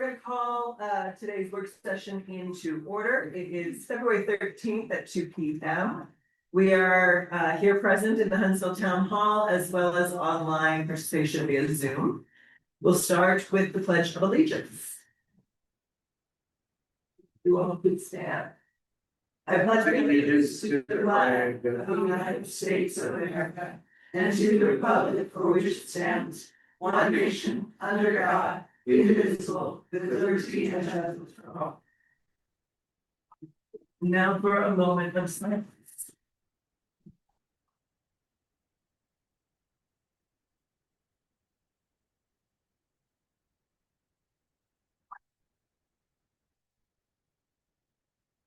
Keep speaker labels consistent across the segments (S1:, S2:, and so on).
S1: going to call today's work session into order. It is February 13th at 2 p.m. We are here present in the Huntsville Town Hall as well as online participation via Zoom. We'll start with the Pledge of Allegiance. You all please stand. I pledge allegiance to the flag of the United States of America and to the republic for which it stands, one nation, under God, indivisible, with liberty and justice for all. Now for a moment of silence.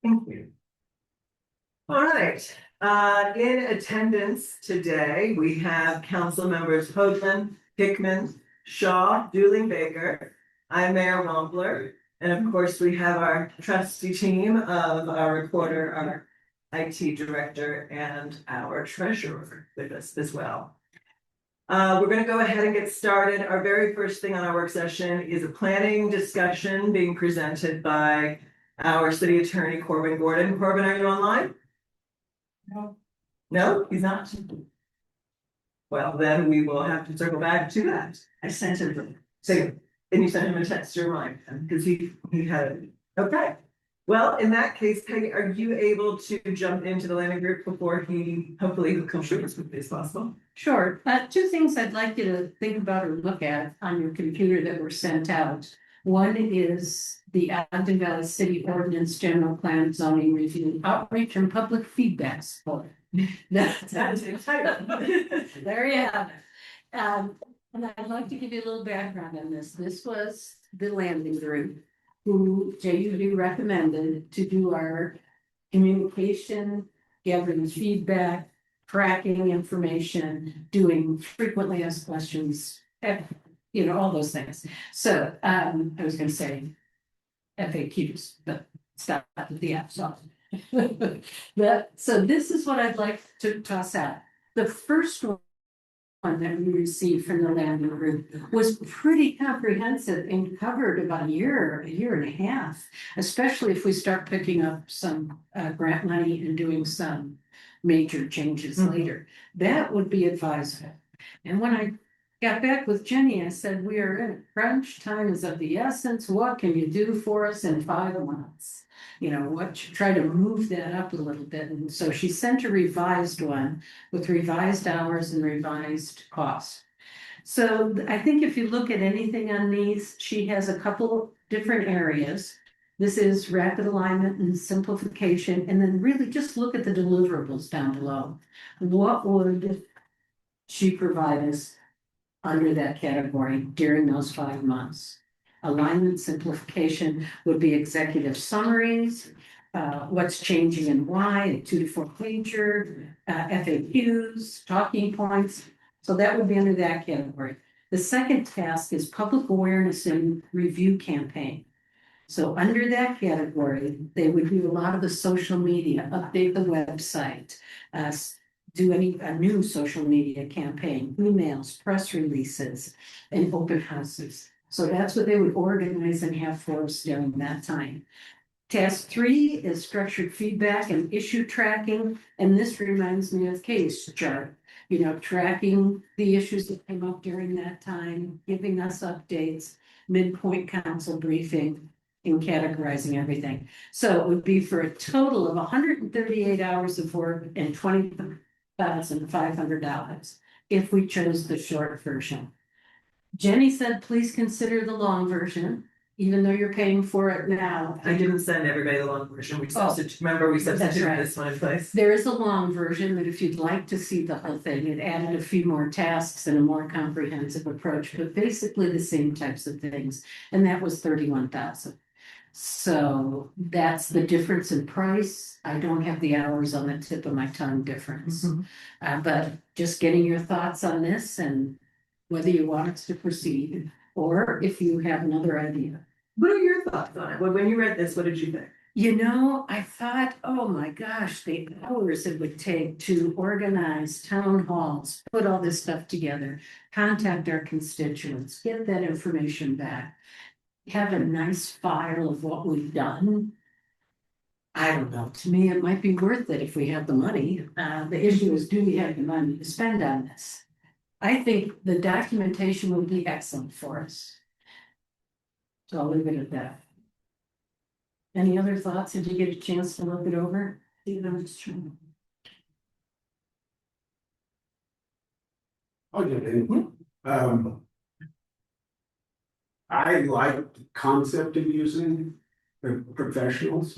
S1: Thank you. All right, in attendance today, we have council members Hoagland, Hickman, Shaw, Dooling Baker. I'm Mayor Wampler, and of course we have our trusty team of our recorder, our IT director, and our treasurer with us as well. We're going to go ahead and get started. Our very first thing on our work session is a planning discussion being presented by our city attorney, Corbin Gordon. Corbin, are you online? No. No, he's not. Well, then we will have to circle back to that. I sent him. So, and you sent him a text to remind him because he had it. Okay. Well, in that case, Peggy, are you able to jump into the landing group before he hopefully will come through as quickly as possible?
S2: Sure. Two things I'd like you to think about or look at on your computer that were sent out. One is the Ogden Valley City Ordinance General Plan Zoning Review Outreach and Public Feedback Support. That's exciting. There you have it. And I'd like to give you a little background on this. This was the landing group who JUD recommended to do our communication, gathering feedback, tracking information, doing frequently asked questions, you know, all those things. So I was going to say FAQs, but stop at the F. So this is what I'd like to toss out. The first one that we received from the landing group was pretty comprehensive and covered about a year and a half, especially if we start picking up some grant money and doing some major changes later. That would be advisable. And when I got back with Jenny, I said, we are in a crunch, time is of the essence. What can you do for us in 5 months? You know, try to move that up a little bit. And so she sent a revised one with revised hours and revised costs. So I think if you look at anything on these, she has a couple different areas. This is rapid alignment and simplification, and then really just look at the deliverables down below. What would she provide us under that category during those 5 months? Alignment simplification would be executive summaries, what's changing and why, a 2 to 4 pager, FAQs, talking points. So that would be under that category. The second task is public awareness and review campaign. So under that category, they would do a lot of the social media, update the website, do a new social media campaign, emails, press releases, and open houses. So that's what they would organize and have for us during that time. Task 3 is structured feedback and issue tracking. And this reminds me of case chart, you know, tracking the issues that came up during that time, giving us updates, midpoint council briefing, and categorizing everything. So it would be for a total of 138 hours of work and $20,500 if we chose the short version. Jenny said, please consider the long version, even though you're paying for it now.
S1: I didn't send everybody the long version. We remember we substituted this one in place.
S2: There is a long version, but if you'd like to see the whole thing, it added a few more tasks and a more comprehensive approach, but basically the same types of things. And that was $31,000. So that's the difference in price. I don't have the hours on the tip of my tongue difference, but just getting your thoughts on this and whether you want us to proceed or if you have another idea.
S1: What are your thoughts on it? When you read this, what did you think?
S2: You know, I thought, oh my gosh, the hours it would take to organize town halls, put all this stuff together, contact our constituents, get that information back. have a nice file of what we've done. I don't know, to me, it might be worth it if we have the money. The issue is, do we have the money to spend on this? I think the documentation would be excellent for us. So I'll leave it at that. Any other thoughts? Did you get a chance to look it over?
S3: I'll get in. I like the concept of using the professionals.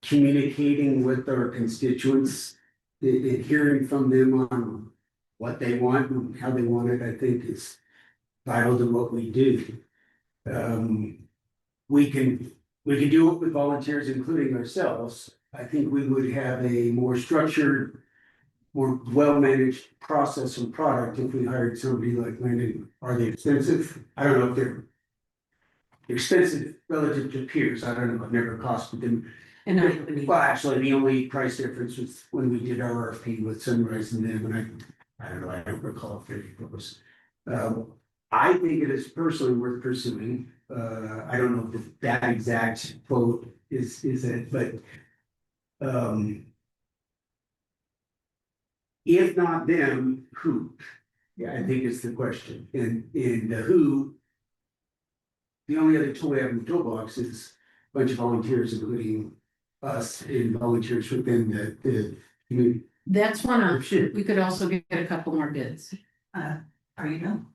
S3: Communicating with our constituents, hearing from them on what they want and how they want it, I think is vital to what we do. We can do it with volunteers, including ourselves. I think we would have a more structured, more well-managed process and product if we hired somebody like Landon. Are they expensive? I don't know if they're expensive relative to peers. I don't know. I've never costed them.
S2: And
S3: Well, actually, the only price difference was when we did our RFP with Sunrise and them, and I don't know, I don't recall if it was. I think it is personally worth pursuing. I don't know if that exact quote is it, but if not them, who? Yeah, I think is the question. And the who, the only other tool we have in the toolbox is a bunch of volunteers, including us and volunteers within the community.
S2: that's one option. We could also get a couple more bids.
S4: Are you done?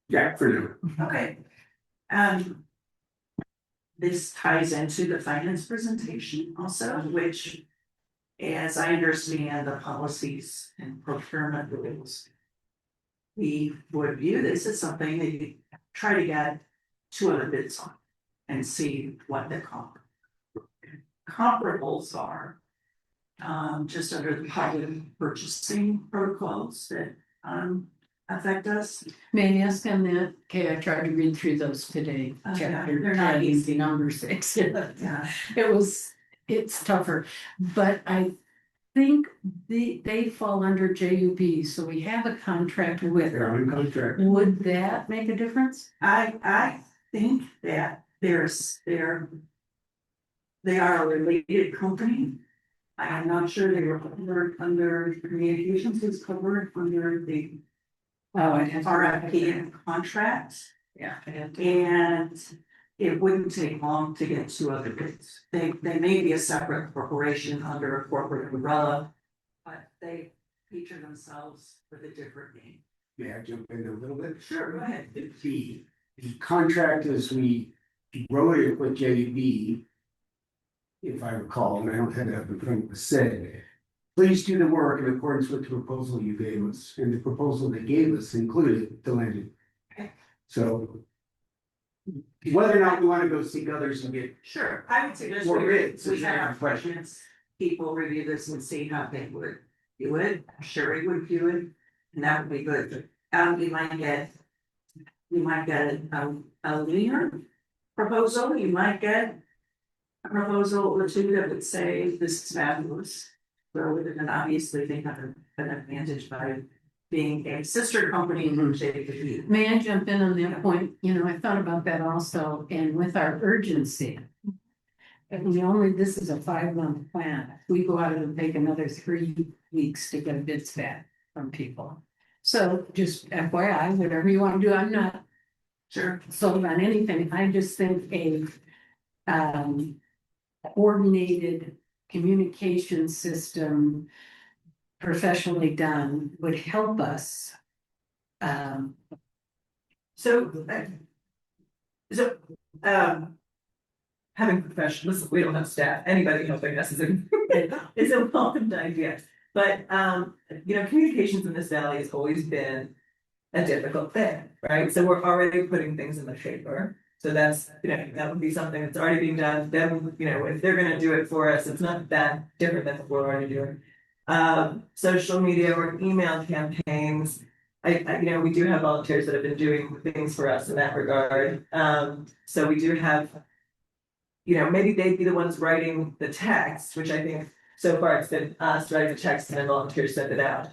S3: Yeah, for now.
S4: Okay. This ties into the finance presentation also, which, as I understand the policies and procurement rules, we would view this as something that you try to get 2 other bids on and see what the comparables are. Just under the public purchasing protocols that affect us.
S2: May I ask on that? Okay, I tried to read through those today. Chapter
S4: they're not
S2: 10,
S4: easy.
S2: Number 6.
S4: Yeah.
S2: It's tougher, but I think they fall under JUP, so we have a contract with
S3: They're
S2: them.
S3: on contract.
S2: Would that make a difference?
S4: I think that they are a related company. I am not sure they were covered under communications was covered under the
S2: Oh, I'd have to-
S4: RFP and contracts.
S2: Yeah.
S4: And it wouldn't take long to get 2 other bids. They may be a separate corporation under a corporate umbrella, but they feature themselves with a different name.
S3: May I jump in a little bit?
S4: Sure, go ahead.
S3: The contract as we wrote it with JB, if I recall, and I don't have it up in front of me, said, please do the work in accordance with the proposal you gave us, and the proposal they gave us included the landing. So whether or not we want to go seek others and get
S4: Sure, I would suggest
S3: More
S4: we
S3: bids,
S4: we
S3: is that
S4: have
S3: your question?
S4: questions. People review this and see how they would do it. I'm sure he would do it, and that would be good. We might get a linear proposal, you might get a proposal or 2 that would say this is fabulous. So, and obviously they have an advantage by being a sister company in JP.
S2: May I jump in on that point? You know, I thought about that also, and with our urgency. And this is a 5-month plan. If we go out and take another 3 weeks to get bids back from people. So just FYI, whatever you want to do, I'm not
S4: Sure.
S2: sold on anything. I just think a coordinated communication system professionally done would help us.
S1: Having professionals, we don't have staff, anybody helping us is a welcomed idea. But, communications in this valley has always been a difficult thing, right? So we're already putting things in the paper. So that's, that would be something that's already being done. Then, if they're gonna do it for us, it's not that different than what we're already doing. Social media or email campaigns. We do have volunteers that have been doing things for us in that regard. So we do have, maybe they'd be the ones writing the text, which I think so far it's been us writing the text and then volunteers send it out.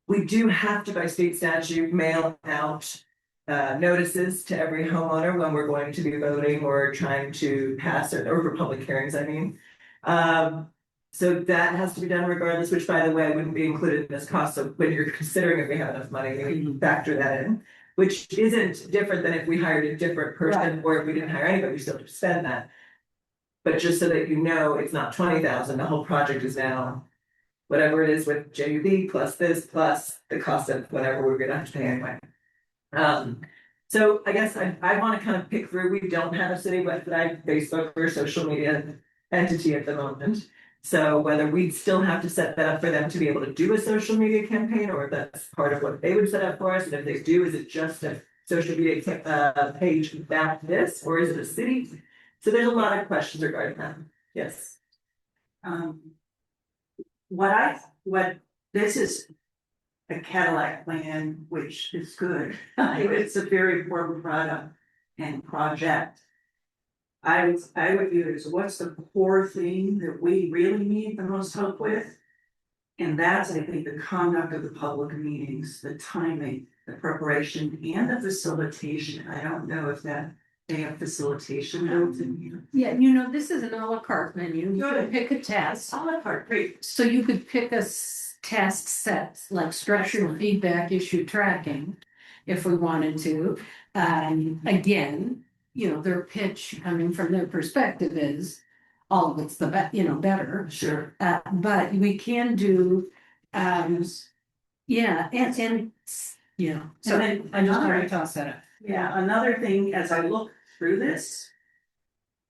S1: We do have to, by state statute, mail out notices to every homeowner when we're going to be voting or trying to pass or for public hearings, I mean. So that has to be done regardless, which by the way, wouldn't be included in this cost, so when you're considering if we have enough money, we factor that in. Which isn't different than if we hired a different person, or if we didn't hire anybody, we still have to spend that. But just so that you know, it's not 20,000, the whole project is now. Whatever it is with JUV plus this, plus the cost of whatever we're gonna have to pay anyway. So I guess I wanna kind of pick through, we don't have a city website, Facebook or social media entity at the moment. So whether we'd still have to set that up for them to be able to do a social media campaign, or if that's part of what they would set up for us, and if they do, is it just a social media page about this, or is it a city? So there's a lot of questions regarding that, yes.
S4: What this is a Cadillac plan, which is good. It's a very important product and project. I would view it as what's the core thing that we really need the most help with? And that's, I think, the conduct of the public meetings, the timing, the preparation and the facilitation. I don't know if they have facilitation built in here.
S2: Yeah, you know, this is an à la carte menu. You
S4: Good.
S2: can pick a task.
S4: A la carte, great.
S2: So you could pick a task set, like structured feedback issue tracking, if we wanted to. Again, you know, their pitch coming from their perspective is all of it's the better.
S4: Sure.
S2: But we can do, yeah, and you know, so
S4: And then
S2: I just want
S4: another-
S2: to toss that up.
S4: Yeah, another thing, as I look through this.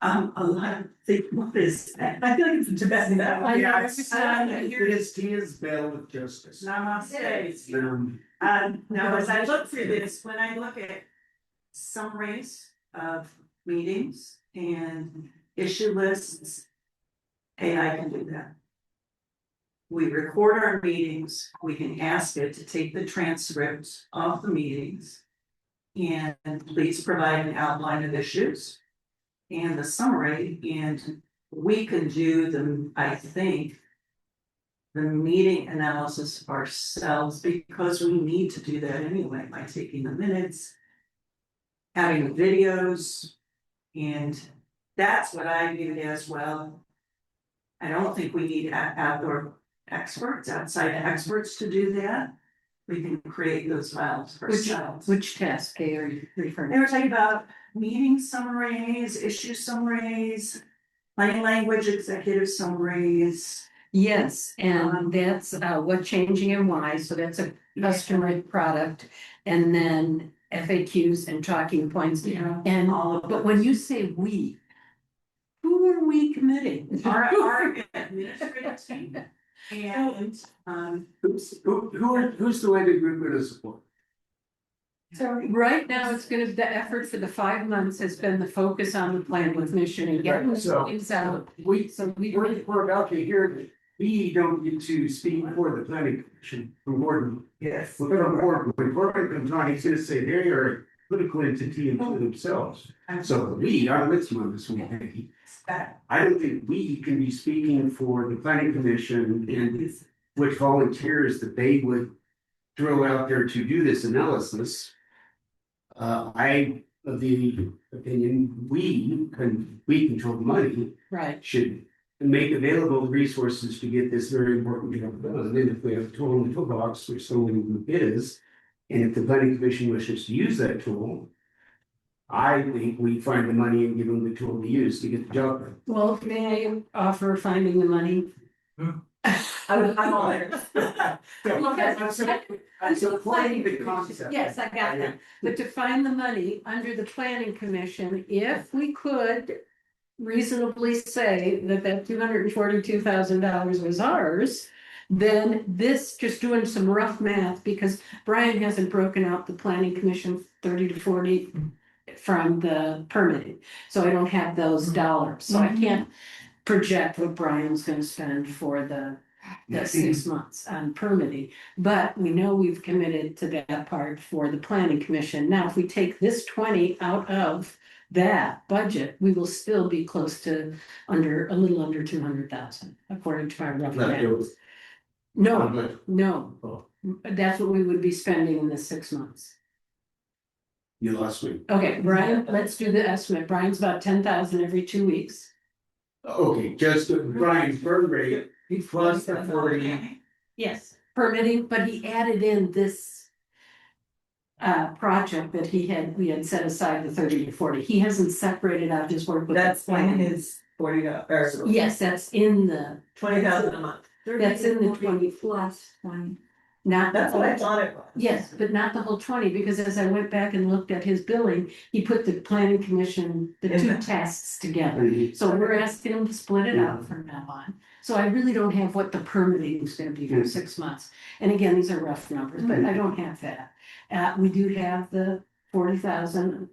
S4: A lot of think what is, I feel like it's a Tibetan that
S2: I
S4: way.
S2: know,
S3: Yeah,
S2: every time I hear-
S3: It is Tia's bell with justice.
S4: Namaste.
S3: Um,
S4: Now, as I look through this, when I look at summaries of meetings and issue lists, AI can do that. We record our meetings, we can ask it to take the transcripts of the meetings. And please provide an outline of issues and the summary, and we can do the, I think, the meeting analysis ourselves, because we need to do that anyway, by taking the minutes, having the videos, and that's what I view as well. I don't think we need outdoor experts, outside experts to do that. We can create those files ourselves.
S2: Which task are you referring
S4: They were talking about meeting summaries, issue summaries, plain language executive summaries.
S2: Yes, and that's what changing and why, so that's a customer product. And then FAQs and talking points, and
S4: All of
S2: but when you say we, who are we committing?
S4: our administrative team and,
S3: who's the way the group gonna support?
S2: So right now, it's gonna, the effort for the 5 months has been the focus on the plan with mission and getting
S3: Right, so-
S2: things out.
S3: We,
S2: So
S3: we're about to hear that we don't get to speak for the planning commission, from Gordon.
S1: Yes.
S3: From Gordon, when Gordon comes on, he's gonna say they are a political entity unto themselves. So we are with you on this one, Peggy. I don't think we can be speaking for the planning commission and which volunteers that they would throw out there to do this analysis. I, of the opinion, we control the money,
S2: Right,
S3: should make available the resources to get this very important job done. And then if we have a tool in the toolbox, which so many group is, and if the planning commission wishes to use that tool, I think we find the money and give them the tool to use to get the job done.
S2: well, may I offer finding the money?
S1: I'm all ears.
S3: I'm supporting the concept.
S2: Yes, I got that, but to find the money under the planning commission, if we could reasonably say that $242,000 was ours, then this, just doing some rough math, because Brian hasn't broken out the planning commission 30 to 40 from the permitting, so I don't have those dollars, so I can't project what Brian's gonna spend for the 6 months on permitting. But we know we've committed to that part for the planning commission. Now, if we take this 20 out of that budget, we will still be close to a little under 200,000, according to my rough math. No, no,
S3: Oh.
S2: that's what we would be spending in the 6 months.
S3: You lost me.
S2: Okay, Brian, let's do the estimate. Brian's about 10,000 every 2 weeks.
S3: Okay, just Brian's burn rate plus the 40.
S2: Yes. Permitting, but he added in this project that we had set aside the 30 to 40. He hasn't separated out his work with.
S1: That's in his $40 or
S2: Yes, that's in the,
S1: 20,000 a month.
S2: that's in the 20 plus 20. Not the
S1: That's what I
S2: whole,
S1: thought it was.
S2: yes, but not the whole 20, because as I went back and looked at his billing, he put the planning commission, the
S1: In
S2: two
S1: there.
S2: tasks together. So we're asking him to split it out from now on. So I really don't have what the permitting is gonna be for 6 months. And again, these are rough numbers, but I don't have that. We do have the 40,000,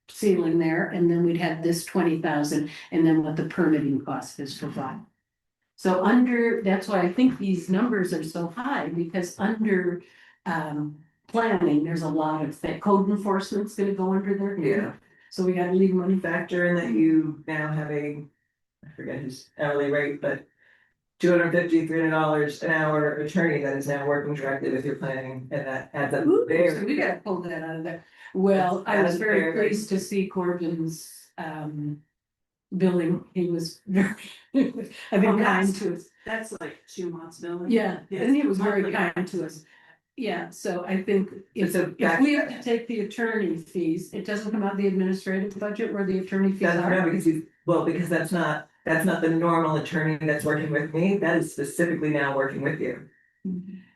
S2: ceiling there, and then we'd have this 20,000, and then what the permitting cost is for that. So that's why I think these numbers are so high, because under planning, there's a lot of that code enforcement's gonna go under there.
S1: Yeah.
S2: So we gotta leave money back.
S1: Factor in that you now have I forget his hourly rate, but $250, $300 an hour attorney that is now working directly with your planning, and that adds up
S2: So
S1: very.
S2: we gotta pull that out of there. Well, I was
S1: That's
S2: very
S1: very-
S2: pleased to see Corbin's billing. He was very, I've been kind to us.
S4: That's like 2 months billing.
S2: Yeah, and he was very
S4: Monthly
S2: kind to
S4: balances.
S2: us. Yeah, so I think
S1: So
S2: if we have to take the attorney fees, it doesn't come out of the administrative budget where the attorney fees
S1: That's
S2: are.
S1: no, because that's not the normal attorney that's working with me, that is specifically now working with you.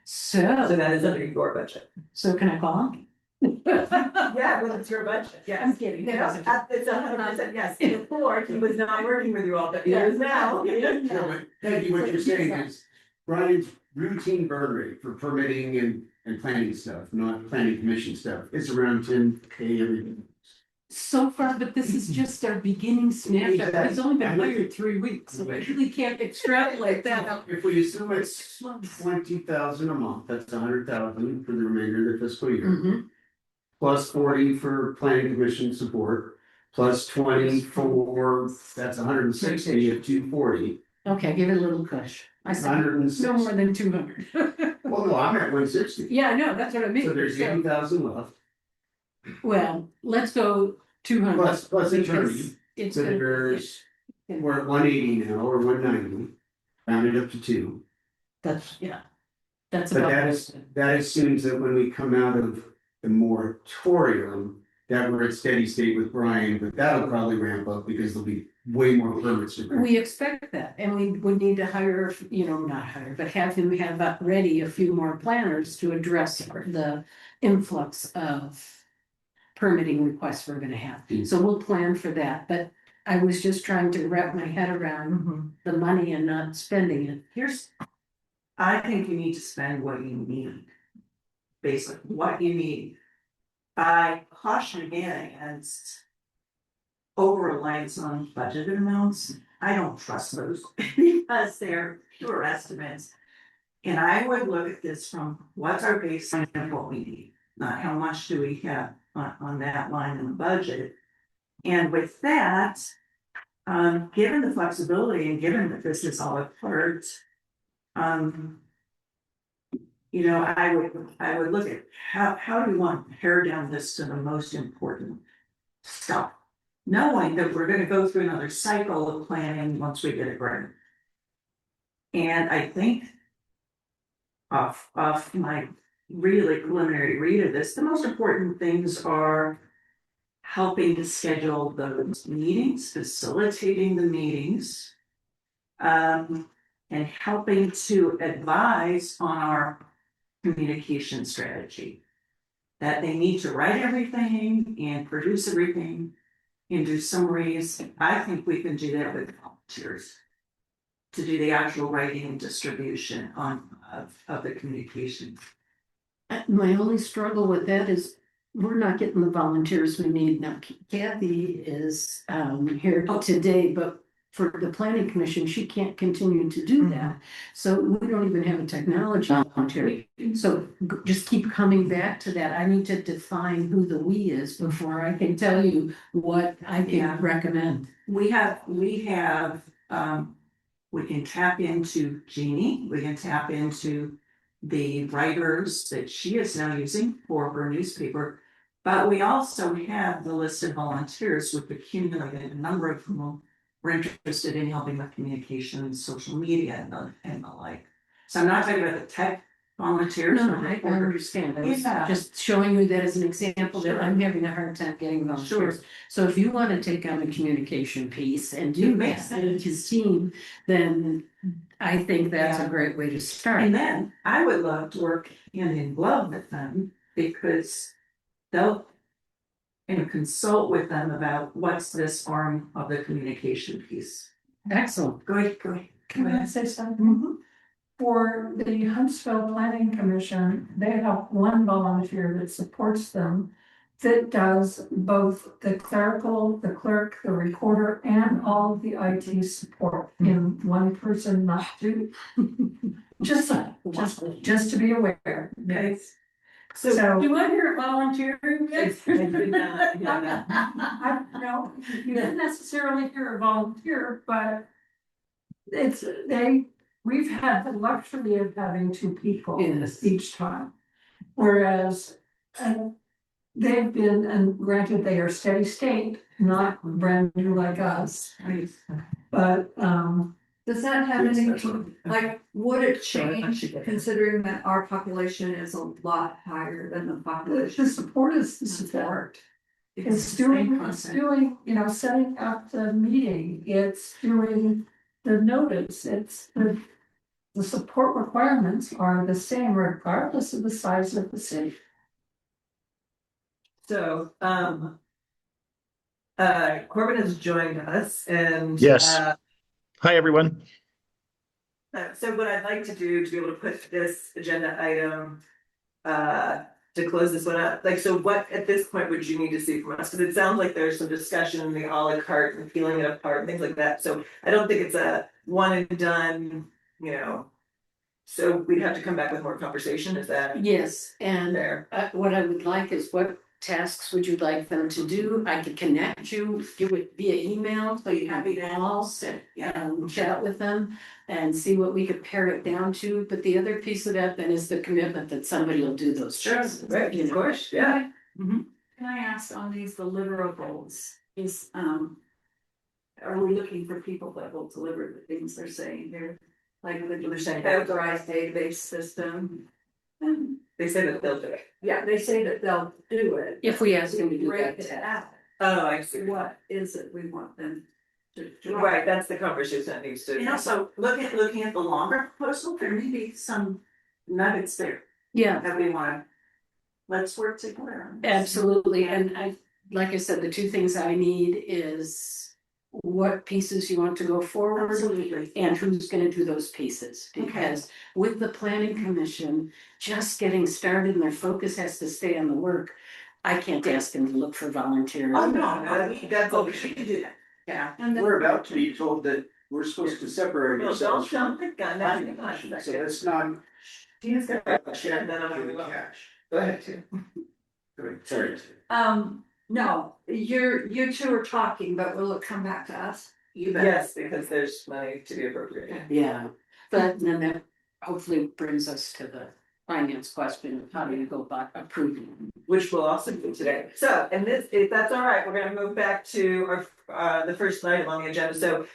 S1: So
S2: So,
S1: that is under your budget.
S2: so can I call him?
S1: Yeah, well, it's your budget, yes.
S2: I'm kidding.
S1: Yeah, it's 100%, yes. Before, he was not working with you all, but he is now.
S3: No, but thank you, what you're saying is, Brian's routine burn rate for permitting and planning stuff, not planning commission stuff, is around 10K every.
S2: So far, but this is just our beginning snapshot. He's only been hired 3 weeks, so I really can't extrapolate that out.
S3: If we assume it's 20,000 a month, that's 100,000 for the remainder of the fiscal year.
S2: Mhm.
S3: Plus 40 for planning commission support, plus 20 for, that's 160 at 240.
S2: Okay, give it a little push. I said, no
S3: 160.
S2: more than 200.
S3: Well, no, I'm at 160.
S2: Yeah, I know, that's what I mean.
S3: So there's 80,000 left,
S2: Well, let's go 200.
S3: plus attorney,
S2: because It's
S3: so
S2: gonna.
S3: there's, we're at 180 now, or 190, rounded up to 2.
S2: Yeah. That's
S3: But
S2: about.
S3: that assumes that when we come out of the moratorium, that we're at steady state with Brian, but that'll probably ramp up because there'll be way more permits to grant.
S2: We expect that, and we would need to hire, not hire, but have him have up ready a few more planners to address the influx of permitting requests we're gonna have. So we'll plan for that, but I was just trying to wrap my head around
S1: Mhm.
S2: the money and not spending it.
S4: I think you need to spend what you need. Basically, what you need. I caution again against. Over reliance on budgeted amounts, I don't trust those because they're pure estimates. And I would look at this from what's our baseline and what we need, not how much do we have on that line in the budget. And with that, given the flexibility and given that this is all a part. I would look at how do we want to pare down this to the most important stuff? Knowing that we're gonna go through another cycle of planning once we get it right. And I think. Off my really preliminary read of this, the most important things are. Helping to schedule those meetings, facilitating the meetings. And helping to advise on our communication strategy. That they need to write everything and produce everything. And do summaries. I think we can do that with volunteers. To do the actual writing and distribution of the communication.
S2: My only struggle with that is we're not getting the volunteers we need. Now Kathy is here today, but for the planning commission, she can't continue to do that. So we don't even have a technology volunteer. So just keep coming back to that. I need to define who the we is before I can tell you what I
S4: Yeah.
S2: can recommend.
S4: We can tap into Jeannie, we can tap into the writers that she is now using for her newspaper. But we also have the list of volunteers with accumulated, a number of whom were interested in helping with communication, social media and the like. So I'm not talking about the tech volunteers.
S2: No, I understand. I was
S4: Yeah.
S2: just showing you that as an example that I'm having a hard time getting volunteers. So if you want to take on the communication piece and do
S4: Makes
S2: that with his team, then I think that's a
S4: Yeah.
S2: great way to start.
S4: And then I would love to work hand in glove with them because they'll consult with them about what's this form of the communication piece.
S2: Excellent.
S4: Go ahead, go ahead.
S5: Can I say something?
S4: Mhm.
S5: For the Huntsville Planning Commission, they have one volunteer that supports them. That does both the clerical, the clerk, the recorder, and all of the IT support in one person, not two. Just to be aware.
S4: Yes.
S5: So.
S2: Do I hear volunteering?
S5: I no, you didn't necessarily hear a volunteer, but we've had the luxury of having two people
S2: Yes.
S5: each time. Whereas, they've been, and granted, they are steady state, not brand new like us, but,
S6: Does that have any, like, would it change considering that our population is a lot higher than the population?
S5: the support is the support. It's doing, setting up the meeting, it's doing the notice, it's the support requirements are the same regardless of the size of the city.
S1: So, Corbin has joined us and.
S7: Yes. Hi, everyone.
S1: So what I'd like to do to be able to put this agenda item, to close this one up, like, so what at this point would you need to see from us? Cause it sounds like there's some discussion in the a la carte and peeling it apart and things like that. So I don't think it's a one and done, so we'd have to come back with more conversation. Is that
S2: Yes, and
S1: fair?
S2: what I would like is what tasks would you like them to do? I could connect you, do it via email, so you have emails and chat with them and see what we could pare it down to. But the other piece of that then is the commitment that somebody will do those.
S1: Sure,
S2: things,
S1: right,
S2: you
S1: of
S2: know.
S1: course, yeah.
S8: Can I ask on these deliverables, are we looking for people that will deliver the things they're saying here? Like they're saying authorized database system?
S1: They say that they'll do it.
S8: Yeah, they say that they'll do it.
S2: If we ask them to do
S8: Break
S2: that.
S8: it out.
S1: Oh, I see.
S8: What is it we want them to do?
S1: Right, that's the conversation that needs to.
S4: And also, looking at the longer proposal, there may be some nuggets there
S2: Yeah,
S4: that we wanna, let's work together. on this.
S2: absolutely. And like I said, the two things I need is what pieces you want to go forward.
S4: Absolutely.
S2: And who's gonna do those pieces, because with the planning commission, just getting started and their focus has to stay on the work. I can't ask them to look for volunteers.
S4: Oh, no,
S1: That's what we
S4: should
S1: should
S4: do that. Yeah.
S8: And then-
S3: We're about to be told that we're supposed to separate
S1: Well,
S3: ourselves
S1: don't
S3: from.
S1: pick on
S3: planning
S1: that.
S3: commission, So that's not.
S1: Tina's got a question, and then I'm
S3: for
S1: gonna
S3: the
S1: go.
S3: cash.
S1: Go ahead, too.
S3: Good, sorry.
S6: No, you two are talking, but will it come back to us?
S4: You bet.
S1: Yes, because there's money to be appropriated.
S2: Yeah, but then that hopefully brings us to the finance question of how do you go about approving.
S1: Which we'll also do today. So, and this, if that's all right, we're gonna move back to our, the first item on the agenda. So,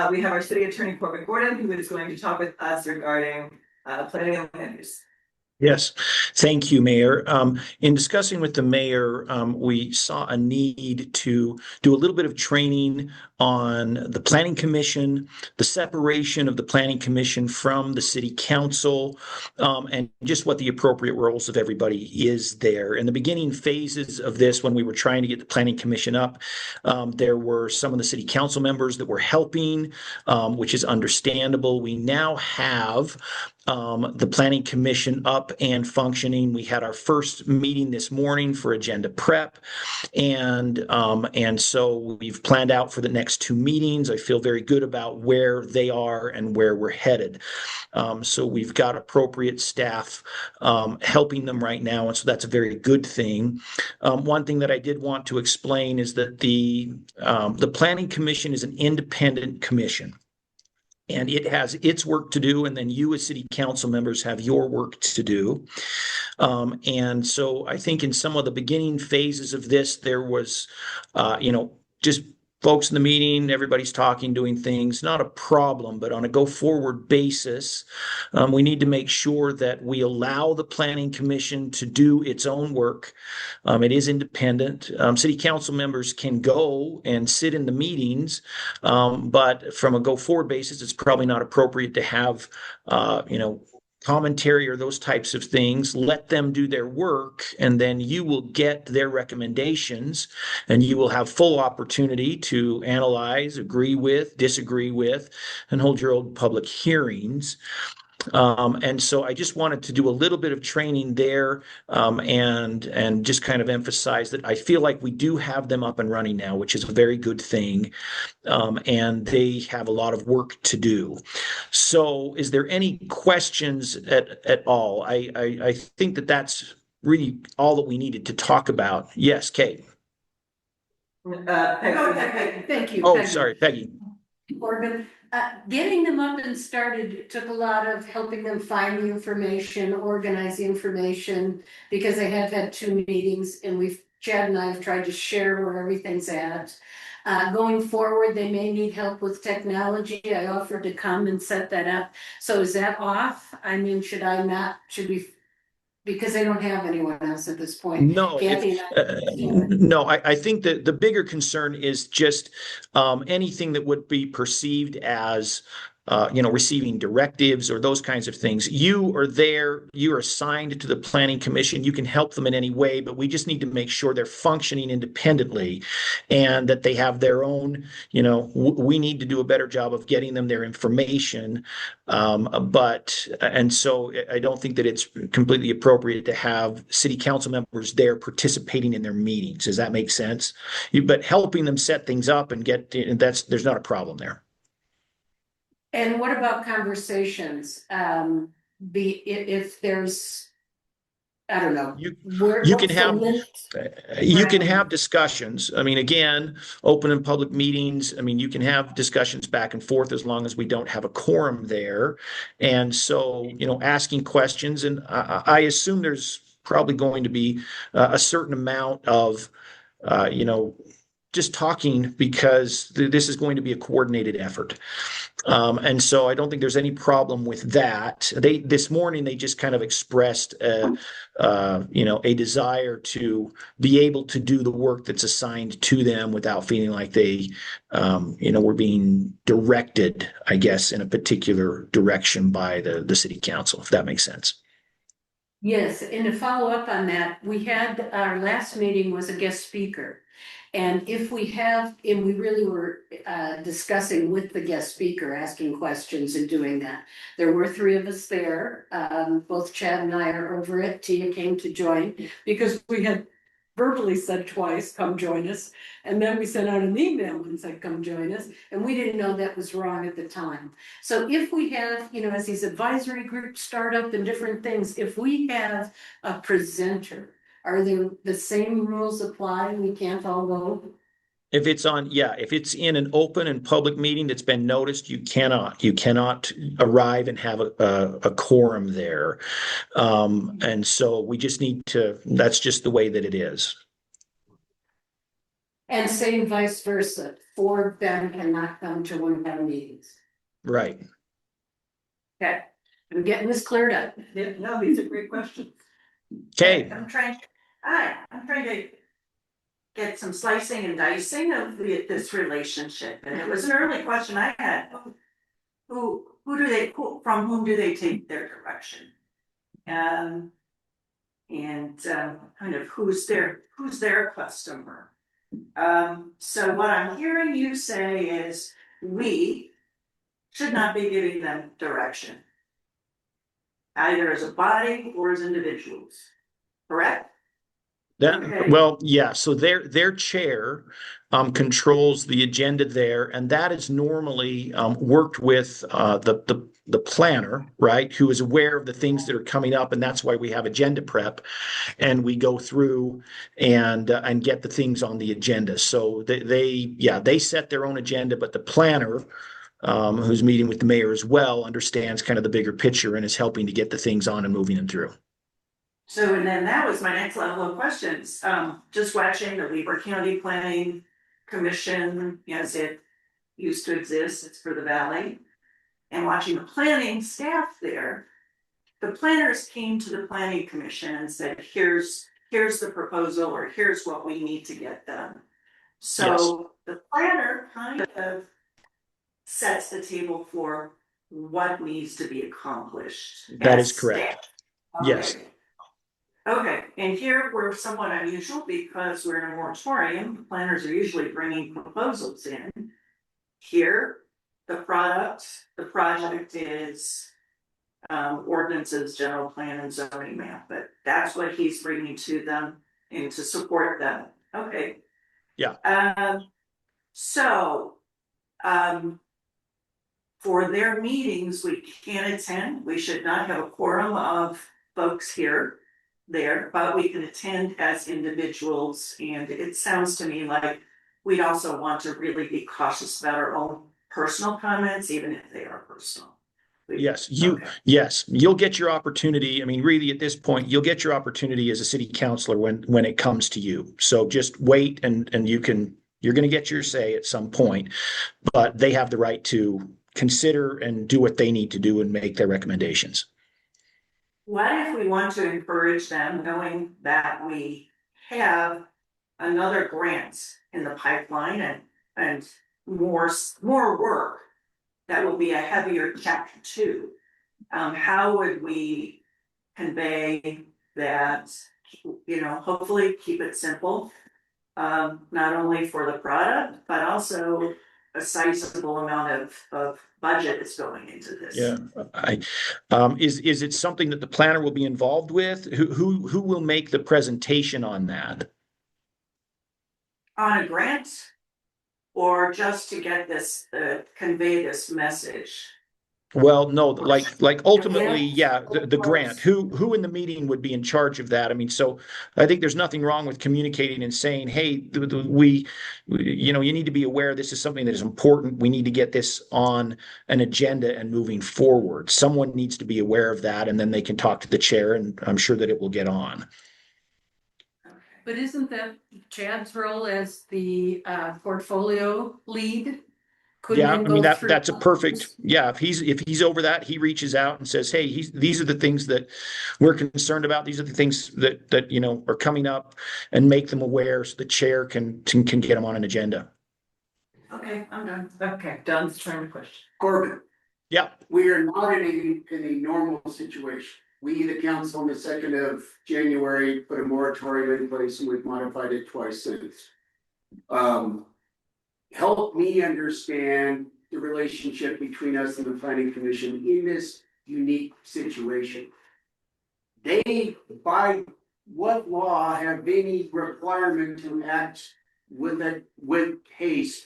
S1: we have our city attorney Corbin Gordon, who is going to talk with us regarding, planning and land use.
S7: Yes, thank you, Mayor. In discussing with the mayor, we saw a need to do a little bit of training on the planning commission, the separation of the planning commission from the city council, and just what the appropriate roles of everybody is there. In the beginning phases of this, when we were trying to get the planning commission up, there were some of the city council members that were helping, which is understandable. We now have the planning commission up and functioning. We had our first meeting this morning for agenda prep, and so we've planned out for the next two meetings. I feel very good about where they are and where we're headed. So we've got appropriate staff helping them right now, and so that's a very good thing. One thing that I did want to explain is that the planning commission is an independent commission. And it has its work to do, and then you as city council members have your work to do. And so I think in some of the beginning phases of this, there was, just folks in the meeting, everybody's talking, doing things, not a problem, but on a go forward basis, we need to make sure that we allow the planning commission to do its own work. It is independent. City council members can go and sit in the meetings, but from a go forward basis, it's probably not appropriate to have, commentary or those types of things. Let them do their work, and then you will get their recommendations, and you will have full opportunity to analyze, agree with, disagree with, and hold your own public hearings. And so I just wanted to do a little bit of training there, and just kind of emphasize that I feel like we do have them up and running now, which is a very good thing. And they have a lot of work to do. So is there any questions at all? I think that that's really all that we needed to talk about. Yes, Kate.
S1: Peggy.
S2: Thank you.
S7: Oh,
S2: Peggy.
S7: sorry, Peggy.
S2: Corbin, getting them up and started took a lot of helping them find the information, organize the information, because I have had 2 meetings and Chad and I have tried to share where everything's at. Going forward, they may need help with technology. I offered to come and set that up. So is that off? I mean, should we, because I don't have anyone else at this point.
S7: No,
S2: Kathy and I-
S7: no, I think that the bigger concern is just anything that would be perceived as receiving directives or those kinds of things. You are there, you're assigned to the planning commission, you can help them in any way, but we just need to make sure they're functioning independently and that they have their own, we need to do a better job of getting them their information. And so I don't think that it's completely appropriate to have city council members there participating in their meetings. Does that make sense? But helping them set things up and there's not a problem there.
S2: And what about conversations? If there's, I don't know.
S7: You can have discussions. I mean, again, open and public meetings. I mean, you can have discussions back and forth as long as we don't have a quorum there. And so, asking questions, and I assume there's probably going to be a certain amount of, just talking, because this is going to be a coordinated effort. And so I don't think there's any problem with that. This morning, they just kind of expressed a desire to be able to do the work that's assigned to them without feeling like they, were being directed, I guess, in a particular direction by the city council, if that makes sense.
S2: Yes, and to follow up on that, we had, our last meeting was a guest speaker. And if we have, and we really were discussing with the guest speaker, asking questions and doing that. There were 3 of us there. Both Chad and I are over it. Tia came to join because we had verbally said twice, come join us. And then we sent out an email and said, come join us. And we didn't know that was wrong at the time. So if we have, as these advisory groups start up and different things, if we have a presenter, are there the same rules apply? We can't all go?
S7: If it's in an open and public meeting that's been noticed, you cannot arrive and have a quorum there. And so we just need to, that's just the way that it is.
S2: And same vice versa, 4 of them cannot come to one of our meetings.
S7: Right.
S2: Okay, I'm getting this cleared up.
S1: Yeah, no, these are great questions.
S7: Okay.
S4: I'm trying to get some slicing and dicing of this relationship, and it was an early question I had. From whom do they take their direction? And kind of who's their customer? So what I'm hearing you say is we should not be giving them direction, either as a body or as individuals, correct? Okay.
S7: Well, yeah, so their chair controls the agenda there, and that is normally worked with the planner, right, who is aware of the things that are coming up, and that's why we have agenda prep, and we go through and get the things on the agenda. So they set their own agenda, but the planner who's meeting with the mayor as well, understands kind of the bigger picture and is helping to get the things on and moving them through.
S4: So, and then that was my next level of questions, just watching the Weber County Planning Commission as it used to exist, it's for the valley. And watching the planning staff there, the planners came to the planning commission and said, here's the proposal, or here's what we need to get done. So the planner kind of sets the table for what needs to be accomplished.
S7: That
S4: as
S7: is correct.
S4: staff.
S7: Yes.
S4: Okay, and here we're somewhat unusual because we're in a moratorium. The planners are usually bringing proposals in. Here, the project is ordinances, general plan and zoning map, but that's what he's bringing to them and to support them. Okay.
S7: Yeah.
S4: So, for their meetings, we can't attend. We should not have a quorum of folks there, but we can attend as individuals. And it sounds to me like we'd also want to really be cautious about our own personal comments, even if they are personal.
S7: Yes,
S4: Okay.
S7: yes, you'll get your opportunity. I mean, really, at this point, you'll get your opportunity as a city councilor when it comes to you. So just wait, and you're going to get your say at some point, but they have the right to consider and do what they need to do and make their recommendations.
S4: What if we want to encourage them, knowing that we have another grant in the pipeline and more work that will be a heavier chapter 2? How would we convey that, hopefully keep it simple, not only for the product, but also a sizable amount of budget is going into this.
S7: Yeah, is it something that the planner will be involved with? Who will make the presentation on that?
S4: On a grant, or just to get this, convey this message?
S7: Well, no, like ultimately, yeah, the grant, who in the meeting would be in charge of that? I mean, so I think there's nothing wrong with communicating and saying, hey, you need to be aware this is something that is important. We need to get this on an agenda and moving forward. Someone needs to be aware of that, and then they can talk to the chair, and I'm sure that it will get on.
S2: But isn't that Chad's role as the portfolio lead? Couldn't
S7: Yeah,
S2: it
S7: I mean,
S2: go through
S7: that's a perfect, yeah, if he's over that, he reaches out and says, hey, these are the things that we're concerned about. These are the things that are coming up, and make them aware so the chair can get them on an agenda.
S4: Okay, I'm done.
S1: Okay, Don's turn to question.
S3: Corbin,
S7: Yeah,
S3: we are not in a normal situation. We, the council, on the 2nd of January, put a moratorium in place, and we've modified it twice since. Help me understand the relationship between us and the planning commission in this unique situation. They, by what law, have any requirement to act with haste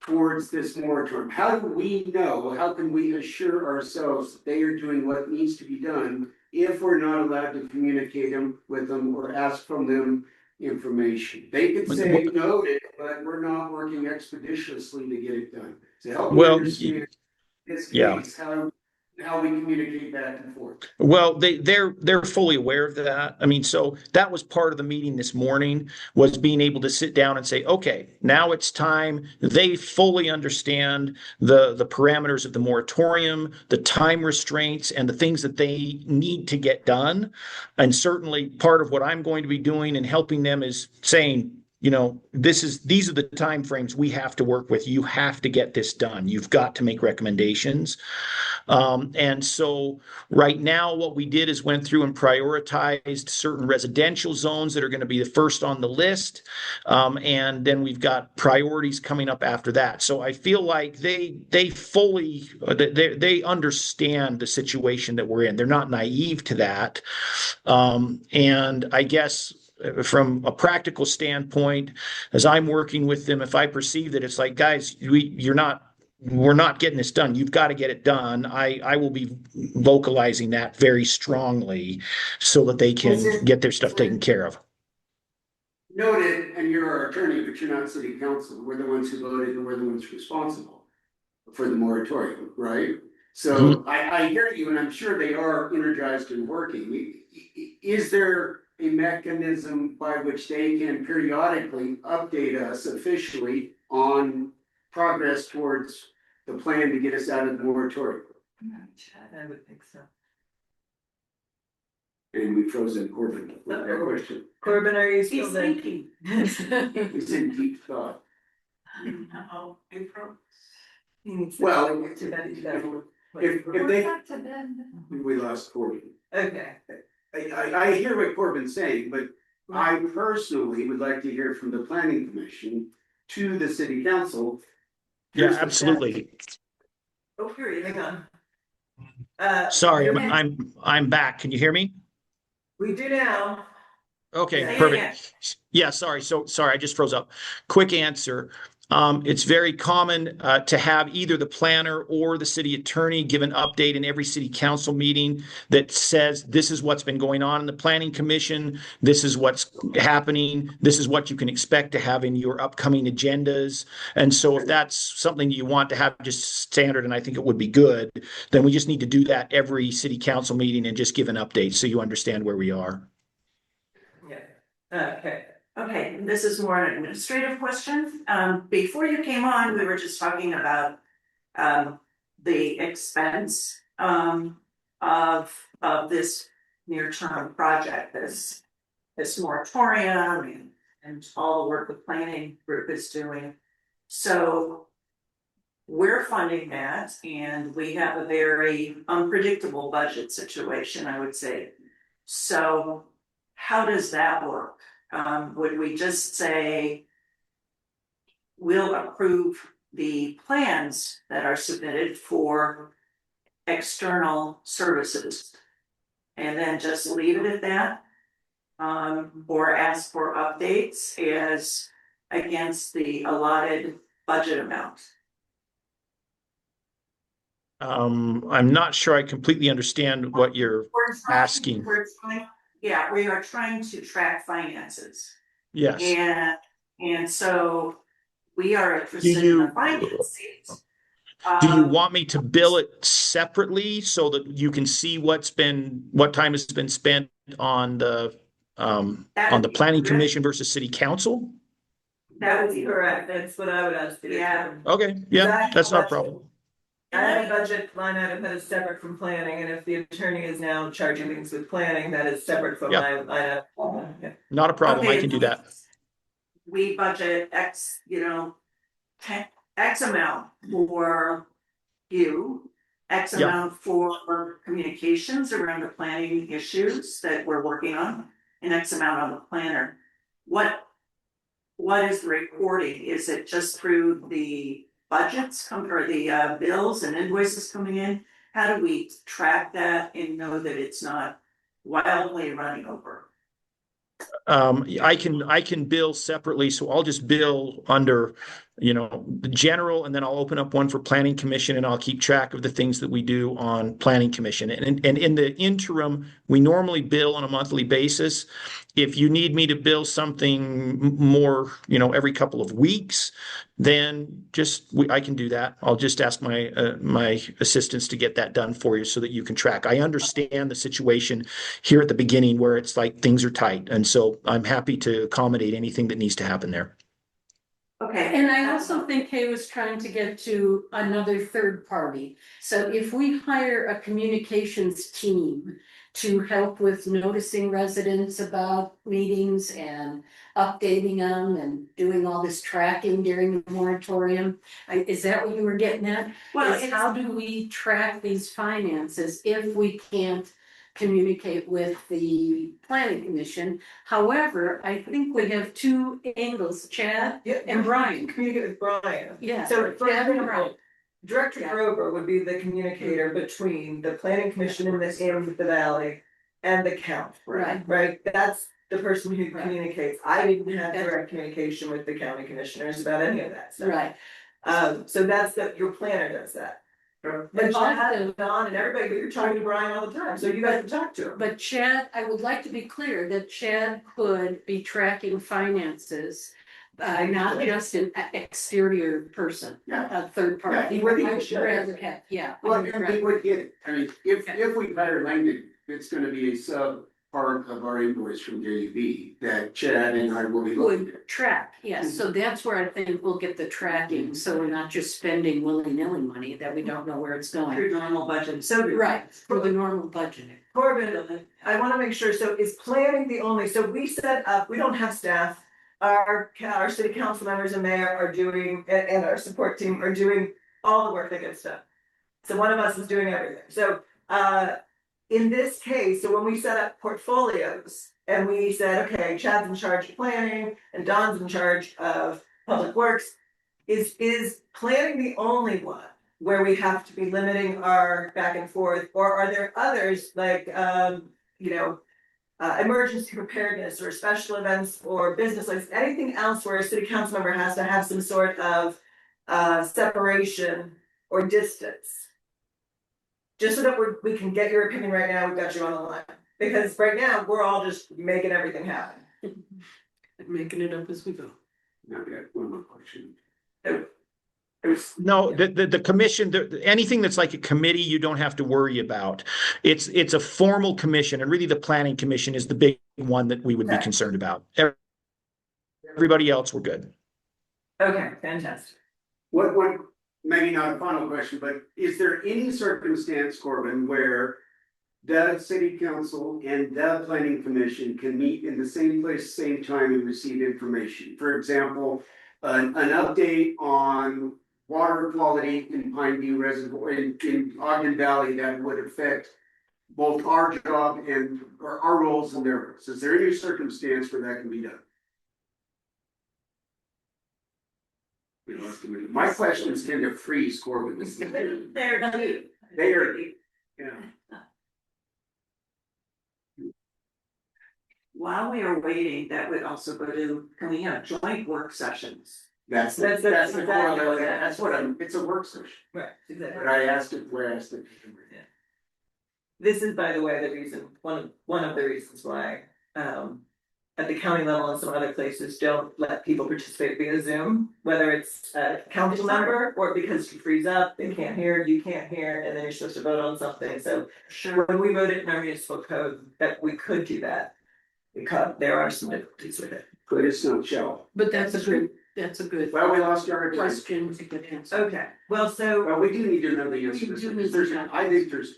S3: towards this moratorium? How do we know, how can we assure ourselves that they are doing what needs to be done if we're not allowed to communicate with them or ask from them information? They could say noted, but we're not working expeditiously to get it done. So help me understand this case, how we communicate back and forth.
S7: well, they're fully aware of that. I mean, so that was part of the meeting this morning, was being able to sit down and say, okay, now it's time. They fully understand the parameters of the moratorium, the time restraints, and the things that they need to get done. And certainly part of what I'm going to be doing and helping them is saying, these are the timeframes we have to work with. You have to get this done. You've got to make recommendations. And so right now, what we did is went through and prioritized certain residential zones that are going to be the first on the list. And then we've got priorities coming up after that. So I feel like they fully, they understand the situation that we're in. They're not naive to that. And I guess from a practical standpoint, as I'm working with them, if I perceive that it's like, guys, we're not getting this done, you've got to get it done, I will be vocalizing that very strongly so that they can get their stuff taken care of.
S3: Noted, and you're our attorney, but you're not city council. We're the ones who voted and we're the ones responsible. for the moratorium, right? So I hear you, and I'm sure they are energized and working. Is there a mechanism by which they can periodically update us officially on progress towards the plan to get us out of the moratorium?
S1: I would think so.
S3: And we frozen Corbin with that question.
S1: Corbin, are you still
S4: He's
S1: there?
S4: thinking.
S3: He's in deep thought.
S4: Uh-oh, April.
S1: He needs to
S3: Well,
S1: go to bed, he's got to-
S3: If they,
S6: Back to bed.
S3: we lost Corbin.
S1: Okay.
S3: I hear what Corbin's saying, but I personally would like to hear from the planning commission to the city council.
S7: Yeah,
S3: Here's the
S7: absolutely.
S1: Oh, period, hang on.
S7: Sorry,
S1: you're-
S7: I'm back. Can you hear me?
S1: We do now.
S7: Okay,
S1: Yeah.
S7: perfect. Yeah, sorry. Sorry, I just froze up. Quick answer. It's very common to have either the planner or the city attorney give an update in every city council meeting that says this is what's been going on in the planning commission, this is what's happening, this is what you can expect to have in your upcoming agendas. And so if that's something you want to have just standard, and I think it would be good, then we just need to do that every city council meeting and just give an update so you understand where we are.
S1: Yeah. Okay.
S4: Okay, this is more an administrative question. Before you came on, we were just talking about the expense of this near-term project, this moratorium and all the work the planning group is doing. So we're funding that, and we have a very unpredictable budget situation, I would say. So how does that work? Would we just say we'll approve the plans that are submitted for external services and then just leave it at that? Or ask for updates as against the allotted budget amount?
S7: I'm not sure I completely understand what you're asking.
S4: Yeah, we are trying to track finances.
S7: Yes.
S4: And so we are interested in the finances.
S7: Do you want me to bill it separately so that you can see what time has been spent on the planning commission versus city council?
S4: That would be
S1: Correct, that's what I would ask you.
S4: Yeah.
S7: Okay, yeah, that's not a problem.
S1: I have a budget line item that is separate from planning, and if the attorney is now charging things with planning, that is separate from
S7: Yeah.
S1: my line item. Yeah.
S7: Not a problem. I
S4: Okay.
S7: can do that.
S4: We budget X, X amount for you, X
S7: Yeah.
S4: amount for communications around the planning issues that we're working on, and X amount on the planner. What is the reporting? Is it just through the budgets or the bills and invoices coming in? How do we track that and know that it's not wildly running over?
S7: I can bill separately, so I'll just bill under, the general, and then I'll open up one for planning commission, and I'll keep track of the things that we do on planning commission. And in the interim, we normally bill on a monthly basis. If you need me to bill something more, every couple of weeks, then I can do that. I'll just ask my assistants to get that done for you so that you can track. I understand the situation here at the beginning where it's like things are tight, and so I'm happy to accommodate anything that needs to happen there.
S4: Okay.
S2: And I also think Kay was trying to get to another third party. So if we hire a communications team to help with noticing residents about meetings and updating them and doing all this tracking during the moratorium, is that what you were getting at?
S4: Well,
S2: Is how do we track these finances if we can't communicate with the planning commission? However, I think we have two angles, Chad and Brian.
S1: Communicate with Brian.
S2: Yeah.
S1: So for
S2: Chad and Brian.
S1: example, Director
S2: Yeah.
S1: Grover would be the communicator between the planning commission in the valley and the county.
S2: Right.
S1: Right, that's the person who
S2: Right.
S1: communicates. I didn't have
S2: That's
S1: direct communication with the county commissioners about any of that stuff.
S2: Right.
S1: So that's your planner does that.
S2: But
S1: And Chad
S2: also-
S1: and Don and everybody, you're talking to Brian all the time, so you guys can talk to him.
S2: But Chad, I would like to be clear that Chad could be tracking finances not just an exterior person, a third party.
S3: Yeah, well, you
S2: I would
S3: should.
S2: rather have, yeah. I
S3: Well,
S2: would
S3: and we
S2: rather-
S3: would get, I mean, if we hire Langdon, it's gonna be a sub part of our invoice from JB that Chad and I will be looking at.
S2: Would track, yes, so that's where I think we'll get the tracking, so we're not just spending willy-nilly money that we don't know where it's going.
S4: Through normal budget, so.
S2: Right, for the normal budgeting.
S1: Corbin, I wanna make sure, so is planning the only, so we set up, we don't have staff. Our city council members and mayor are doing, and our support team are doing all the work that gets done. So one of us is doing everything, so, in this case, so when we set up portfolios. And we said, okay, Chad's in charge of planning and Don's in charge of public works. Is planning the only one where we have to be limiting our back and forth, or are there others like, you know. Emergency preparedness or special events or business, like anything else where a city council member has to have some sort of separation or distance. Just so that we can get your opinion right now, we've got you on the line, because right now, we're all just making everything happen.
S2: Making it up as we go.
S3: Now, we got one more question.
S7: No, the commission, anything that's like a committee, you don't have to worry about. It's a formal commission, and really the planning commission is the big one that we would be
S1: Okay.
S7: concerned about. Everybody else, we're good.
S1: Okay, fantastic.
S3: What, maybe not a final question, but is there any circumstance, Corbin, where the city council and the planning commission can meet in the same place, same time and receive information? For example, an update on water quality in Pine View Reservoir in Ogden Valley that would affect both our job and our roles and their roles. Is there any circumstance where that can be done? We lost a minute. My questions tend to freeze, Corbin.
S1: There,
S3: They are, yeah.
S4: While we are waiting, that would also go to, can we have joint work sessions?
S3: That's
S1: That's
S3: the
S1: exactly
S3: corollary.
S1: what it is.
S3: That's what it's a work session.
S1: Right, exactly.
S3: But I asked it, where I asked it.
S1: This is, by the way, the reason, one of the reasons why, at the county level and some other places don't let people participate via Zoom, whether it's a council member or because you freeze up, they can't hear, you can't hear, and then you're supposed to vote on something, so.
S4: Sure.
S1: When we voted in our municipal code that we could do that, because there are some difficulties with it.
S3: But it's not shall.
S2: But that's a good
S3: Well, we lost our
S2: question to get answered.
S1: Okay, well, so,
S3: Well, we do need to know the answer.
S2: You do
S3: to
S2: need
S3: this.
S2: to
S3: There's,
S2: know.
S3: I think there's.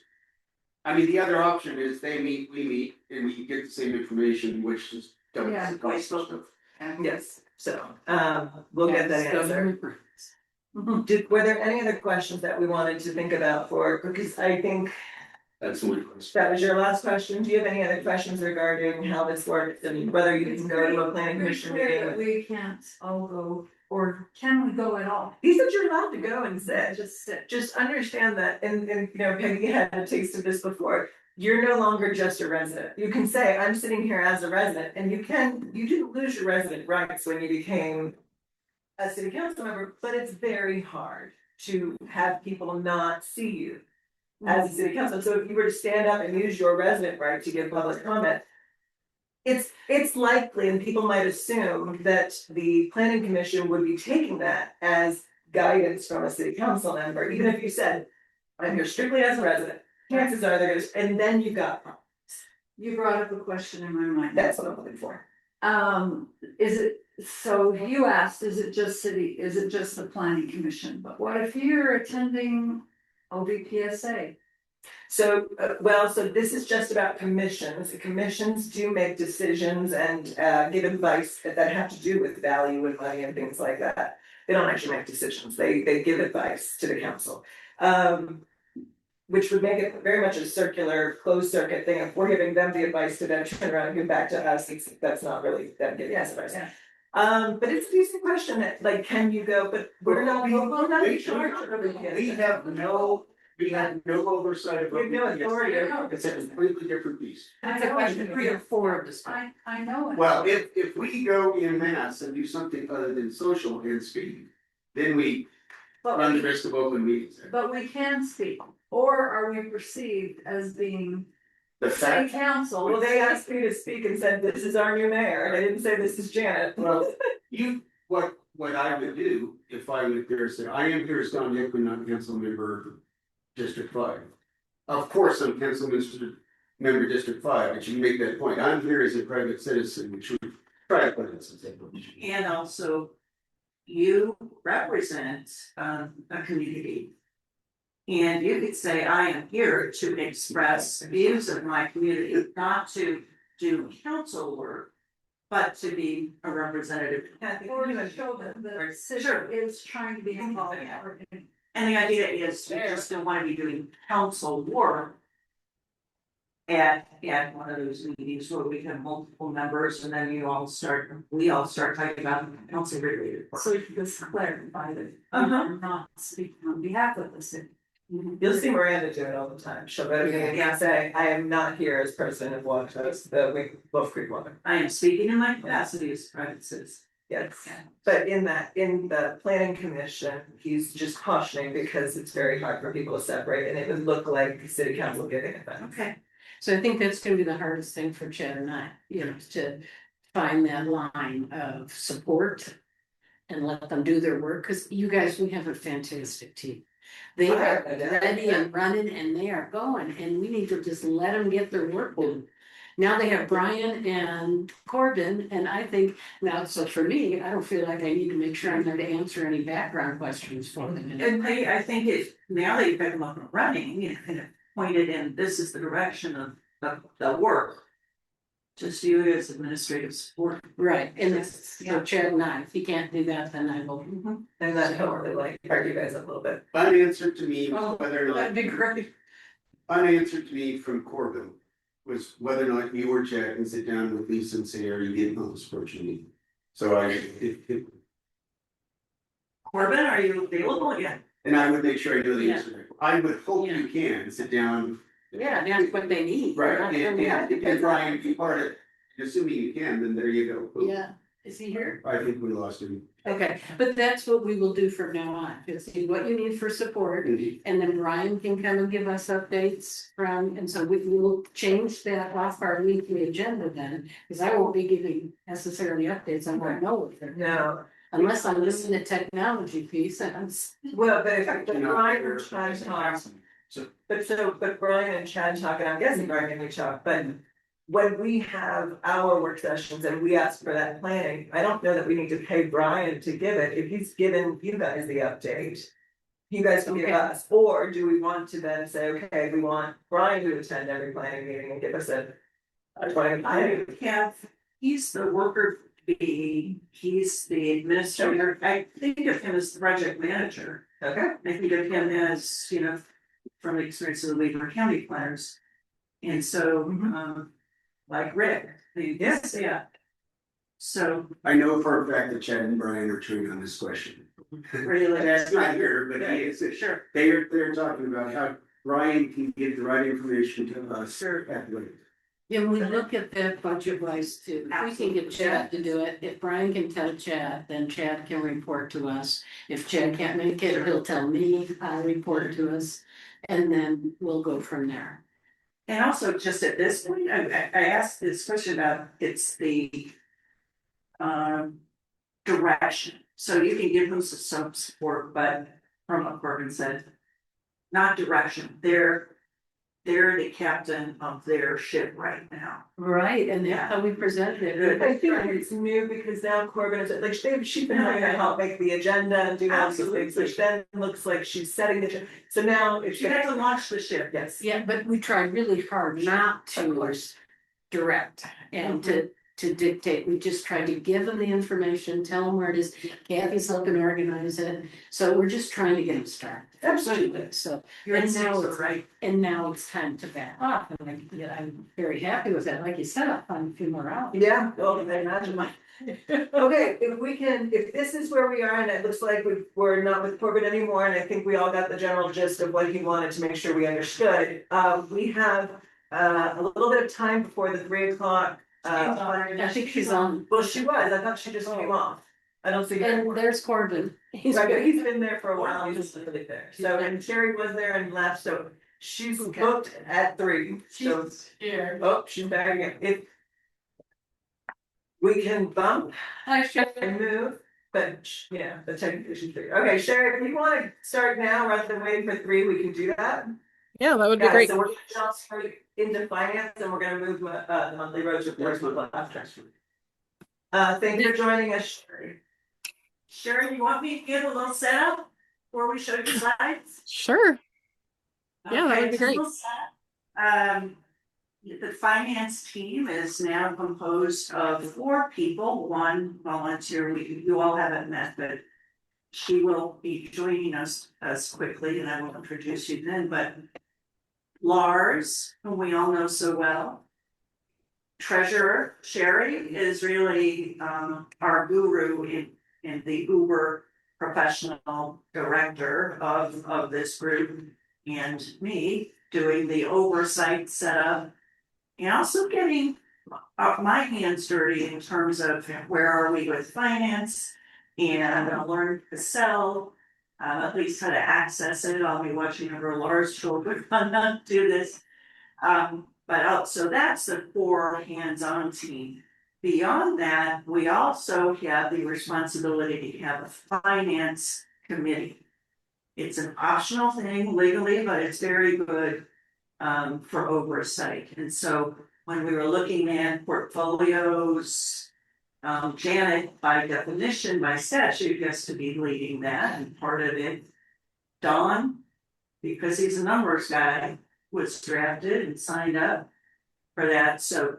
S3: I mean, the other option is they meet, we meet, and we get the same information, which is.
S6: Yeah,
S1: yes, so, we'll get that answer. Were there any other questions that we wanted to think about for, because I think
S3: That's the one question.
S1: that was your last question. Do you have any other questions regarding how this works and whether you can go to a planning commission meeting?
S6: We can't all go, or can we go at all?
S1: He said you're allowed to go and sit.
S6: Just sit.
S1: Just understand that, and you know, Peggy had a taste of this before. You're no longer just a resident. You can say, I'm sitting here as a resident, and you didn't lose your resident rights when you became a city council member, but it's very hard to have people not see you as a city council. So if you were to stand up and use your resident right to give public comment, it's likely, and people might assume that the planning commission would be taking that as guidance from a city council member, even if you said, I'm here strictly as a resident. Chances are there's, and then you got problems.
S6: You brought up a question in my mind.
S1: That's what I'm looking for.
S6: Is it, so you asked, is it just the planning commission, but what if you're attending OVPSA?
S1: So, so this is just about commissions. The commissions do make decisions and give advice that have to do with value and money and things like that. They don't actually make decisions. They give advice to the council. Which would make it very much a circular, closed circuit thing. If we're giving them the advice to then turn around and give back to us, that's not really them giving us advice.
S6: Yeah.
S1: But it's a decent question that, like, can you go, but we're not in charge of it.
S3: We have no oversight of.
S1: We have no authority.
S3: It's a completely different beast.
S2: That's a question 3 or 4 of this.
S6: I know it.
S3: Well, if we go in mass and do something other than social and speak, then we run the risk of open meetings.
S6: But we can speak, or are we perceived as being
S3: The
S6: city
S3: fact,
S6: council?
S1: Well, they asked me to speak and said, this is our new mayor, and I didn't say this is Janet.
S3: well, you, what I would do if I were there, say, I am here as Don Hickman, not council member District 5. Of course, I'm council member District 5, but you make that point. I'm here as a private citizen, which would try to put it in.
S4: And also, you represent a community. And you could say, I am here to express views of my community, not to do council work, but to be a representative.
S6: Or to show that the city
S4: Sure.
S6: is trying to be involved.
S4: And the idea is we just don't wanna be doing council work. At one of those meetings where we have multiple members and then we all start talking about council related. work.
S6: So you can just clarify that
S4: Uh-huh.
S6: you're not speaking on behalf of the city.
S1: You'll see Miranda do it all the time. She'll go to me and say, I am not here as president of Wolf Creek Water.
S4: I am speaking in my capacity as a private citizen.
S1: Yes, but in the planning commission, he's just cautioning because it's very hard for people to separate and it would look like the city council giving it back.
S4: Okay.
S2: So I think that's gonna be the hardest thing for Chad and I, to find that line of support. And let them do their work, cause you guys, we have a fantastic team. They are ready and running and they are going, and we need to just let them get their work done. Now they have Brian and Corbin, and I think, now, so for me, I don't feel like I need to make sure I'm there to answer any background questions for them.
S4: And I think now that you've got them up and running, you kind of pointed in, this is the direction of the work. Just you as administrative support.
S2: Right, and it's, Chad and I, if he can't do that, then I will.
S1: And that helped to like argue you guys up a little bit.
S3: Unanswered to me
S2: Oh,
S3: was whether or not,
S2: That'd be great.
S3: unanswered to me from Corbin was whether or not you or Chad can sit down with Lisa and say, are you getting all the support you need? So
S4: Corbin, are you available? Yeah.
S3: and I would make sure I know the
S2: Yeah.
S3: answer. I would hope
S2: Yeah.
S3: you can sit down.
S2: Yeah, that's what they need.
S3: Right,
S2: Not
S3: and
S2: from me.
S3: Brian, be part of it, assuming you can, then there you go.
S2: Yeah, is he here?
S3: I think we lost him.
S2: Okay, but that's what we will do from now on, is see what you need for support. And then Brian can come and give us updates from, and so we will change that off our weekly agenda then. Cause I won't be giving necessarily updates, I won't know what they're.
S1: No,
S2: Unless I'm listening to technology piece and I'm.
S1: well, but if
S3: You know,
S1: Brian and Chad talk, but Brian and Chad talk, and I'm guessing Brian and we talk, but. When we have our work sessions and we ask for that planning, I don't know that we need to pay Brian to give it, if he's given you guys the update. You guys can give
S2: Okay.
S1: us, or do we want to then say, okay, we want Brian to attend every planning meeting and give us a.
S4: I have, he's the worker bee, he's the administrator, I think of him as the project manager.
S1: Okay,
S4: I think of him as, from the experience of the Weaver County planners. And so, like Rick,
S1: Yes.
S4: yeah. So,
S3: I know for a fact that Chad and Brian are chewing on this question.
S4: really,
S3: That's not here, but he is.
S4: sure,
S3: They're talking about how Brian can get the right information to us.
S4: Sure.
S2: Yeah, we look at that budget wise too. If we can get Chad to do it, if Brian can tell Chad, then Chad can report to us. If Chad can't make it, he'll tell me, I'll report to us, and then we'll go from there.
S4: and also just at this point, I asked this question about, it's the. Direction, so you can give them some support, but from what Corbin said. Not direction, they're the captain of their ship right now.
S2: Right, and that's how we presented it.
S1: I feel like it's new because now Corbin is, like, she's been having to help make the agenda and do all these things, which then looks like she's setting the, so now if
S4: She had to launch the ship,
S1: yes.
S2: Yeah, but we tried really hard not to direct and to dictate. We just tried to give them the information, tell them where it is. Kathy's helping organize it. So we're just trying to get them started.
S4: Absolutely.
S2: So,
S4: You're
S2: and now
S4: so
S2: it's
S4: right.
S2: and now it's time to back off. And I'm very happy with that. Like you said, I'll find a few more out.
S1: Yeah, well, I imagine my. Okay, if this is where we are and it looks like we're not with Corbin anymore, and I think we all got the general gist of what he wanted to make sure we understood. We have a little bit of time before the 3 o'clock.
S2: I think she's on.
S1: Well, she was, I thought she just came off. I don't see her.
S2: And there's Corbin. He's
S1: Right, but he's been there for a while, he's just really there, so, and Sherry was there and left, so she's booked at 3, so.
S2: here.
S1: Oh, she's back again, if. We can bump
S2: Hi, Sharon.
S1: and move But, yeah, the technically should be. Okay, Sherry, if you wanna start now rather than waiting for three, we can do that.
S9: Yeah, that would be
S1: Guys,
S9: great.
S1: so we're gonna jump straight into finance and we're gonna move the monthly road reports after. Thank you for joining us, Sherry.
S4: Sherry, you want me to give a little setup before we show you slides?
S9: Sure. Yeah, that would
S4: Okay,
S9: be great.
S4: little setup. The finance team is now composed of 4 people, 1 volunteer, you all haven't met, but she will be joining us quickly, and I will introduce you then, but Lars, whom we all know so well. Treasurer Sherry is really our guru in the Uber professional director of this group, and me doing the oversight setup. And also getting my hands dirty in terms of where are we with finance, and I'm gonna learn to sell, at least how to access it. I'll be watching over Lars' children do this. So that's the core hands-on team. Beyond that, we also have the responsibility to have a finance committee. It's an optional thing legally, but it's very good for oversight. And so when we were looking at portfolios, Janet, by definition, by statute, gets to be leading that, and part of it, Don, because he's a numbers guy, was drafted and signed up for that. So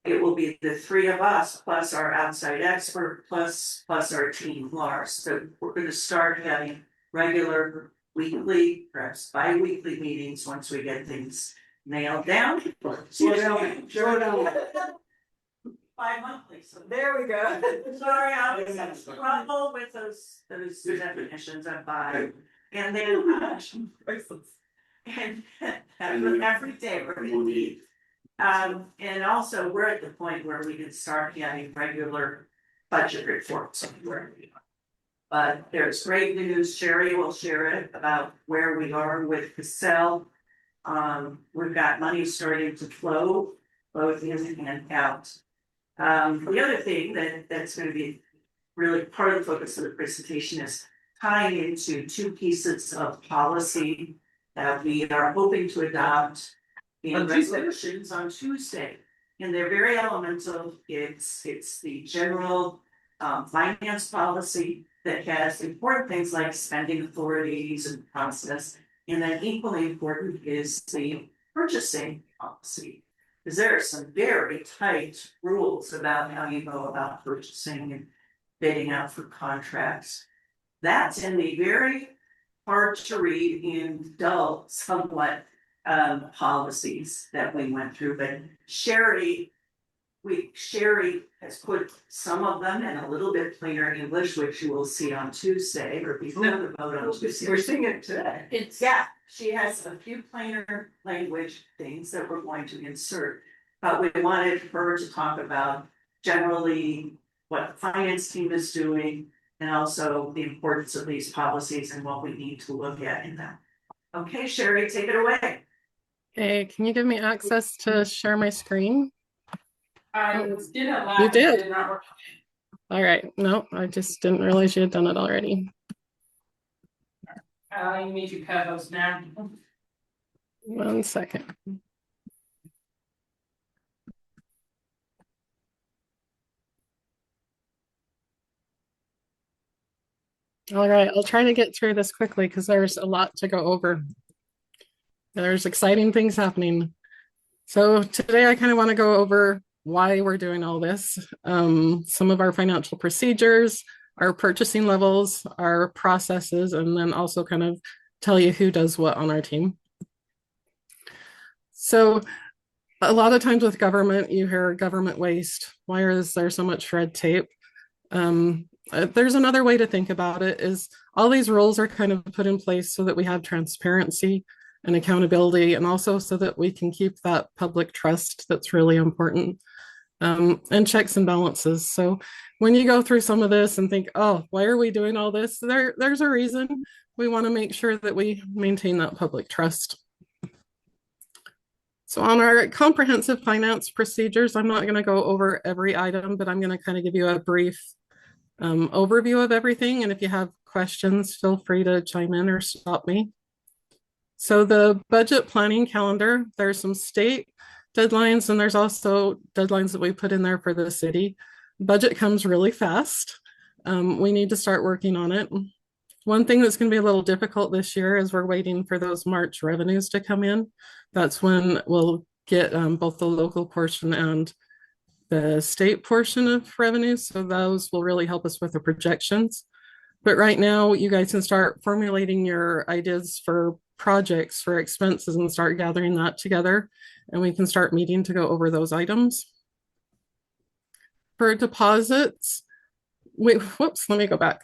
S4: it will be the 3 of us plus our outside expert plus our team, Lars. So we're going to start having regular weekly, perhaps bi-weekly meetings once we get things nailed down.
S1: Slow down.
S4: Bi-monthly, so
S1: There we go.
S4: sorry, I was trouble with those definitions of bi. And then and every day we're gonna meet. And also we're at the point where we can start having regular budget reports. But there's great news, Sherry will share it about where we are with Cassell. We've got money starting to flow, both in and out. The other thing that's gonna be really part of the focus of the presentation is tying into 2 pieces of policy that we are hoping to adopt in resolutions on Tuesday. And they're very elemental. It's the general finance policy that has important things like spending authorities and process. And then equally important is the purchasing policy. Because there are some very tight rules about how you go about purchasing and bidding out for contracts. That's in the very hard to read in dull somewhat policies that we went through, but Sherry has put some of them in a little bit plainer English, which you will see on Tuesday or before the vote on Tuesday.
S1: We're seeing it today.
S4: She has a few plainer language things that we're going to insert. But we wanted her to talk about generally what the finance team is doing and also the importance of these policies and what we need to look at in them. Okay, Sherry, take it away.
S9: Hey, can you give me access to share my screen?
S5: I did it last.
S9: You did?
S5: It did not work.
S9: All right. No, I just didn't realize you had done it already.
S5: You need to cut those now.
S9: 1 second. All right, I'll try to get through this quickly because there's a lot to go over. There's exciting things happening. So today I kind of want to go over why we're doing all this, some of our financial procedures, our purchasing levels, our processes, and then also kind of tell you who does what on our team. So a lot of times with government, you hear government waste. Why is there so much red tape? There's another way to think about it is all these rules are kind of put in place so that we have transparency and accountability, and also so that we can keep that public trust that's really important, and checks and balances. So when you go through some of this and think, oh, why are we doing all this? There's a reason. We want to make sure that we maintain that public trust. So on our comprehensive finance procedures, I'm not going to go over every item, but I'm going to kind of give you a brief overview of everything. And if you have questions, feel free to chime in or stop me. So the budget planning calendar, there's some state deadlines and there's also deadlines that we put in there for the city. Budget comes really fast. We need to start working on it. One thing that's going to be a little difficult this year is we're waiting for those March revenues to come in. That's when we'll get both the local portion and the state portion of revenues. So those will really help us with the projections. But right now, you guys can start formulating your ideas for projects, for expenses, and start gathering that together. And we can start meeting to go over those items. For deposits, let me go back.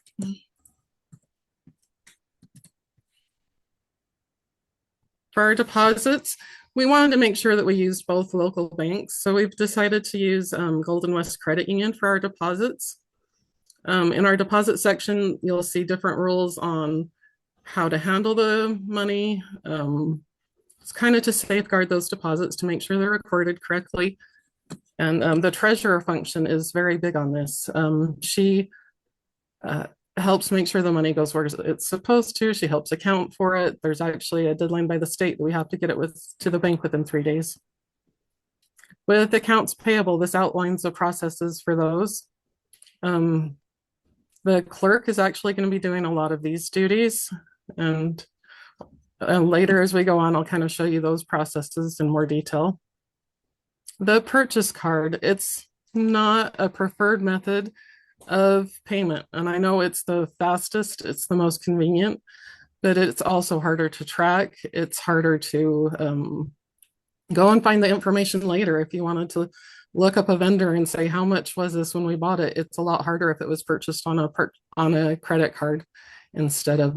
S9: For our deposits, we wanted to make sure that we used both local banks. So we've decided to use Golden West Credit Union for our deposits. In our deposit section, you'll see different rules on how to handle the money. It's kind of to safeguard those deposits to make sure they're recorded correctly. And the treasurer function is very big on this. She helps make sure the money goes where it's supposed to. She helps account for it. There's actually a deadline by the state that we have to get it to the bank within 3 days. With accounts payable, this outlines the processes for those. The clerk is actually going to be doing a lot of these duties. And later as we go on, I'll kind of show you those processes in more detail. The purchase card, it's not a preferred method of payment. And I know it's the fastest, it's the most convenient, but it's also harder to track. It's harder to go and find the information later. If you wanted to look up a vendor and say, how much was this when we bought it? It's a lot harder if it was purchased on a credit card instead of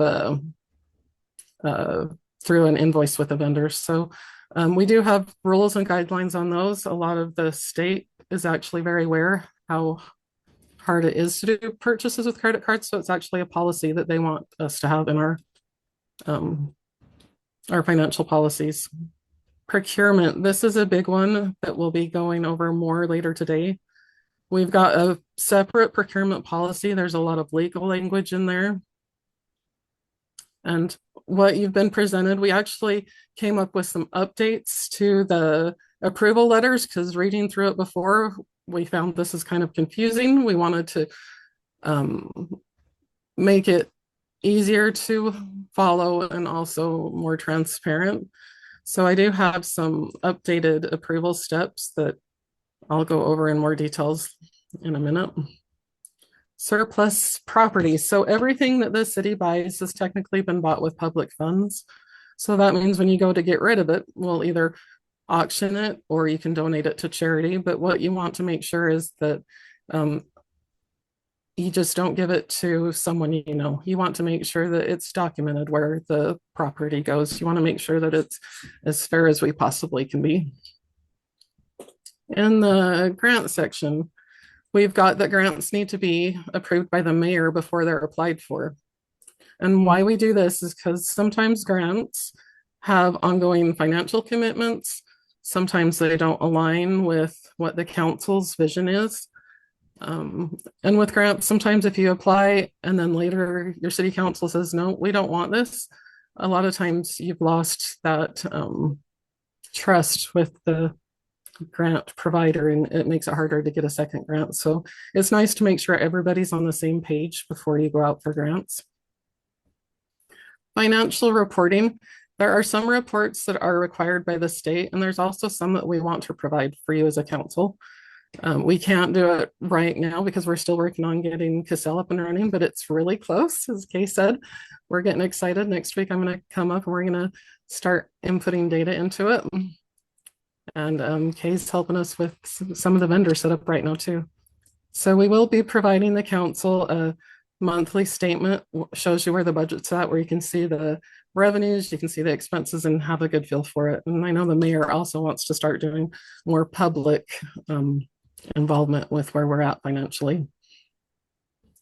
S9: through an invoice with a vendor. So we do have rules and guidelines on those. A lot of the state is actually very aware how hard it is to do purchases with credit cards. So it's actually a policy that they want us to have in our financial policies. Procurement, this is a big one that we'll be going over more later today. We've got a separate procurement policy. There's a lot of legal language in there. And what you've been presented, we actually came up with some updates to the approval letters because reading through it before, we found this is kind of confusing. We wanted to make it easier to follow and also more transparent. So I do have some updated approval steps that I'll go over in more details in a minute. Surplus property. So everything that the city buys has technically been bought with public funds. So that means when you go to get rid of it, we'll either auction it or you can donate it to charity. But what you want to make sure is that you just don't give it to someone you know. You want to make sure that it's documented where the property goes. You want to make sure that it's as fair as we possibly can be. In the grant section, we've got that grants need to be approved by the mayor before they're applied for. And why we do this is because sometimes grants have ongoing financial commitments. Sometimes they don't align with what the council's vision is. And with grants, sometimes if you apply and then later your city council says, no, we don't want this, a lot of times you've lost that trust with the grant provider and it makes it harder to get a second grant. So it's nice to make sure everybody's on the same page before you go out for grants. Financial reporting. There are some reports that are required by the state, and there's also some that we want to provide for you as a council. We can't do it right now because we're still working on getting Cassell up and running, but it's really close, as Kay said. We're getting excited. Next week, I'm going to come up and we're going to start inputting data into it. And Kay's helping us with some of the vendors set up right now too. So we will be providing the council a monthly statement, shows you where the budget's at, where you can see the revenues, you can see the expenses and have a good feel for it. And I know the mayor also wants to start doing more public involvement with where we're at financially.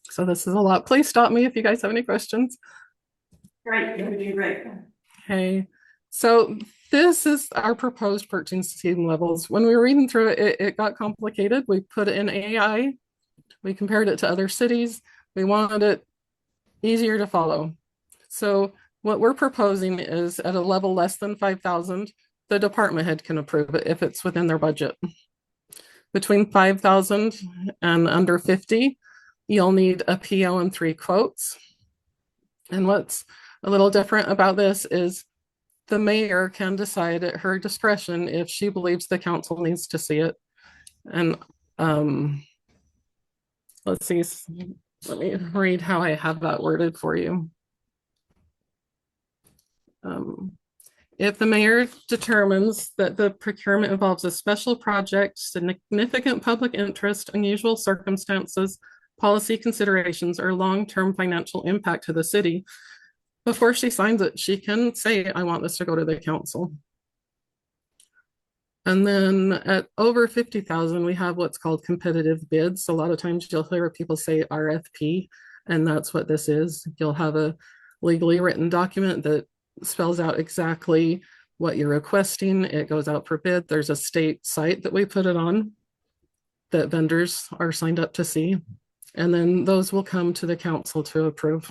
S9: So this is a lot. Please stop me if you guys have any questions.
S4: Great, you're doing great.
S9: Okay, so this is our proposed purchasing levels. When we were reading through it, it got complicated. We put in AI We compared it to other cities. We wanted it easier to follow. So what we're proposing is at a level less than 5,000, the department head can approve it if it's within their budget. Between 5,000 and under 50, you'll need a PO and 3 quotes. And what's a little different about this is the mayor can decide at her discretion if she believes the council needs to see it. And let's see, let me read how I have that worded for you. If the mayor determines that the procurement involves a special project, significant public interest, unusual circumstances, policy considerations, or long-term financial impact to the city, before she signs it, she can say, I want this to go to the council. And then at over 50,000, we have what's called competitive bids. A lot of times you'll hear people say RFP, and that's what this is. You'll have a legally written document that spells out exactly what you're requesting. It goes out for bid. There's a state site that we put it on that vendors are signed up to see. And then those will come to the council to approve.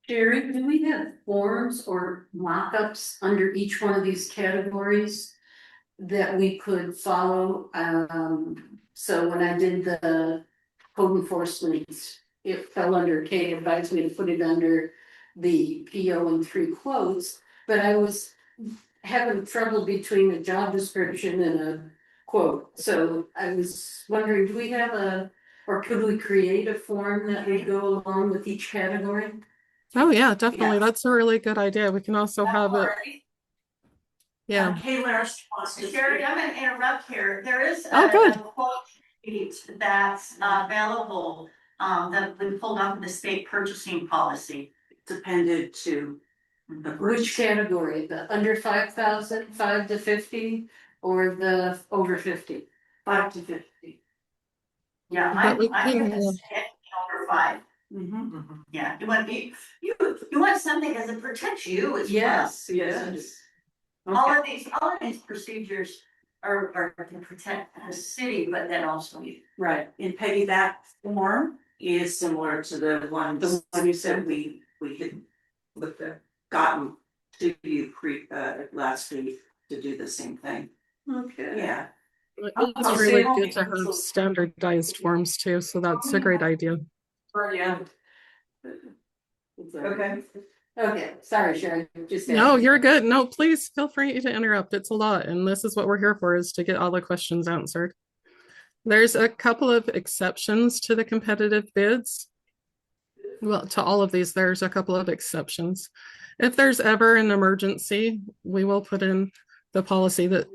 S2: Jerry, do we have forms or mock-ups under each one of these categories that we could follow? So when I did the code enforcement, it fell under, Kate advised me to put it under the PO and 3 quotes, but I was having trouble between a job description and a quote. So I was wondering, do we have or could we create a form that would go along with each category?
S9: Oh yeah, definitely.
S4: Yeah.
S9: That's a really good idea. We can also have it. Yeah.
S4: Kayla wants to.
S10: Sherry, I'm gonna interrupt here. There is
S9: Oh, good.
S10: a quote sheet that's available, that we pulled off of the state purchasing policy.
S4: Depended to.
S2: Which category? The under 5,000, 5 to 50, or the over 50?
S4: 5 to 50.
S10: Yeah,
S9: But we
S10: I'm
S9: can,
S10: gonna say over 5. Yeah, you want you want something as it protects you as well.
S4: Yes.
S10: All of these procedures are to protect the city, but then also you.
S4: Right, and Peggy, that form is similar to the one you said we had with the gotten to you last week to do the same thing.
S2: Okay.
S4: Yeah.
S9: It's really good to have standardized forms too, so that's a great idea.
S4: Yeah.
S1: Okay.
S2: Okay, sorry, Sharon. Just
S9: No, you're good. No, please feel free to interrupt. It's a lot, and this is what we're here for, is to get all the questions answered. There's a couple of exceptions to the competitive bids. Well, to all of these, there's a couple of exceptions. If there's ever an emergency, we will put in the policy that,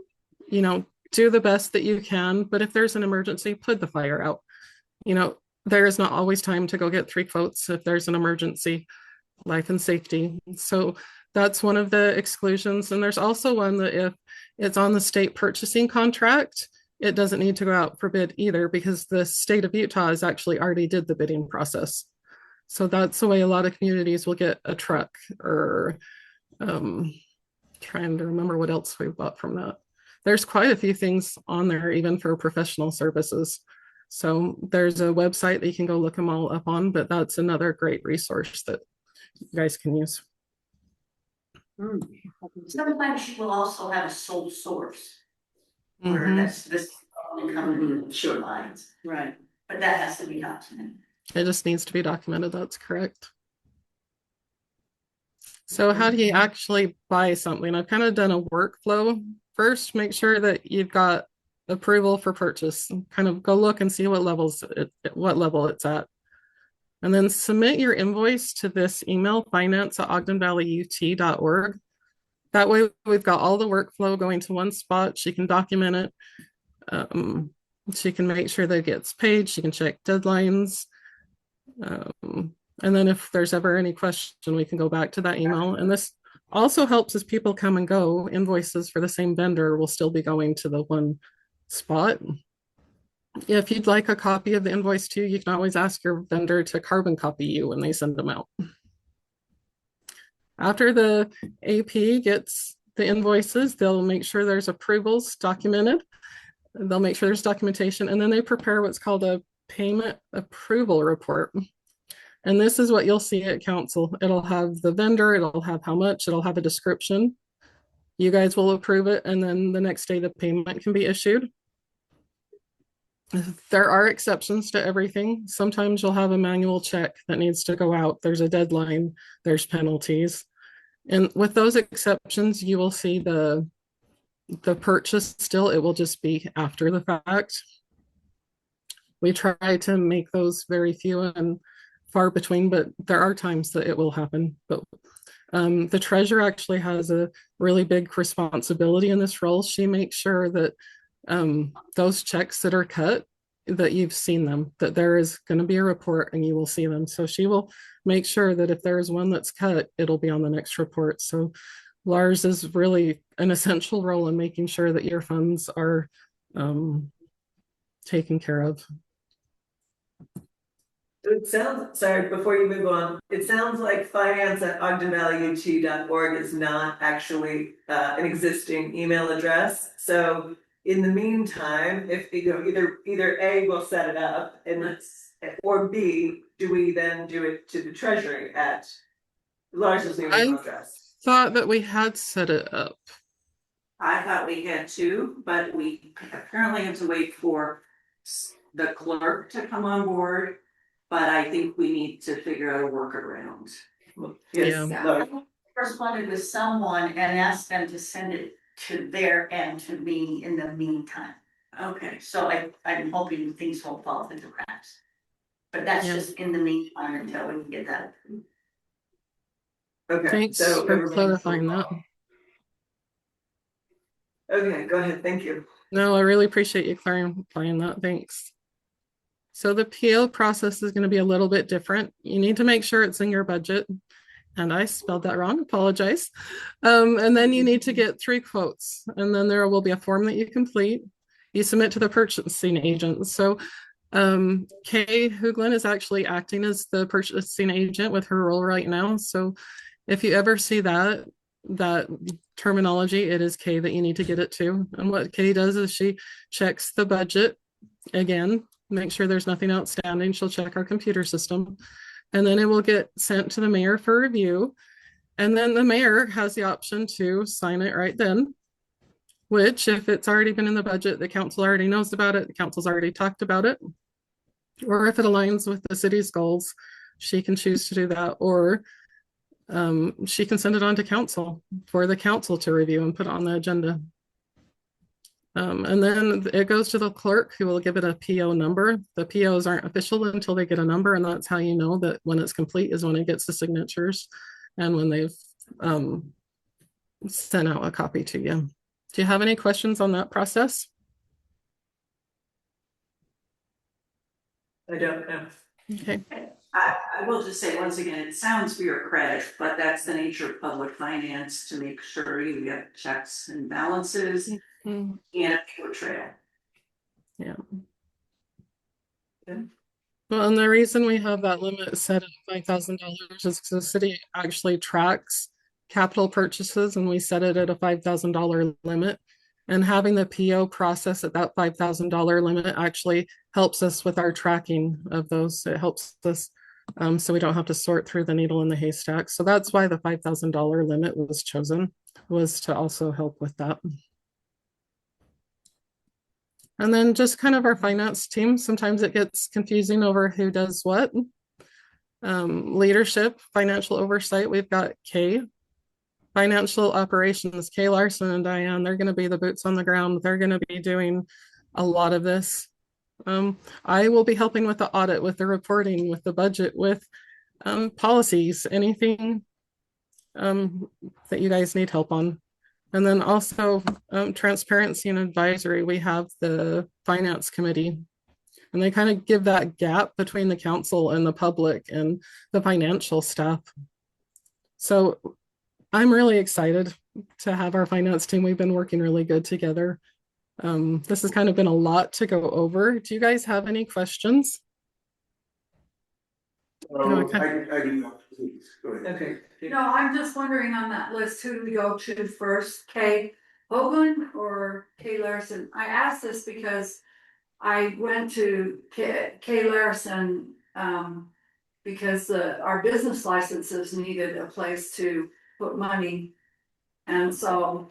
S9: do the best that you can, but if there's an emergency, put the fire out. There is not always time to go get 3 quotes if there's an emergency, life and safety. So that's one of the exclusions. And there's also one that if it's on the state purchasing contract, it doesn't need to go out for bid either, because the state of Utah has actually already did the bidding process. So that's the way a lot of communities will get a truck, or trying to remember what else we bought from that. There's quite a few things on there, even for professional services. So there's a website that you can go look them all up on, but that's another great resource that you guys can use.
S10: Sometimes you will also have a sole source. Where
S9: Mhm.
S10: this coming short lines,
S2: Right.
S10: but that has to be documented.
S9: It just needs to be documented. That's correct. So how do you actually buy something? I've kind of done a workflow. First, make sure that you've got approval for purchase. Kind of go look and see what level it's at. And then submit your invoice to this email, finance@ogdenvalleyut.org. That way we've got all the workflow going to one spot. She can document it. She can make sure that it gets paid. She can check deadlines. And then if there's ever any question, we can go back to that email. And this also helps as people come and go. Invoices for the same vendor will still be going to the one spot. If you'd like a copy of the invoice too, you can always ask your vendor to carbon copy you when they send them out. After the AP gets the invoices, they'll make sure there's approvals documented. They'll make sure there's documentation, and then they prepare what's called a payment approval report. And this is what you'll see at council. It'll have the vendor, it'll have how much, it'll have a description. You guys will approve it, and then the next day the payment can be issued. There are exceptions to everything. Sometimes you'll have a manual check that needs to go out. There's a deadline, there's penalties. And with those exceptions, you will see the purchase still, it will just be after the fact. We try to make those very few and far between, but there are times that it will happen. But the treasurer actually has a really big responsibility in this role. She makes sure that those checks that are cut, that you've seen them, that there is going to be a report and you will see them. So she will make sure that if there is one that's cut, it'll be on the next report. So Lars is really an essential role in making sure that your funds are taken care of.
S1: It sounds, sorry, before you move on, it sounds like finance@ogdenvalleyut.org is not actually an existing email address. So in the meantime, if either A, we'll set it up and or B, do we then do it to the treasury at Lars's email address?
S9: Thought that we had set it up.
S4: I thought we had two, but we apparently have to wait for the clerk to come on board. But I think we need to figure out a workaround.
S1: Yes.
S9: Yeah.
S10: I corresponded with someone and asked them to send it to their end to me in the meantime.
S4: Okay,
S10: So I'm hoping things won't fall through the cracks. But that's
S9: Yeah.
S10: just in the meantime until we can get that.
S1: Okay.
S9: Thanks
S1: so
S9: for
S1: everybody-
S9: clarifying that.
S1: Okay, go ahead. Thank you.
S9: No, I really appreciate you clarifying that. Thanks. So the PO process is going to be a little bit different. You need to make sure it's in your budget. And I spelled that wrong, apologize. And then you need to get 3 quotes. And then there will be a form that you complete. You submit to the purchasing agent. So Kay Hooglin is actually acting as the purchasing agent with her role right now. So if you ever see that terminology, it is Kay that you need to get it to. And what Kay does is she checks the budget again, make sure there's nothing outstanding. She'll check our computer system, and then it will get sent to the mayor for review. And then the mayor has the option to sign it right then, which if it's already been in the budget, the council already knows about it, the council's already talked about it. Or if it aligns with the city's goals, she can choose to do that, or she can send it on to council for the council to review and put on the agenda. And then it goes to the clerk, who will give it a PO number. The POs aren't official until they get a number, and that's how you know that when it's complete is when it gets the signatures and when they've sent out a copy to you. Do you have any questions on that process?
S1: I don't know.
S9: Okay.
S4: I will just say once again, it sounds bureaucratic, but that's the nature of public finance, to make sure you get checks and balances and a paper trail.
S9: Yeah.
S1: Okay.
S9: Well, and the reason we have that limit set at $5,000 is because the city actually tracks capital purchases, and we set it at a $5,000 limit. And having the PO process at that $5,000 limit actually helps us with our tracking of those. It helps us so we don't have to sort through the needle in the haystack. So that's why the $5,000 limit was chosen, was to also help with that. And then just kind of our finance team, sometimes it gets confusing over who does what. Leadership, financial oversight, we've got Kay. Financial operations, Kay Larson and Diane, they're going to be the boots on the ground. They're going to be doing a lot of this. I will be helping with the audit, with the reporting, with the budget, with policies, anything that you guys need help on. And then also transparency and advisory. We have the finance committee, and they kind of give that gap between the council and the public and the financial staff. So I'm really excited to have our finance team. We've been working really good together. This has kind of been a lot to go over. Do you guys have any questions?
S3: I do not, please, go ahead.
S1: Okay.
S6: No, I'm just wondering on that list, who do we go to first? Kay, Hoagland or Kay Larson? I asked this because I went to Kay Larson, because our business licenses needed a place to put money. And so,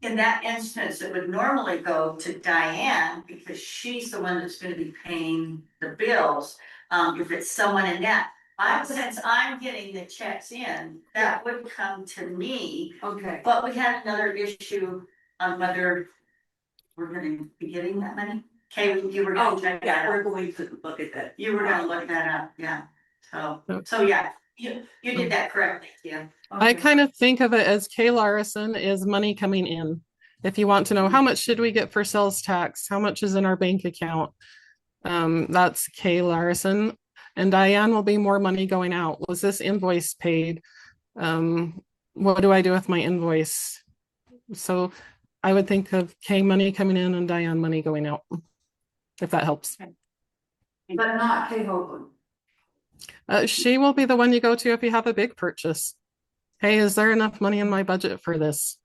S10: In that instance, it would normally go to Diane because she's the one that's gonna be paying the bills. If it's someone in that, since I'm getting the checks in, that would come to me.
S6: okay,
S10: But we had another issue on whether we're gonna be getting that money. Kay, you were gonna check that out.
S4: We're going to look at that.
S10: You were gonna look that up, yeah. So yeah, you did that correctly, yeah.
S9: I
S6: okay.
S9: kind of think of it as Kay Larson is money coming in. If you want to know how much should we get for sales tax, how much is in our bank account, that's Kay Larson. And Diane will be more money going out. Was this invoice paid? What do I do with my invoice? So I would think of Kay money coming in and Diane money going out, if that helps.
S6: But not Kay Hoagland.
S9: She will be the one you go to if you have a big purchase. Hey, is there enough money in my budget for this?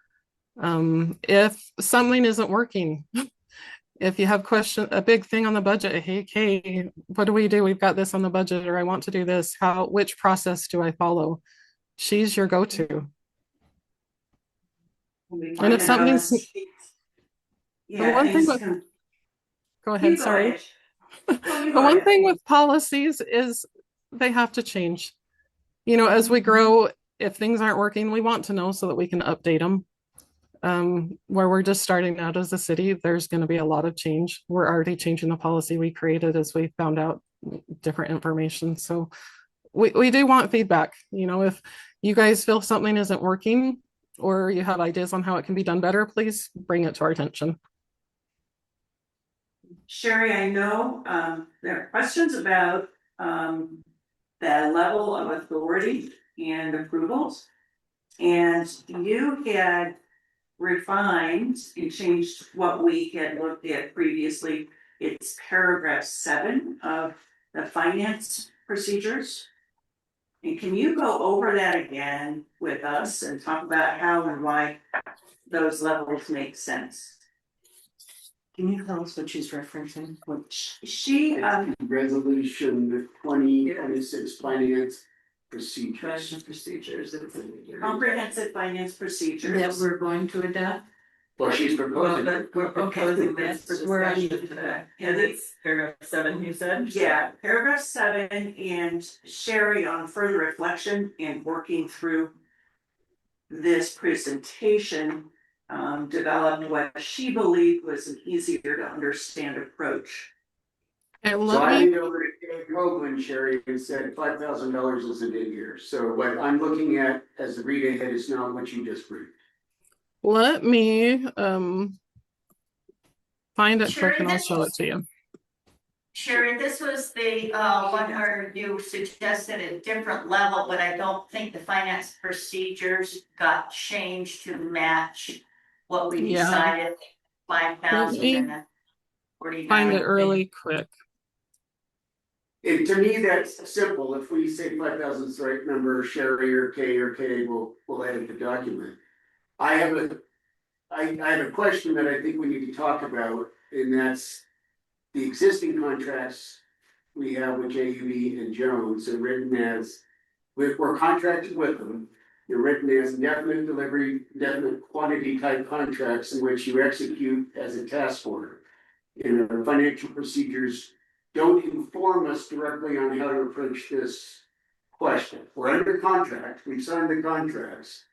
S9: If something isn't working, if you have a big thing on the budget, hey, Kay, what do we do? We've got this on the budget, or I want to do this. Which process do I follow? She's your go-to. And if something's,
S4: Yeah,
S9: one thing
S4: things
S9: with-
S4: can-
S9: go ahead,
S4: You go
S9: sorry.
S4: ahead. You
S9: The
S4: go
S9: one
S4: ahead.
S9: thing with policies is they have to change. You know, as we grow, if things aren't working, we want to know so that we can update them. Where we're just starting out as a city, there's going to be a lot of change. We're already changing the policy we created as we found out different information. So we do want feedback. You know, if you guys feel something isn't working or you have ideas on how it can be done better, please bring it to our attention.
S4: Sherry, I know, there are questions about, the level of authority and approvals. And you had refined and changed what we had looked at previously. It's paragraph 7 of the finance procedures. And can you go over that again with us and talk about how and why those levels make sense? Can you tell us what she's referencing? She,
S3: Resolution 2026 finance procedures.
S1: Procedures.
S4: comprehensive finance procedures.
S2: That we're going to adopt.
S3: Well, she's
S1: Well,
S3: proposing.
S1: but we're proposing this for
S2: We're on-
S1: discussion today. And it's paragraph 7, you said?
S4: Yeah, paragraph 7, and Sherry, on further reflection and working through this presentation, developed what she believed was an easier to understand approach.
S9: Okay,
S3: So
S9: let
S3: I
S9: me,
S3: went over to Dave Hoagland, Sherry, and said $5,000 is a big year. So what I'm looking at as the read ahead is not what you just briefed.
S9: let me find it
S10: Sure,
S9: quick and I'll
S10: this
S9: show it
S10: is-
S9: to you.
S10: Sherry, this was the one where you suggested a different level, but I don't think the finance procedures got changed to match what we
S9: Yeah.
S10: decided, 5,000 and 49.
S9: Find it really quick.
S3: And to me, that's simple. If we say 5,000 is the right number, Sherry or Kay will edit the document. I have a question that I think we need to talk about, and that's the existing contracts we have with JUB and Jones are written as, we're contracted with them. They're written as indefinite delivery, definite quantity type contracts in which you execute as a task order. And our financial procedures don't inform us directly on how to approach this question. We're under contract, we've signed the contracts.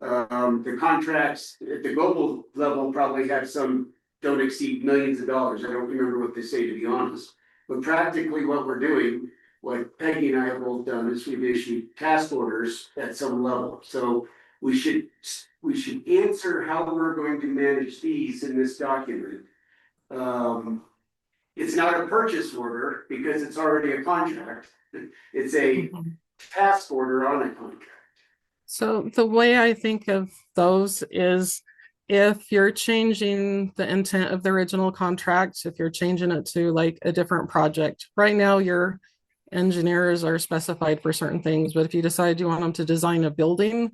S3: The contracts at the global level probably have some don't exceed millions of dollars. I don't remember what they say, to be honest. But practically what we're doing, what Peggy and I have both done, is we've issued task orders at some level. So we should answer how we're going to manage these in this document. It's not a purchase order because it's already a contract. It's a task order on a contract.
S9: So the way I think of those is if you're changing the intent of the original contract, if you're changing it to like a different project, right now your engineers are specified for certain things, but if you decide you want them to design a building,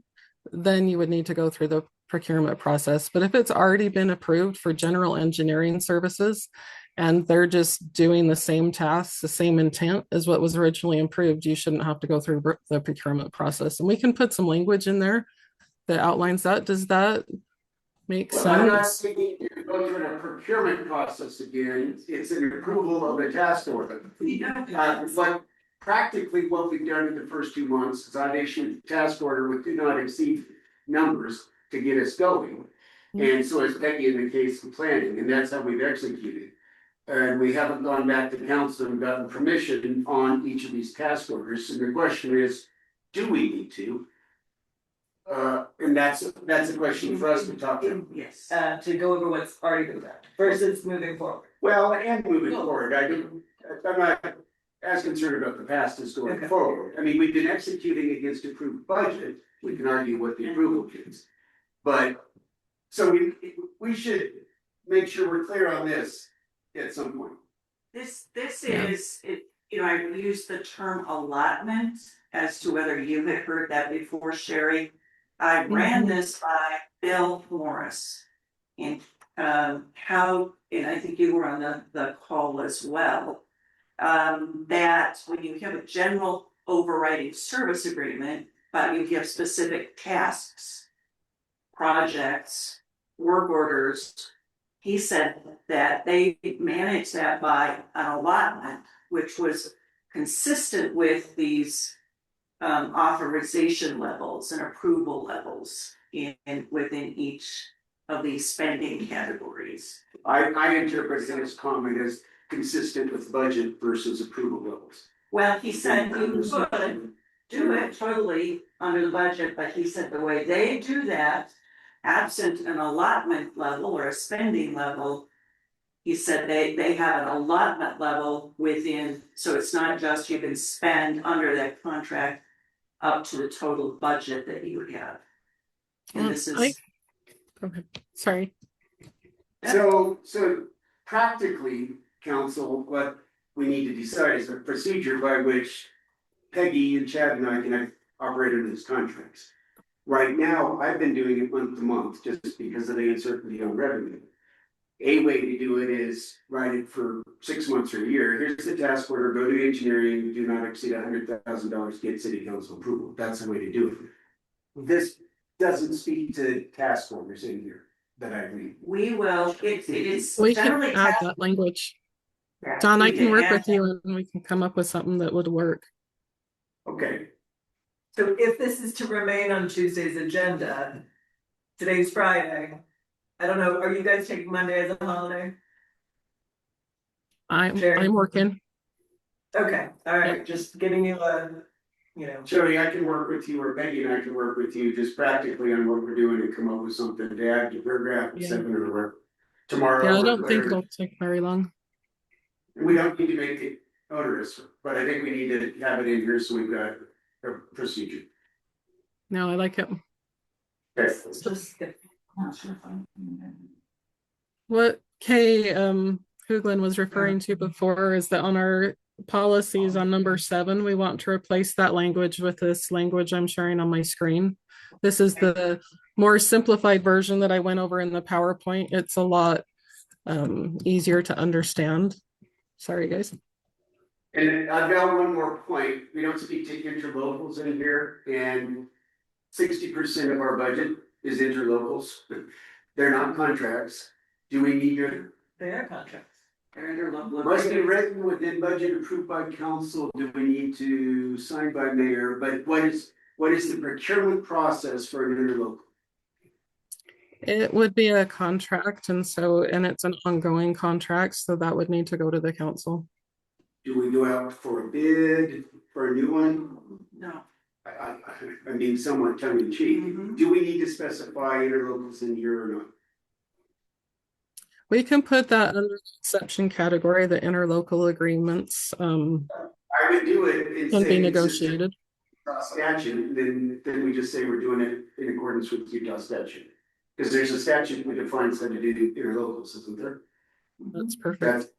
S9: then you would need to go through the procurement process. But if it's already been approved for general engineering services and they're just doing the same tasks, the same intent as what was originally approved, you shouldn't have to go through the procurement process. And we can put some language in there that outlines that. Does that make
S3: Well, I'm not
S9: sense?
S3: speaking to go through a procurement process again, it's an approval of a task order. But practically what we've done in the first 2 months is I've issued a task order with do not exceed numbers to get us going. And so is Peggy in the case of planning, and that's how we've executed. And we haven't gone back to council and gotten permission on each of these task orders, and the question is, do we need to? And that's a question for us to talk to.
S4: Yes.
S1: To go over what's already been done versus moving forward.
S3: Well, and moving forward, I'm not as concerned about the past as going
S1: Okay.
S3: forward. I mean, we've been executing against approved budget, we can argue what the approval is. But, so we should make sure we're clear on this at some point.
S4: This
S9: Yeah.
S4: is, I use the term allotment as to whether you had heard that before, Sherry. I ran this by Bill Morris. And and I think you were on the call as well. That when you have a general overriding service agreement, but you have specific tasks, projects, work orders. He said that they manage that by an allotment, which was consistent with these authorization levels and approval levels within each of these spending categories.
S3: I interpret his comment as consistent with budget versus approval levels.
S4: Well, he said you could do it totally under the budget, but he said the way they do that, absent an allotment level or a spending level, he said they have an allotment level within, so it's not just you can spend under that contract up to the total budget that you have. And this is.
S9: Go ahead. Sorry.
S3: So practically, council, what we need to decide is a procedure by which Peggy and Chad and I can operate under these contracts. Right now, I've been doing it month to month just because of the uncertainty on revenue. A way to do it is write it for 6 months or a year. Here's the task order, go to engineering, do not exceed $100,000, get city council approval. That's the way to do it. This doesn't speak to task orders in here that I read.
S4: We will, it is
S9: We can
S4: generally.
S9: add that language. Don, I can work with you and we can come up with something that would work.
S3: Okay,
S1: So if this is to remain on Tuesday's agenda, today's Friday. I don't know, are you guys taking Monday as a holiday?
S9: I'm working.
S1: Okay, all right, just giving you a,
S3: Jody, I can work with you, or Peggy and I can work with you just practically on what we're doing and come up with something to add to paragraph 7 or whatever. Tomorrow.
S9: Yeah, I
S3: or
S9: don't think
S3: whatever.
S9: it'll take very long.
S3: We don't need to make it onerous, but I think we need to have it in here so we've got a procedure.
S9: No, I like it.
S3: Okay.
S1: just,
S9: What Kay Hooglin was referring to before is that on our policies on number 7, we want to replace that language with this language I'm sharing on my screen. This is the more simplified version that I went over in the PowerPoint. It's a lot easier to understand. Sorry, guys.
S3: And I've got one more point. We don't speak to interlocals in here, and 60% of our budget is interlocals. They're not contracts. Do we need to?
S1: they are contracts.
S3: Must be written within budget approved by council. Do we need to sign by mayor? But what is the procurement process for an interlocal?
S9: It would be a contract, and it's an ongoing contract, so that would need to go to the council.
S3: Do we go out for a bid for a new one?
S4: No.
S3: I mean, somewhat tongue in cheek.
S4: Mhm.
S3: Do we need to specify interlocals in here or not?
S9: We can put that under the exception category, the interlocal agreements
S3: I would do it and
S9: can
S3: say.
S9: be negotiated.
S3: Statute, then we just say we're doing it in accordance with Utah statute. Because there's a statute that defines how to do interlocals, isn't there?
S9: That's perfect.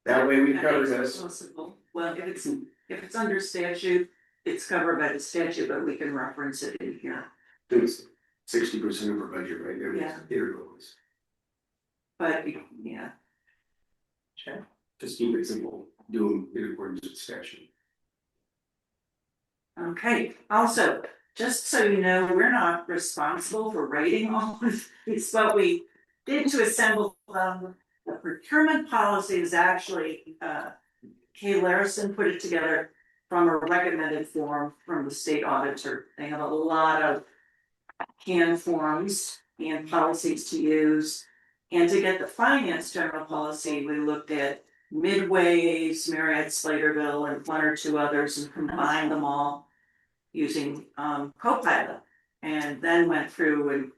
S3: That way we
S4: That
S3: cover
S4: makes it
S3: this.
S4: possible. Well, if it's under statute, it's covered by the statute, but we can reference it in here.
S3: 60% of our budget right now.
S4: Yeah.
S3: Interlocals.
S4: But, yeah,
S3: Just keep it simple, do them in accordance with statute.
S4: okay, also, just so you know, we're not responsible for writing all of this, but we did to assemble, the procurement policy is actually, Kay Larison put it together from a recommended form from the state auditor. They have a lot of canned forms and policies to use. And to get the finance general policy, we looked at Midway's, Marriott, Slaterville, and one or two others and combined them all using Copilot. And then went through and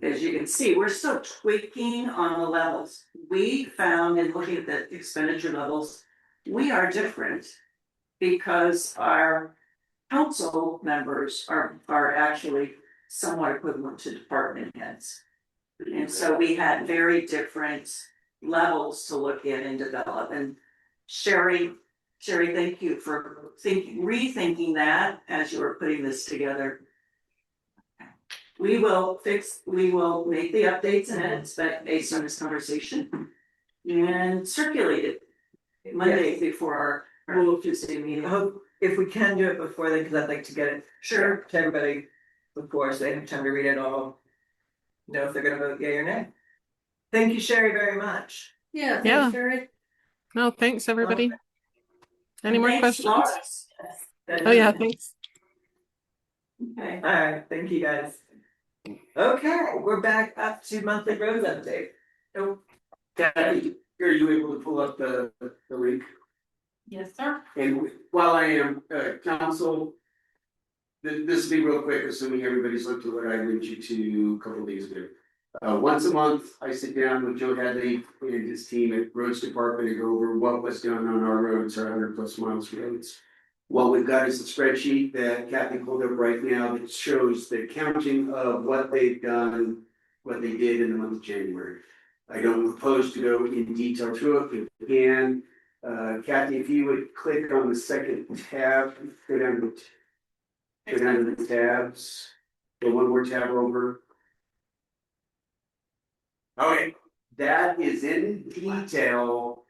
S4: as you can see, we're still tweaking on the levels. We found in looking at the expenditure levels, we are different because our council members are actually somewhat equivalent to department heads. And so we had very different levels to look at and develop. And Sherry, thank you for rethinking that as you were putting this together. We will make the updates and edits based on this conversation and circulate it Monday before our Tuesday meeting.
S1: I hope if we can do it before then, because I'd like to get it
S4: Sure.
S1: to everybody before, so they have time to read it all. Know if they're gonna vote yea or nay. Thank you, Sherry, very much.
S2: Yeah,
S9: Yeah.
S2: thanks, Sherry.
S9: No, thanks, everybody. Any more
S4: Thanks,
S9: questions?
S4: Lois.
S9: Oh, yeah, thanks.
S4: Okay.
S1: All right, thank you, guys. Okay, we're back up to monthly roads update.
S3: Kathy, are you able to pull up the link?
S8: Yes, sir.
S3: And while I am, council. This will be real quick, assuming everybody's looked at what I linked you to a couple of days ago. Once a month, I sit down with Joe Hadley and his team at Roads Department and go over what was done on our roads, our 100+ miles roads. What we've got is a spreadsheet that Kathy pulled up right now that shows the counting of what they've done, what they did in the month of January. I don't propose to go in detail through it, if you can. Kathy, if you would click on the second tab, go down to the tabs, go one more tab over. Okay, that is in detail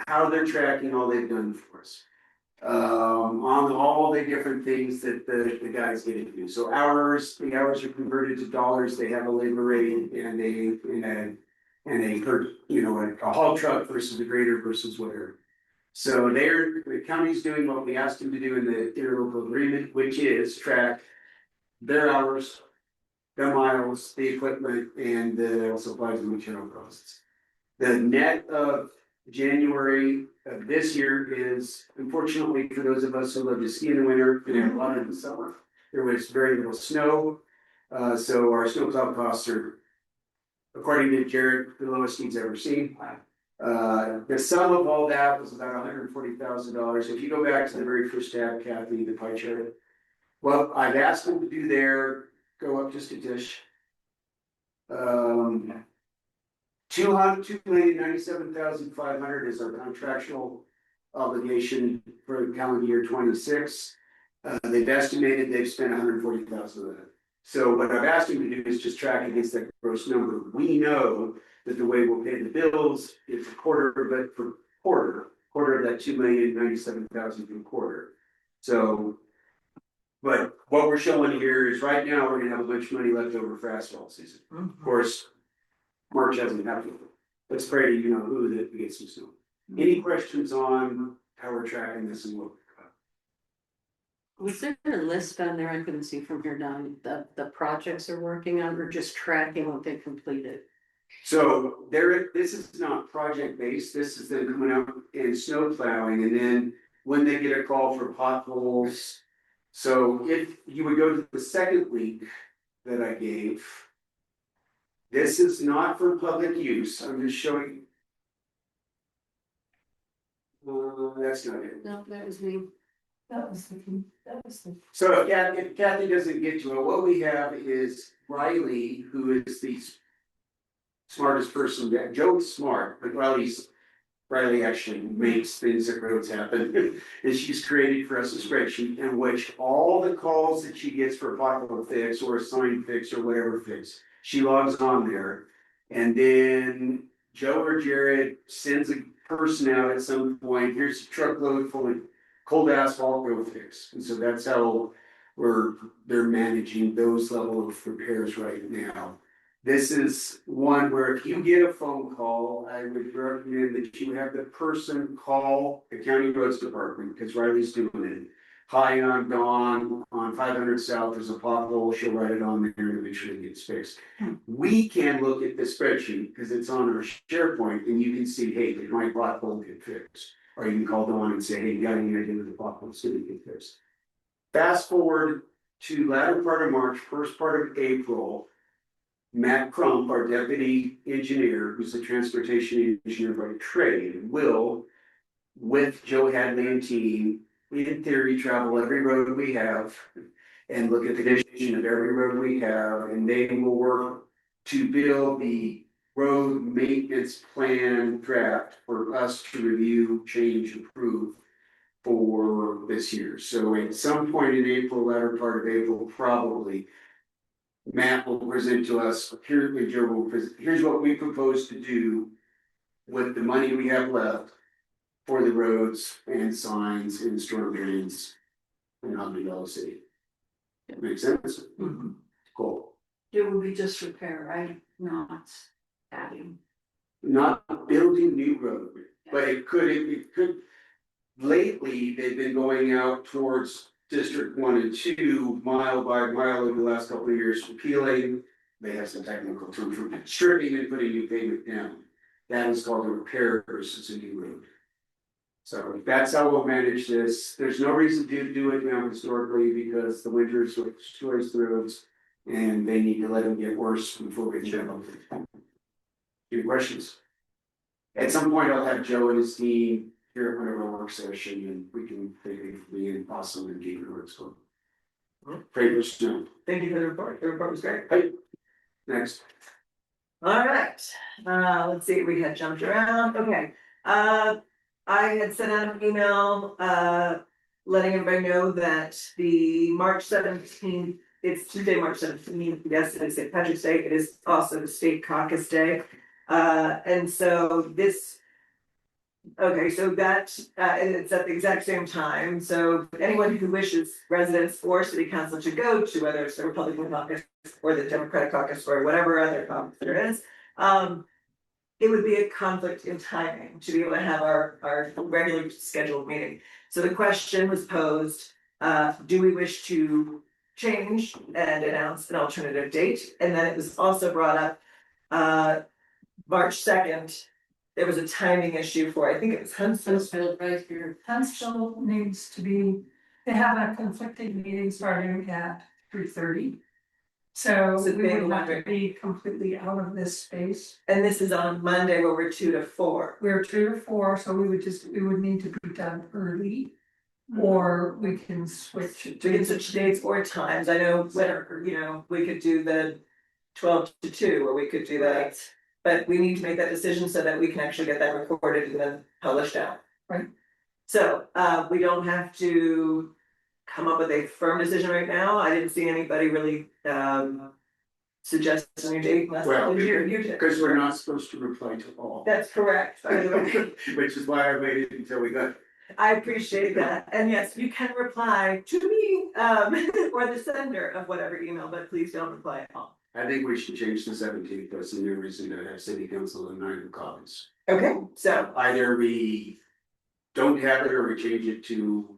S3: how they're tracking all they've done for us. On all the different things that the guys get to do. So the hours are converted to dollars, they have a labor rate and a haul truck versus a grader versus whatever. So the county's doing what we asked them to do in the interlocal agreement, which is track their hours, their miles, the equipment, and the supplies and material costs. The net of January of this year is, unfortunately for those of us who love to ski in the winter and a lot in the summer, there was very little snow. So our snowplow costs are, according to Jared, the lowest he's ever seen. The sum of all that was about $140,000. If you go back to the very first tab, Kathy, the pie chart, what I've asked them to do there, go up just a dish. $297,500 is our contractual obligation for the calendar year 26. They've estimated they've spent $140,000 of that. So what I've asked them to do is just track against that gross number. We know that the way we'll pay the bills is a quarter of it per quarter of that $2,097,000 per quarter. So, but what we're showing here is right now, we're gonna have a bunch of money left over for asphalt season. Of course, March hasn't happened. Let's pray to who that we get some snow. Any questions on how we're tracking this and what?
S2: Was there a list on there I couldn't see from here down, the projects they're working on, or just tracking what they completed?
S3: So this is not project based, this is them coming out and snow plowing, and then when they get a call for potholes. So if you would go to the second link that I gave. This is not for public use, I'm just showing. That's not it.
S2: No, that was me.
S3: So if Kathy doesn't get to it, what we have is Riley, who is the smartest person, Joe's smart, but Riley's Riley actually makes things at roads happen, and she's created for us a spreadsheet in which all the calls that she gets for a pothole fix or a sign fix or whatever fix, she logs on there. And then Joe or Jared sends a person out at some point, here's a truckload full of cold asphalt road fix. And so that's how they're managing those level of repairs right now. This is one where if you get a phone call, I would recommend that you have the person call the county roads department, because Riley's doing it. Hi, I'm Dawn, on 500 South, there's a pothole, she'll write it on there to make sure it gets fixed. We can look at the spreadsheet, because it's on our SharePoint, and you can see, hey, did my pothole get fixed? Or you can call Dawn and say, hey, you got any idea that the pothole's gonna get fixed? Fast forward to latter part of March, first part of April. Matt Crump, our deputy engineer, who's a transportation engineer by trade, will, with Joe Hadley and team, in theory, travel every road we have and look at the condition of every road we have, and they will work to build the road maintenance plan draft for us to review, change, improve for this year. So at some point in April, latter part of April, probably, Matt will present to us, here's what we propose to do with the money we have left for the roads and signs and storm drains in Ogden City. Make sense? Cool.
S6: It would be just repair, right? Not adding.
S3: Not building new road, but it could, lately, they've been going out towards District 1 and 2, mile by mile over the last couple of years, peeling. They have some technical term for stripping and putting new pavement down. That is called a repair versus a new road. So that's how we'll manage this. There's no reason to do it now historically, because the winter destroys the roads and they need to let them get worse before we can jump them. Any questions? At some point, I'll have Joe and his team here at one of our work session, and we can be in awesome and keep it where it's going. Great, Mr. Jones.
S1: Thank you for the report. The report was great.
S3: Hey, next.
S1: All right, let's see, we had jumped around, okay. I had sent out an email, letting everybody know that the March 17th, it's Tuesday, March 17th, yes, it is St. Patrick's Day, it is also State Caucus Day. And so this, okay, so that, and it's at the exact same time, so anyone who wishes, residents or city council to go to, whether it's the Republican caucus or the Democratic caucus or whatever other caucus there is, it would be a conflict in timing to be able to have our regularly scheduled meeting. So the question was posed, do we wish to change and announce an alternative date? And then it was also brought up, March 2nd, there was a timing issue for, I think it was Huntsville right here.
S5: Huntsville needs to be, they have a conflicting meeting starting at 3:30. So
S1: So
S5: we
S1: they
S5: would have to
S1: want-
S5: be completely out of this space.
S1: And this is on Monday where we're 2 to 4.
S5: We're 2 to 4, so we would need to be done early. Or we can switch.
S1: To get such dates or times, I know whatever, you know, we could do the 12 to 2, or we could do that. But we need to make that decision so that we can actually get that recorded and then published out.
S5: Right.
S1: So, we don't have to come up with a firm decision right now. I didn't see anybody really, suggest a new date.
S3: Well,
S1: You did.
S3: because we're not supposed to reply to all.
S1: That's correct. by the way.
S3: Which is why I waited until we got.
S1: I appreciate that, and yes, you can reply to me, or the sender of whatever email, but please don't reply at all.
S3: I think we should change the 17th, that's the new reason to have city council and 9 comments.
S1: Okay, so
S3: Either we don't have it or we change it to.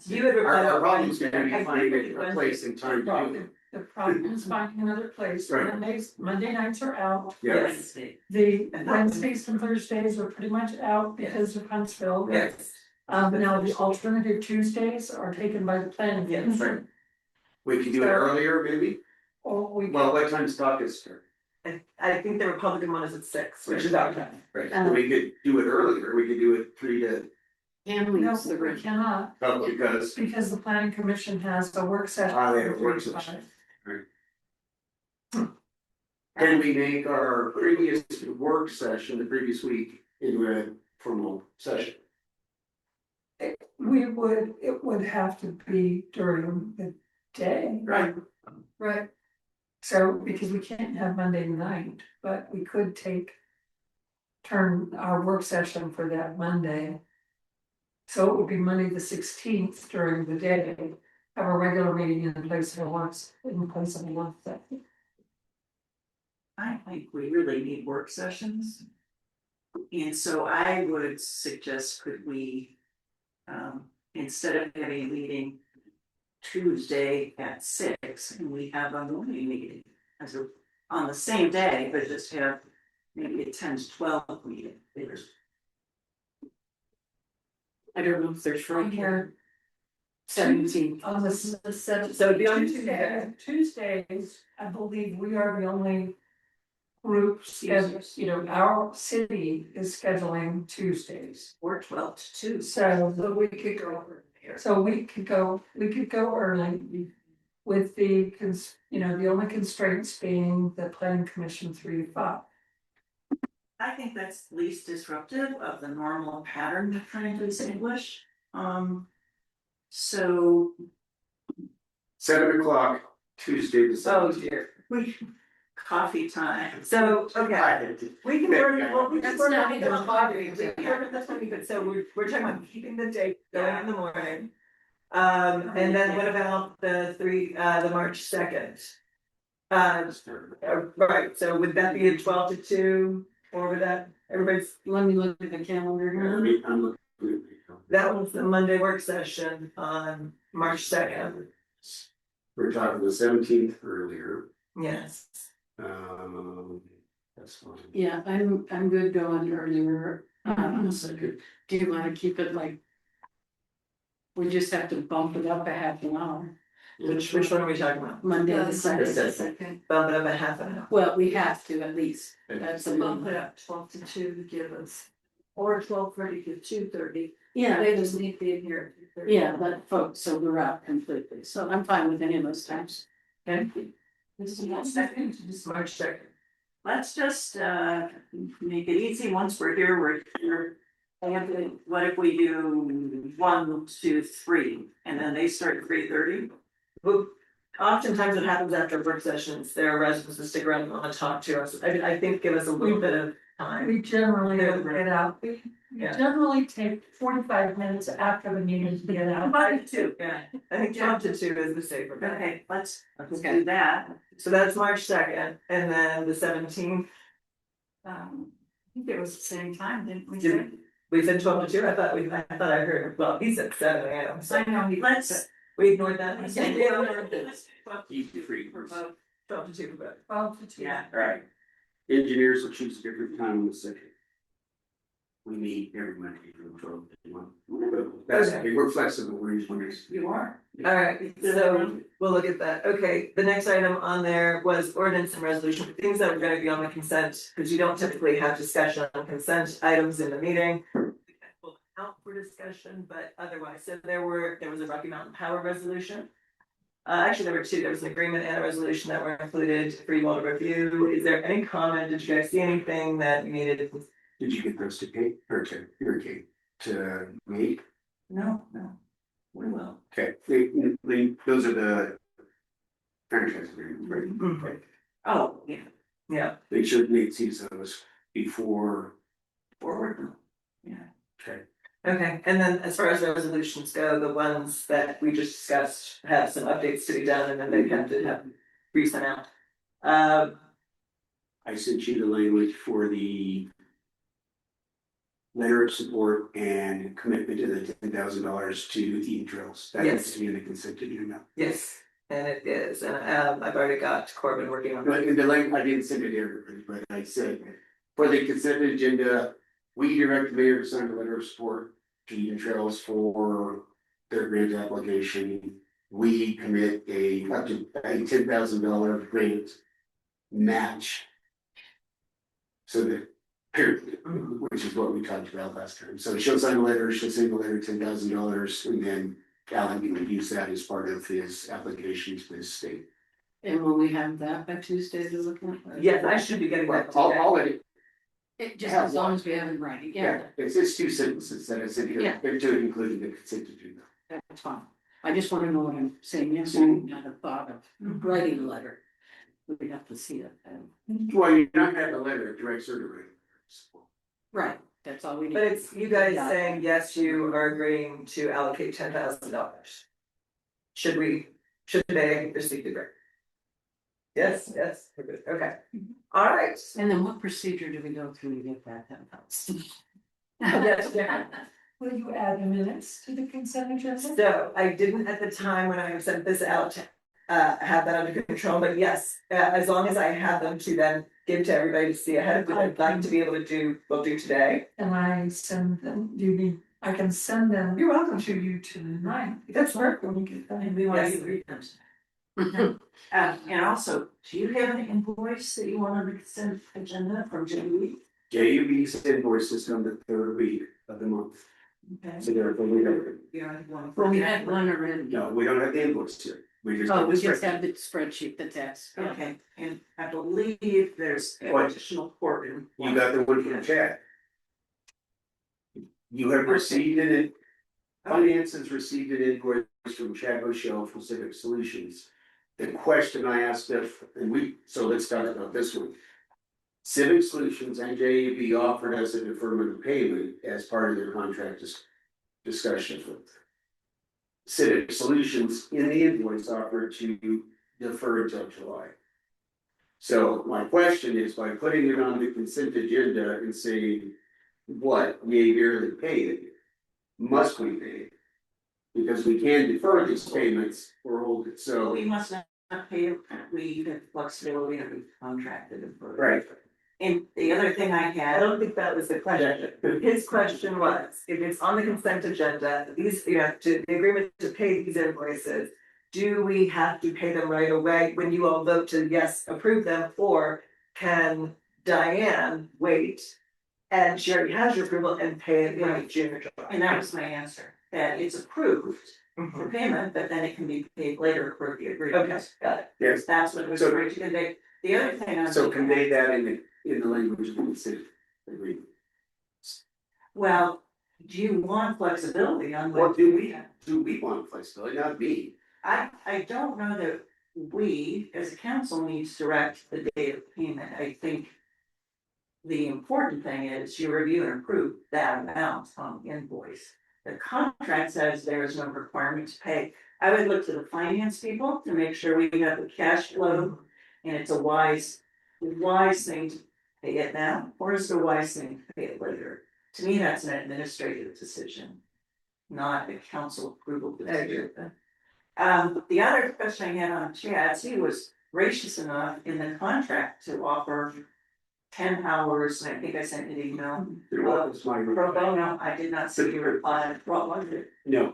S1: you would reply.
S3: Our problem's gonna be
S1: I
S3: finding
S1: think
S3: a place and time to do it.
S5: The problem is finding another place.
S3: Right.
S5: Monday nights are out.
S3: Yes,
S5: The Wednesdays and Thursdays are pretty much out because of Huntsville.
S1: Yes,
S5: Now the alternative Tuesdays are taken by the planning.
S1: Yes.
S5: commission.
S3: we could do it earlier, maybe.
S5: Or we.
S3: Well, what time's caucus start?
S1: I think the Republican one is at 6, which is our time.
S3: Right, so we could do it earlier, we could do it 3 to,
S2: And we
S5: No,
S2: use the
S5: we
S2: room.
S5: cannot,
S3: because.
S5: the planning commission has a work session.
S3: They have a work session. Can we make our previous work session the previous week into a formal session.
S5: it would have to be during the day.
S4: Right.
S6: Right,
S5: So, because we can't have Monday night, but we could turn our work session for that Monday. So it would be Monday the 16th during the day, have a regular meeting in place of a work session.
S4: I think we really need work sessions. And so I would suggest, could we, instead of having a meeting Tuesday at 6, and we have a morning meeting on the same day, but just have maybe a 10 to 12 meeting.
S2: I don't know if there's
S5: From
S2: room
S5: here,
S2: 17.
S5: on the
S6: seventh.
S1: So it'd be on
S5: Tuesdays, I believe we are the only group, our city is scheduling Tuesdays.
S4: Or 12 to 2.
S5: So
S6: we could go over here.
S5: So we could go early with the the only constraints being the planning commission 3 to 5.
S4: I think that's least disruptive of the normal pattern of trying to establish. So
S3: 7 o'clock, Tuesday, the
S1: Oh
S3: 17th.
S1: dear.
S4: coffee time.
S1: So, okay, we can work, well, we can
S2: That's
S1: work
S2: not
S1: on
S2: even
S1: the
S2: hobby.
S1: We can work on this one, but so we're talking about keeping the date going in the morning. And then what about the March 2nd? Right, so would that be a 12 to 2, or would that, everybody's,
S2: Let me look at the calendar.
S3: I'm looking at it.
S1: that was the Monday work session on March 2nd,
S3: We're talking the 17th earlier,
S1: yes.
S3: that's fine.
S2: Yeah, I'm good going earlier. Do you wanna keep it like? We just have to bump it up a half an hour,
S1: Which one are we talking about?
S2: Monday the
S1: This
S2: second.
S1: is- Bump it up a half an hour.
S2: Well, we have to at least, that's a
S6: Bump
S2: month.
S6: it up 12 to 2 to give us, or 12:30 to 2:30.
S2: Yeah,
S6: They just need to be in here at 2:30.
S2: yeah, let folks sober out completely, so I'm fine with any of those times.
S1: Okay,
S4: This
S1: March 2nd.
S4: Let's just make it easy. Once we're here, we're here. And what if we do 1, 2, 3, and then they start at 3:30?
S1: Well, oftentimes it happens after work sessions, there are residents who stick around and want to talk to us, I think give us a little bit of time.
S5: We generally get out, we
S1: Yeah.
S5: generally take 45 minutes after the meeting to get out.
S4: 5 to 2.
S1: Yeah, I think 12 to 2 is the safer bet.
S4: Okay, let's do that.
S1: So that's March 2nd, and then the 17th,
S6: I think it was the same time, didn't we?
S1: Did- we said 12 to 2, I thought I heard, well, he said 7 AM, so
S6: I know,
S4: Let's.
S1: we ignored that.
S3: Easy to free.
S1: 12 to 2, but.
S5: 12 to 2.
S4: Yeah.
S3: Alright. Engineers will choose a different time on the 2nd. We meet every Monday from 12 to 1. That's okay, we're flexible, we're engineers.
S4: You are.
S1: Alright, so we'll look at that. Okay, the next item on there was ordinance and resolution, things that were gonna be on the consent, because you don't typically have discussion on consent items in the meeting. We'll out for discussion, but otherwise, so there was a Rocky Mountain Power resolution. Actually, there were 2, there was an agreement and a resolution that were included for you all to review. Is there any comment? Did you guys see anything that you needed?
S3: Did you get those to Kate, or to your Kate, to me?
S4: No, we will.
S3: Okay, those are the franchise agreements, right? Okay.
S4: Oh, yeah,
S1: Yeah,
S3: Make sure Nate sees those before.
S4: forward. Yeah.
S3: Okay.
S1: okay, and then as far as resolutions go, the ones that we just discussed have some updates to be done, and then they have to have resent out.
S3: I sent you the language for the letter of support and commitment to the $10,000 to Eden Trails. That
S1: Yes.
S3: needs to be in the consent agenda.
S1: Yes, and it is, and I've already got Corbin working on
S3: But
S1: that.
S3: in the language, I didn't send it to everybody, but I said, for the consent agenda, we direct the mayor to sign a letter of support to Eden Trails for their grant application. We commit up to a $10,000 grant match. So that, period, which is what we talked about last time. So she'll sign a letter, she'll send the letter $10,000, and then Alan can use that as part of his application to the state.
S2: And will we have that by Tuesday to look at?
S1: Yes, I should be getting that
S3: I'll
S1: today.
S3: let it.
S2: It just as long as we have it in writing, yeah,
S3: It's 2 sentences that is in here,
S2: Yeah.
S3: they're to include the consent agenda.
S2: that's fine. I just wanna know what I'm saying, yes, I not a thought of writing a letter. We'd have to see it then.
S3: Well, you're not gonna have a letter, direct certificate.
S2: Right, that's all we need.
S1: But it's you guys
S2: Yeah.
S1: saying, yes, you are agreeing to allocate $10,000. Should they receive the grant? Yes, we're good, okay, all right.
S2: And then what procedure do we go through to get that $10,000?
S1: Yes, yeah.
S5: Will you add the minutes to the consent agenda?
S1: So I didn't at the time when I sent this out, have that under control, but yes, as long as I have them to then give to everybody to see ahead of, I'd like to be able to we'll do today.
S5: And I send them, I can send them.
S1: You're welcome.
S5: To you tonight.
S1: That's perfect.
S5: When we get that.
S4: And we want
S1: Yes.
S4: to read them. And also, do you have an invoice that you want on the consent agenda from JB?
S3: JUB's invoices come the 3rd week of the month,
S4: Okay.
S3: so therefore we don't,
S2: Well, we had one already.
S3: no, we don't have the invoice here, we just.
S2: Oh,
S3: have
S2: we
S3: the
S2: just
S3: spreadsheet.
S2: have the spreadsheet, the text.
S4: Okay, and I believe there's an
S3: What?
S4: additional port in.
S3: You got the one from Chad. You have received it, finance has received an invoice from Chad Rochelle from Civic Solutions. The question I asked if, so let's talk about this one. Civic Solutions and JAB offered us a deferment of payment as part of their contract discussions with. Civic Solutions in the invoice offered to defer until July. So my question is, by putting it on the consent agenda and saying, what, we yearly pay it, must we pay it? Because we can defer these payments or hold it,
S4: So
S3: so.
S4: we must not pay, we have flexibility and we contracted it for.
S3: Right.
S4: And the other thing I
S1: I
S4: had,
S1: don't think that was the question. His question was, if it's on the consent agenda, these, the agreement to pay these invoices. Do we have to pay them right away when you all vote to yes, approve them, or can Diane wait? And she already has your approval and pay it in June or July.
S4: and that was my answer, that it's approved for payment, but then it can be paid later for the agreement.
S1: Okay, got it.
S3: Yes,
S4: That's what it was
S3: So-
S4: trying to convey. The other thing I was.
S3: so convey that in the language of the consent agreement.
S4: Well, do you want flexibility on
S3: What
S4: what?
S3: do we want flexibility, not me?
S4: I don't know that we, as a council, need to direct the date of payment, I think. The important thing is you review and approve that amount on the invoice. The contract says there is no requirement to pay. I would look to the finance people to make sure we have the cash flow. And it's a wise thing to pay it now, or is it a wise thing to pay it later? To me, that's an administrative decision, not a council approval
S1: I agree
S4: decision.
S1: with that.
S4: The other question I had on Chad's, he was gracious enough in the contract to offer 10 hours, and I think I sent an email.
S3: It was my.
S4: Pro bono, I did not see your reply, what was it?
S3: No,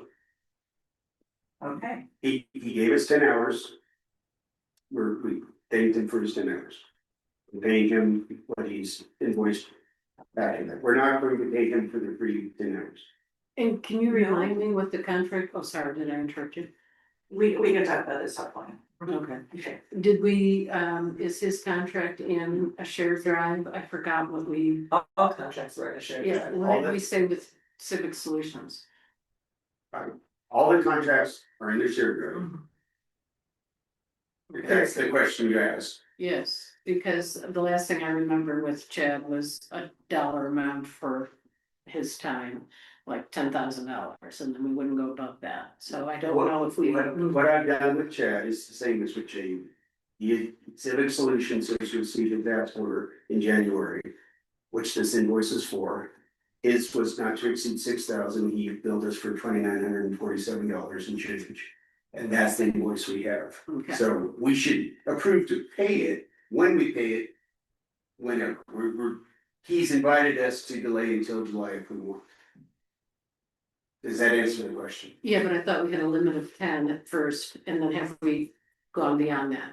S4: Okay,
S3: he gave us 10 hours. We thanked him for his 10 hours. We paid him what he's invoiced back in that. We're not going to pay him for the free 10 hours.
S2: And can you remind me what the contract, oh, sorry, did I interrupt you?
S4: we can talk about this offline.
S2: Okay.
S4: Okay.
S2: Did we, is his contract in a shared drive? I forgot what we,
S1: All contracts were in a shared
S2: yeah,
S1: drive.
S2: what did we say with Civic Solutions?
S3: All the contracts are in the shared drive. If that's the question you asked.
S2: Yes, because the last thing I remember with Chad was a dollar amount for his time, like $10,000, and then we wouldn't go above that. So I don't know if we.
S3: What I've done with Chad is the same as with Jay. Civic Solutions has received that order in January, which this invoice is for. His was not to exceed 6,000, he billed us for $2,947 and change. And that's the invoice we have.
S2: Okay.
S3: So we should approve to pay it when we pay it. Whenever, he's invited us to delay until July if we want. Does that answer the question?
S2: Yeah, but I thought we had a limit of 10 at first, and then have we gone beyond that?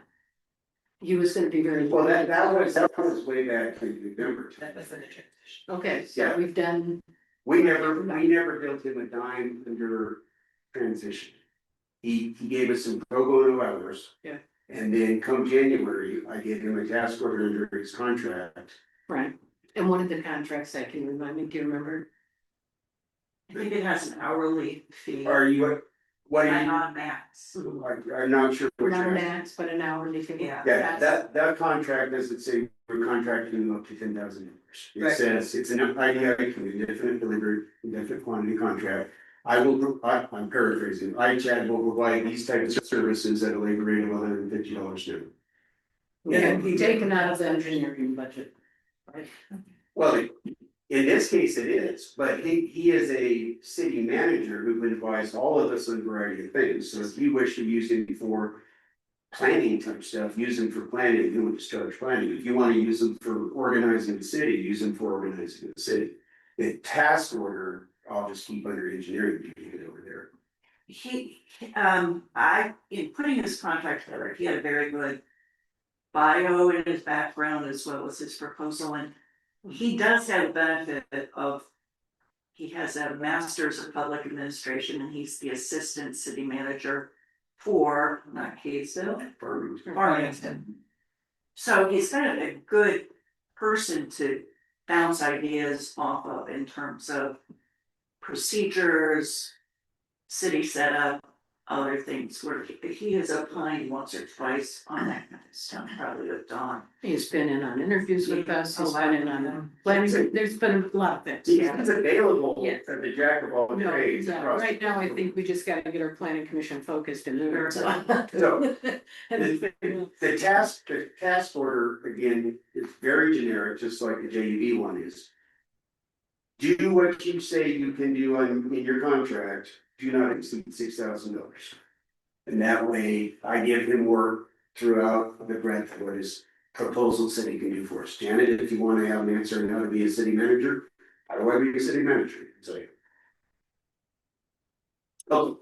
S2: He was gonna be very.
S3: Well, that was way back in November.
S1: That was in a transition.
S2: Okay, so
S3: Yeah.
S2: we've done,
S3: We never built him a dime under transition. He gave us some pro bono hours.
S2: Yeah.
S3: And then come January, I gave him a task order under his contract
S2: right, And one of the contracts I can remind me, do you remember?
S4: I think it has an hourly fee.
S3: Are you, what are
S4: I'm
S3: you,
S4: not max.
S3: I'm not sure what
S2: Not a
S3: you're.
S2: max, but an hourly fee.
S4: Yeah.
S3: Yeah, that contract doesn't say we're contracting up to $10,000. It
S1: Right.
S3: says it's an IDIQ, indefinite delivery, indefinite quantity contract. I'm paraphrasing, Chad will provide these types of services at a labor rate of $150 due.
S2: Yeah, taken out of the engineering budget. Right.
S3: Well, in this case it is, but he is a city manager who advised all of us on a variety of things, so if you wish to use him for planning type stuff, use them for planning, you would just charge planning. If you want to use them for organizing the city, use them for organizing the city. The task order, I'll just keep under engineering, keep it over there.
S4: In putting this contract together, he had a very good bio in his background as well as his proposal, and he does have a benefit of. He has a master's of public administration and he's the assistant city manager for, not Kaysville, Farmington. So he's kind of a good person to bounce ideas off of in terms of procedures, city setup, other things where he has opined once or twice on that kind of stuff, probably with Dawn.
S2: He's been in on interviews with us, he's been in on planning, there's been a lot of things.
S3: He's available
S2: Yeah.
S3: for the jack of all
S2: No,
S3: trades.
S2: no,
S3: across-
S2: right now, I think we just gotta get our planning commission focused and moving.
S3: So, The task order, again, is very generic, just like the JUB one is. Do what you say you can do in your contract, do not exceed $6,000. And that way, I give him work throughout the breadth of what his proposal said he can do for us. Janet, if you wanna have an answer on how to be a city manager, how do I be a city manager? So. Oh.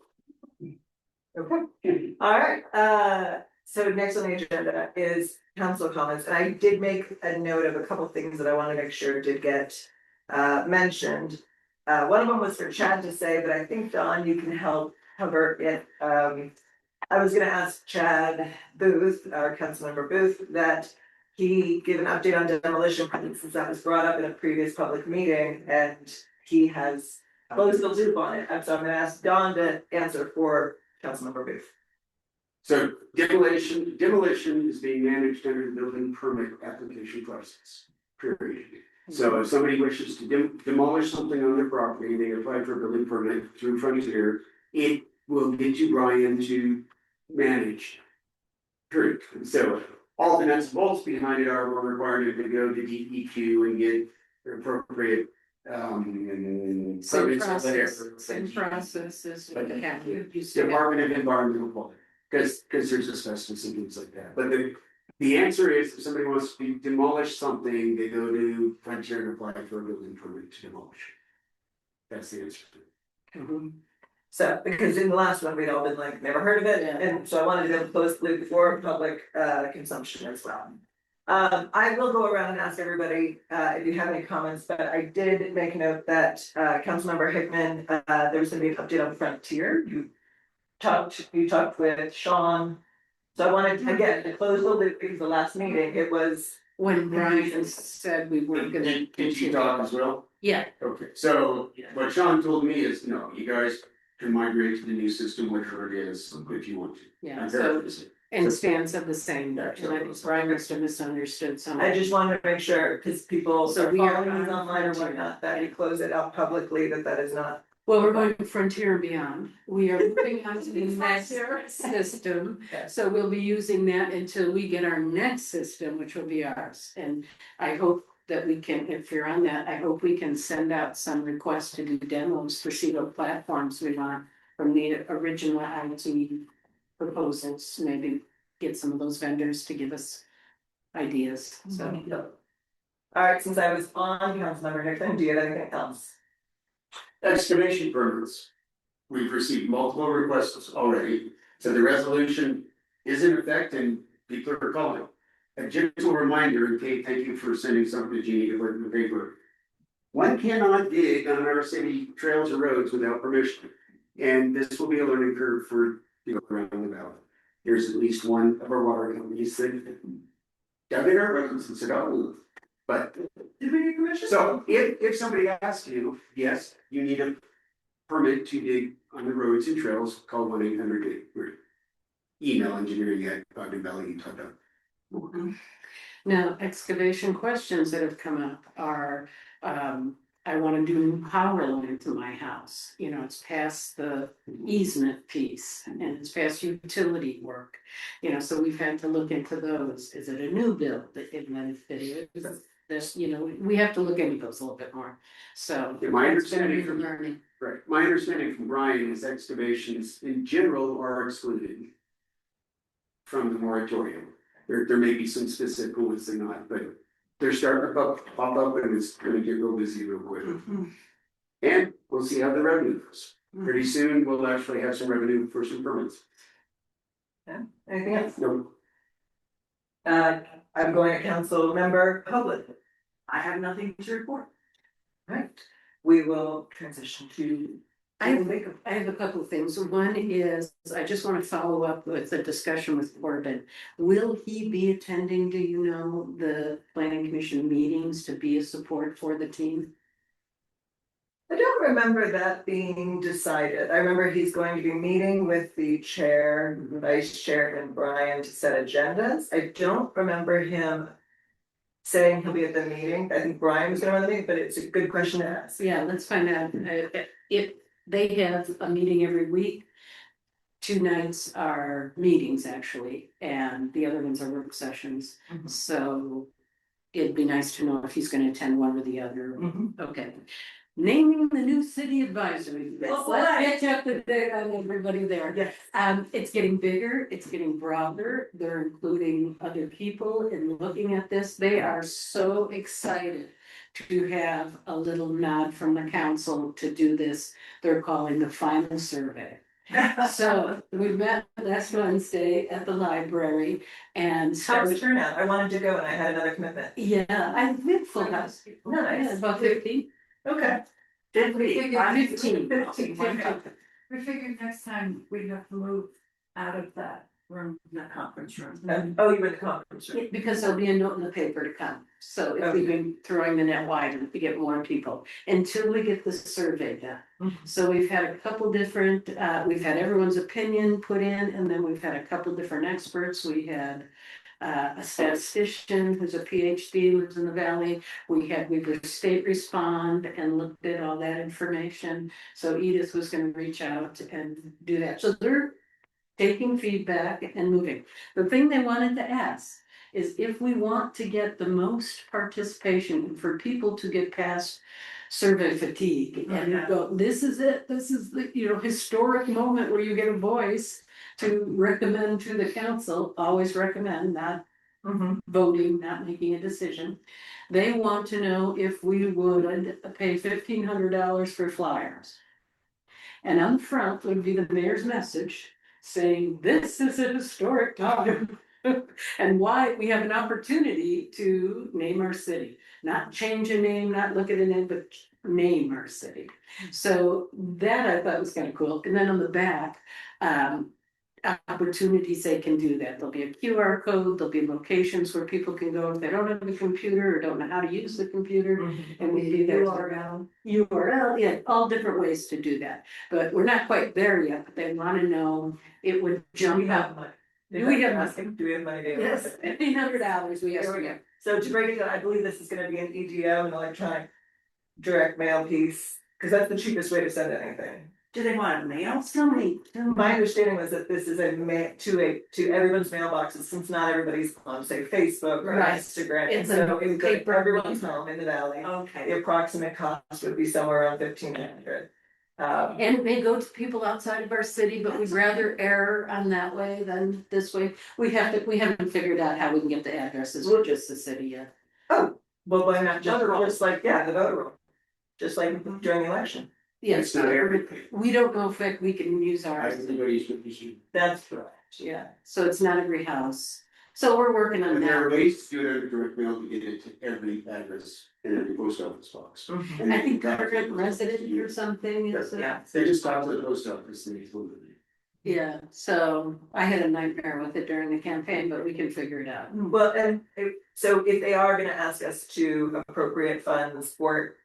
S1: Okay, all right, so next on the agenda is council comments, and I did make a note of a couple things that I wanna make sure did get mentioned. One of them was for Chad to say, but I think Dawn, you can help cover it. I was gonna ask Chad Booth, our councilmember Booth, that he give an update on demolition permits, since that was brought up in a previous public meeting, and he has closed the loop on it. And so I'm gonna ask Dawn to answer for councilmember Booth.
S3: So demolition is being managed under the building permit application process, period. So if somebody wishes to demolish something on their property, they apply for a building permit through Frontier, it will get you Brian to manage. Period. So all the nuts and bolts behind it are we're required to go to DEQ and get the appropriate
S2: Same
S3: permits,
S2: process,
S3: whatever.
S2: same process as
S3: But
S2: we have, you used to have.
S3: Department of Environmental Quality, because there's asbestos and things like that, but the answer is, if somebody wants to demolish something, they go to Frontier and apply for a building permit to demolish. That's the answer.
S1: So, because in the last one, we'd all been like, never heard of it,
S2: Yeah.
S1: and so I wanted to be able to close the loop before public consumption as well. I will go around and ask everybody if you have any comments, but I did make a note that Councilmember Hickman, there was gonna be an update on Frontier. You talked with Sean. So I wanted, again, to close the loop, because the last meeting, it was,
S2: When Brian said we weren't gonna
S3: Did you
S2: continue.
S3: talk as well?
S2: Yeah,
S3: Okay, so what Sean told me is, no, you guys can migrate to the new system, whichever it is, if you want to.
S2: yeah,
S3: I'm
S2: so,
S3: paraphrasing.
S2: and Stan said the same, and I think Brian must have misunderstood some.
S1: I just wanted to make sure, because people
S2: So
S1: are
S2: we are
S1: following these
S2: on
S1: online or
S2: Frontier.
S1: whatnot, that you close it out publicly, that is not.
S2: Well, we're going to Frontier and Beyond. We are moving on to the next system. So we'll be using that until we get our next system, which will be ours. And I hope that we can, if you're on that, I hope we can send out some requests to do demos for see what platforms we want from the original IT proposals. Maybe get some of those vendors to give us ideas, so.
S1: All right, since I was on Councilmember Hickman, do you have anything else?
S3: Excavation permits. We've received multiple requests already, so the resolution is in effect and people are calling. A gentle reminder, and Kate, thank you for sending something to Jeannie to put in the paper. One cannot dig on our city trails or roads without permission, and this will be a learning curve for people around the valley. There's at least one of our water companies that dug in our roads and said, oh, But,
S1: Did we get permission?
S3: so if somebody asks you, yes, you need a permit to dig on the roads and trails, call 1-800 or email engineering@ogdenvalleyutah.org.
S2: Now, excavation questions that have come up are, I wanna do power line to my house. You know, it's past the easement piece and it's past utility work. You know, so we've had to look into those. Is it a new build that it might fit in? This, you know, we have to look into those a little bit more, so.
S3: Yeah, my
S2: that's been
S3: understanding
S2: a
S3: from-
S2: learning.
S3: Right, my understanding from Brian is excavations in general are excluded from the moratorium. There may be some specific ones they're not, but they're starting to pop up and it's gonna get real busy real quick. And we'll see how the revenue goes. Pretty soon, we'll actually have some revenue for some permits.
S1: Anything else?
S3: No,
S1: I'm going to council member public.
S4: I have nothing to report.
S1: Right, we will transition to.
S2: I have a couple of things. One is, I just want to follow up with the discussion with Corbin. Will he be attending, do you know, the planning commission meetings to be a support for the team?
S1: I don't remember that being decided. I remember he's going to be meeting with the chair, vice chair and Brian to set agendas. I don't remember him saying he'll be at the meeting. I think Brian was gonna run the meeting, but it's a good question to ask.
S2: Yeah, let's find out. If they have a meeting every week, 2 nights are meetings actually, and the other ones are work sessions.
S1: Mhm.
S2: So it'd be nice to know if he's gonna attend one or the other.
S1: Mhm.
S2: Okay. Naming the new city advisory.
S1: Oh,
S2: Let's
S1: boy.
S2: get you up to date on everybody there.
S1: Yes.
S2: It's getting bigger, it's getting broader, they're including other people in looking at this, they are so excited to have a little nod from the council to do this, they're calling the final survey. So we met last Wednesday at the library and.
S1: How was the turnout? I wanted to go and I had another commitment.
S2: Yeah, I did full house.
S1: Nice.
S2: Yeah, about 15.
S1: Okay.
S4: Did we?
S2: 15.
S1: 15.
S6: We figured next time we'd have to move out of that room, that conference room.
S1: Oh, you were in the conference room.
S2: Because there'll be a note in the paper to come, so if we've been throwing the net wider to get more people, until we get the survey done.
S1: Mhm.
S2: So we've had a couple different, we've had everyone's opinion put in, and then we've had a couple different experts, we had. A statistician who's a PhD, lives in the valley, we had Weaver State respond and looked at all that information. So Edith was gonna reach out and do that, so they're taking feedback and moving. The thing they wanted to ask is if we want to get the most participation for people to get past survey fatigue and you go, this is it, this is the, you know, historic moment where you get a voice to recommend to the council, always recommend, not
S1: Mhm.
S2: voting, not making a decision. They want to know if we would pay $1,500 for flyers. And on the front would be the mayor's message saying, this is a historic time. And why we have an opportunity to name our city, not change a name, not look at a name, but name our city. So that I thought was kind of cool. And then on the back, opportunities they can do that. There'll be a QR code, there'll be locations where people can go if they don't have a computer or don't know how to use the computer. And we do that. URL, yeah, all different ways to do that, but we're not quite there yet, but they wanna know, it would
S1: Do we
S2: jump
S1: have
S2: up.
S1: money?
S2: Do we have
S1: asking, do we have money? to-
S2: Yes, $1,500 we have
S1: There
S2: to
S1: we go.
S2: get.
S1: So to break it down, I believe this is gonna be an EDO, an electronic direct mail piece, because that's the cheapest way to send anything.
S4: Do they want to mail?
S2: Tell me.
S1: My understanding was that this is to everyone's mailboxes, since not everybody's on, say, Facebook or
S2: Right.
S1: Instagram, and
S2: It's a
S1: so it would go to
S2: paper
S1: everyone's
S2: paper.
S1: home in the valley.
S4: Okay.
S1: The approximate cost would be somewhere around 1,500.
S2: And it may go to people outside of our city, but we'd rather err on that way than this way. We haven't figured out how we can get the addresses for just the city yet.
S1: Oh, well, why not just,
S4: Voter roll.
S1: just like, yeah, the voter roll, just like during the election.
S2: Yes,
S3: it's not everything.
S2: we don't know if we can use ours.
S3: Everybody's with you.
S1: That's correct.
S2: Yeah, so it's not every house. So we're working on
S3: And there are
S2: that.
S3: ways to do it direct mail to get it to every address in every post office box.
S1: Mhm.
S2: I think current resident or something is.
S1: Yeah.
S3: They just talk to the post office and they told me.
S2: Yeah, so I had a nightmare with it during the campaign, but we can figure it out.
S1: Well, and so if they are gonna ask us to appropriate funds for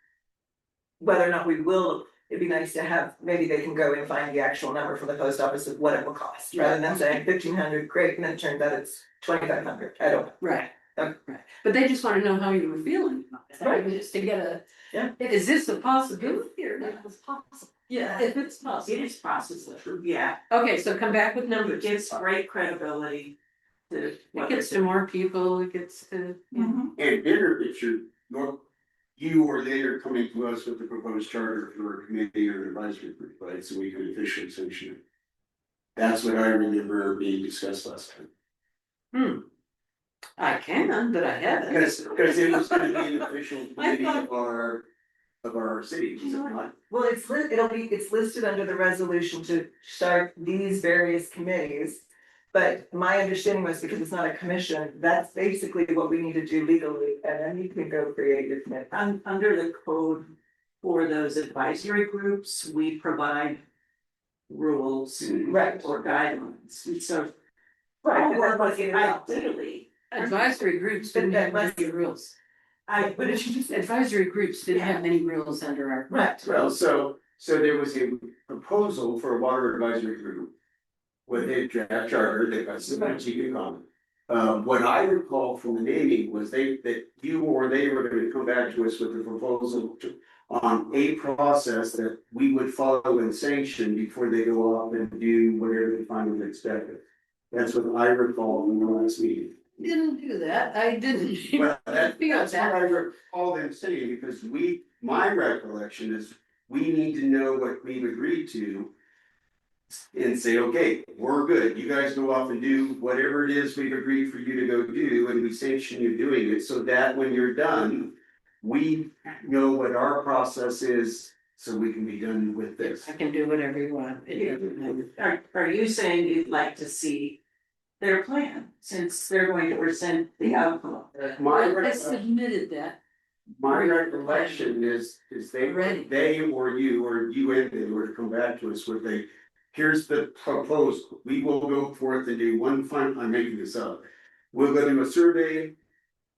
S1: whether or not we will, it'd be nice to have, maybe they can go and find the actual number from the post office of what it will cost, rather than saying 1,500, great, and then it turns out it's 2,500, I don't know.
S2: Right.
S1: Okay.
S2: Right, but they just wanna know how you were feeling about it,
S1: Right.
S2: just to get a.
S1: Yeah.
S2: Is this a possibility or not? It's possible.
S4: Yeah,
S2: If it's possible.
S4: it is possible, yeah,
S2: Okay, so come back with
S4: it
S2: numbers.
S4: gives great credibility to
S2: It
S4: what
S2: gets to more people, it gets to, you know.
S3: And bigger picture, you or they are coming to us with the proposed charter for a committee or advisory group, right? So we can officially sanction it. That's what I remember being discussed last time.
S2: I can, but I haven't.
S3: Because it was gonna be an official
S2: I
S3: committee
S2: thought-
S3: of our city, was it not?
S1: Well, it's listed under the resolution to start these various committees. But my understanding was because it's not a commission, that's basically what we need to do legally, and then you can go create your committee.
S4: Under the code for those advisory groups, we provide rules
S1: Right.
S4: or guidelines, and so.
S1: Right,
S4: I'll work with
S1: but
S4: you
S1: that's-
S4: ideally,
S2: Advisory groups
S1: But
S2: didn't
S1: that
S2: have
S1: must-
S2: many rules.
S1: What did you just say?
S2: Advisory groups didn't have many rules under our.
S1: Right,
S3: Well, so there was a proposal for a water advisory group. With a draft charter, they got some strategic comment. What I recall from the naming was that you or they were gonna come back to us with a proposal on a process that we would follow and sanction before they go off and do whatever they find was expected. That's what I recall from the last meeting.
S2: Didn't do that, I didn't.
S3: Well,
S2: feel
S3: that's what
S2: that.
S3: I recall them saying, because my recollection is, we need to know what we've agreed to. And say, okay, we're good, you guys go off and do whatever it is we've agreed for you to go do, and we sanction you doing it, so that when you're done. We know what our process is, so we can be done with this.
S2: I can do whatever you want. It doesn't matter.
S4: are you saying you'd like to see their plan, since they're going to present the outcome?
S2: I submitted that.
S3: My recollection is
S2: Already.
S3: they or you and they were to come back to us with here's the proposal, we will go forth and do one final, I'm making this up. We'll go do a survey.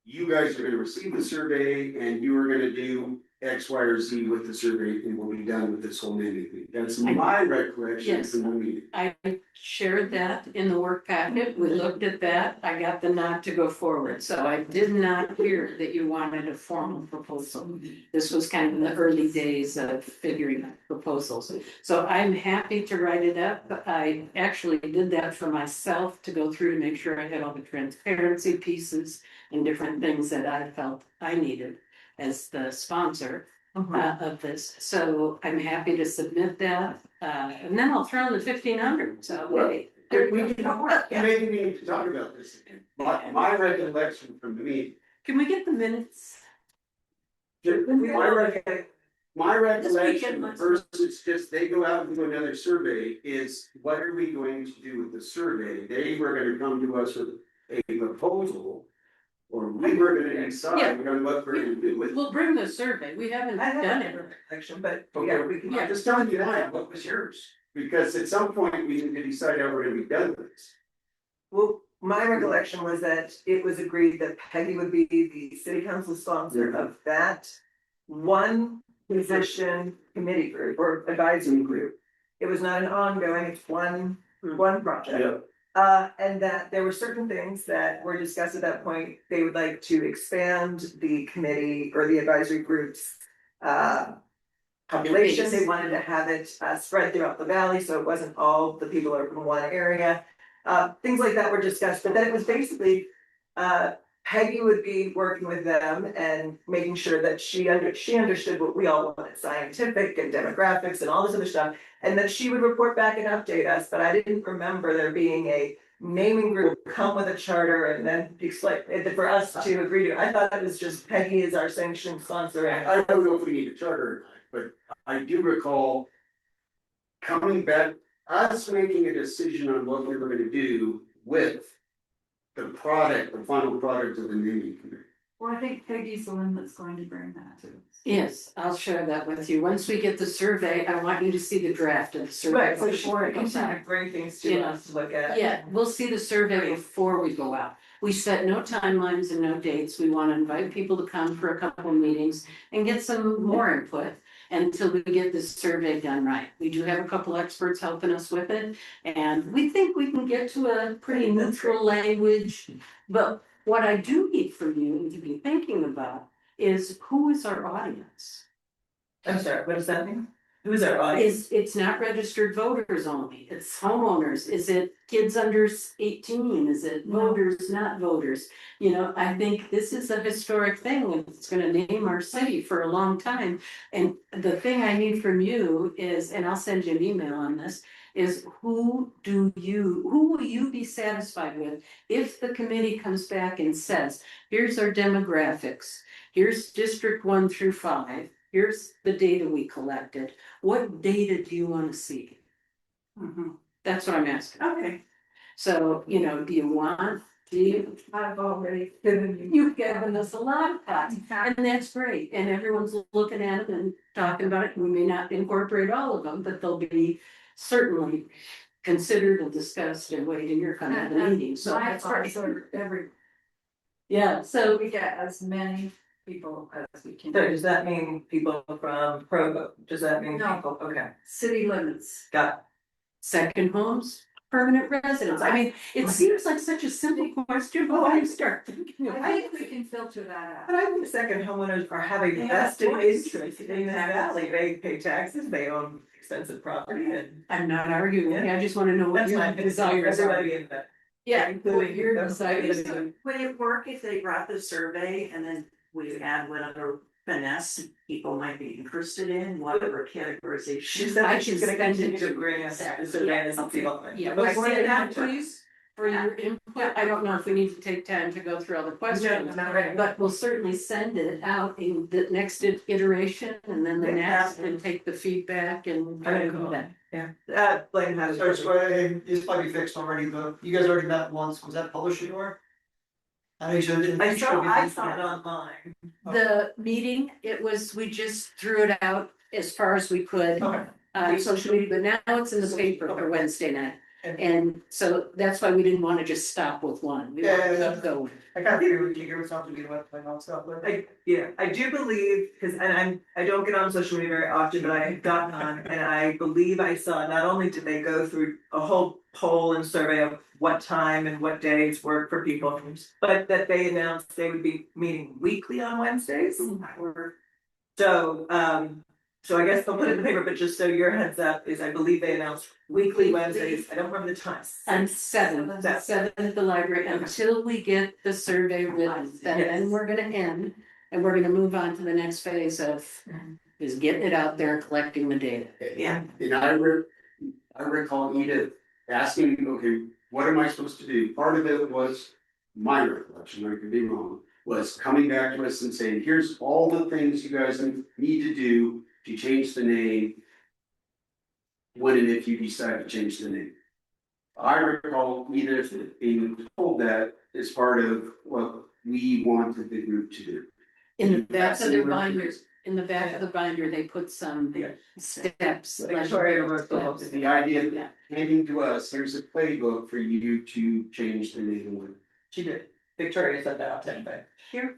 S3: You guys are gonna receive the survey and you are gonna do X, Y, or Z with the survey, and we'll be done with this whole naming thing. That's my recollection
S2: Yes.
S3: from the meeting.
S2: I shared that in the work packet, we looked at that, I got the nod to go forward, so I did not hear that you wanted a formal proposal. This was kind of in the early days of figuring out proposals, so I'm happy to write it up, I actually did that for myself to go through to make sure I had all the transparency pieces and different things that I felt I needed as the sponsor of this, so I'm happy to submit that, and then I'll throw in the 1,500, so.
S3: We maybe we need to talk about this again. My recollection from the meeting.
S2: Can we get the minutes?
S3: My recollection
S2: let's-
S3: versus just they go out and do another survey is, what are we going to do with the survey? They were gonna come to us with a proposal. Or we were gonna decide on what we're gonna do with it.
S2: We'll bring the survey, we haven't
S1: I have
S2: done
S1: a
S2: it.
S1: different recollection, but yeah, we can.
S2: Yeah.
S3: Just telling you that, what was yours? Because at some point, we need to decide how we're gonna be done with this.
S1: Well, my recollection was that it was agreed that Peggy would be the city council sponsor of that one position committee group or advisory group. It was not an ongoing, it's one project. And that there were certain things that were discussed at that point, they would like to expand the committee or the advisory groups. Population, they wanted to have it spread throughout the valley, so it wasn't all the people are from one area. Things like that were discussed, but then it was basically, Peggy would be working with them and making sure that she understood what we all wanted, scientific and demographics and all this other stuff. And that she would report back and update us, but I didn't remember there being a naming group come with a charter and then explain for us to agree to. I thought it was just Peggy is our sanctioned sponsor.
S3: I don't know if we need a charter or not, but I do recall. Coming back, us making a decision on what we were gonna do with. The final product of the naming committee.
S8: Well, I think Peggy's the one that's going to bring that to us.
S2: Yes, I'll share that with you. Once we get the survey, I want you to see the draft of the survey.
S1: Right, so
S2: before it
S1: you
S2: goes
S1: can
S2: out.
S1: bring things to
S2: Yeah.
S1: us to look at.
S2: Yeah, we'll see the survey before we go out. We set no timelines and no dates. We want to invite people to come for a couple of meetings and get some more input until we get this survey done right. We do have a couple experts helping us with it, and we think we can get to a pretty neutral language. But what I do need from you to be thinking about is who is our audience?
S1: I'm sorry, what does that mean? Who is our audience?
S2: It's not registered voters only, it's homeowners, is it kids under 18, is it voters, not voters? You know, I think this is a historic thing, and it's gonna name our city for a long time. And the thing I need from you is, and I'll send you an email on this, is who will you be satisfied with? If the committee comes back and says, here's our demographics, here's District 1 through 5, here's the data we collected. What data do you want to see? That's what I'm asking.
S4: Okay.
S2: So, you know,
S6: I've already given you.
S2: you've given us a lot of that, and that's great. And everyone's looking at it and talking about it. We may not incorporate all of them, but they'll be certainly considered and discussed and weighed in your kind of a meeting. So
S6: My
S2: that's
S6: thoughts
S2: great.
S6: are
S2: Yeah,
S6: so
S2: so
S6: we get as many people as we can.
S1: So does that mean people from Provo? Does that mean
S6: No.
S1: people? Okay,
S6: City limits.
S1: got
S2: second homes, permanent residents. I mean, it seems like such a simple question, but when you start thinking about
S6: I
S2: it.
S6: think we can filter that out.
S1: But I think second homeowners are having
S4: They have
S1: vested
S4: choice.
S1: interest in this valley. They pay taxes, they own expensive property and.
S2: I'm not arguing, with you. I just wanna know what
S1: That's
S2: your
S1: my
S2: desires are.
S1: everybody in that.
S2: Yeah,
S1: including
S2: what your
S1: everybody.
S2: desires are.
S4: Would it work if they brought the survey and then we add whatever finesse people might be interested in, whatever
S1: She
S4: categorization?
S1: said
S2: I
S1: that she's
S2: can
S1: gonna
S2: send it
S1: continue to
S2: to
S1: bring us
S2: Sarah.
S1: the survey and people.
S2: Yeah,
S1: But
S2: well,
S1: before
S2: send
S1: that,
S2: that please for your input. I don't know if we need to take time to go through all the questions.
S1: not ready.
S2: But we'll certainly send it out in the next iteration and then the next and take the feedback and.
S1: I didn't know that. Yeah, Blaine has.
S11: Sorry, so it's probably fixed already, but you guys already met once, was that published anywhere? I know you said it didn't.
S1: I saw it online.
S2: The meeting, we just threw it out as far as we could.
S11: Okay.
S2: Social media, but now it's in the paper for Wednesday night. And so that's why we didn't want to just stop with one. We wanted to keep going.
S11: I can't think of you give it something to do with my own stuff, but.
S1: I do believe, because, and I don't get on social media very often, but I have gotten on, and I believe I saw, not only did they go through a whole poll and survey of what time and what days work for people, but that they announced they would be meeting weekly on Wednesdays. So I guess they'll put it in the paper, but just so your heads up is I believe they announced weekly Wednesdays, I don't remember the times.
S2: And seven at the library until we get the survey written, then we're gonna end. And we're gonna move on to the next phase of is getting it out there, collecting the data.
S4: Yeah.
S3: And I recall Edith asking, okay, what am I supposed to do? Part of it was my recollection, I could be wrong, was coming back to us and saying, here's all the things you guys need to do to change the name. When and if you decide to change the name. I recall Edith being told that as part of what we wanted the group to do.
S2: In the back of their binders, in the back of the binder, they put some steps.
S1: Victoria wrote the whole
S2: steps.
S3: The idea
S2: Yeah.
S3: of handing to us, here's a playbook for you to change the name.
S1: She did, Victoria said that, I'll tell you, but.
S4: Here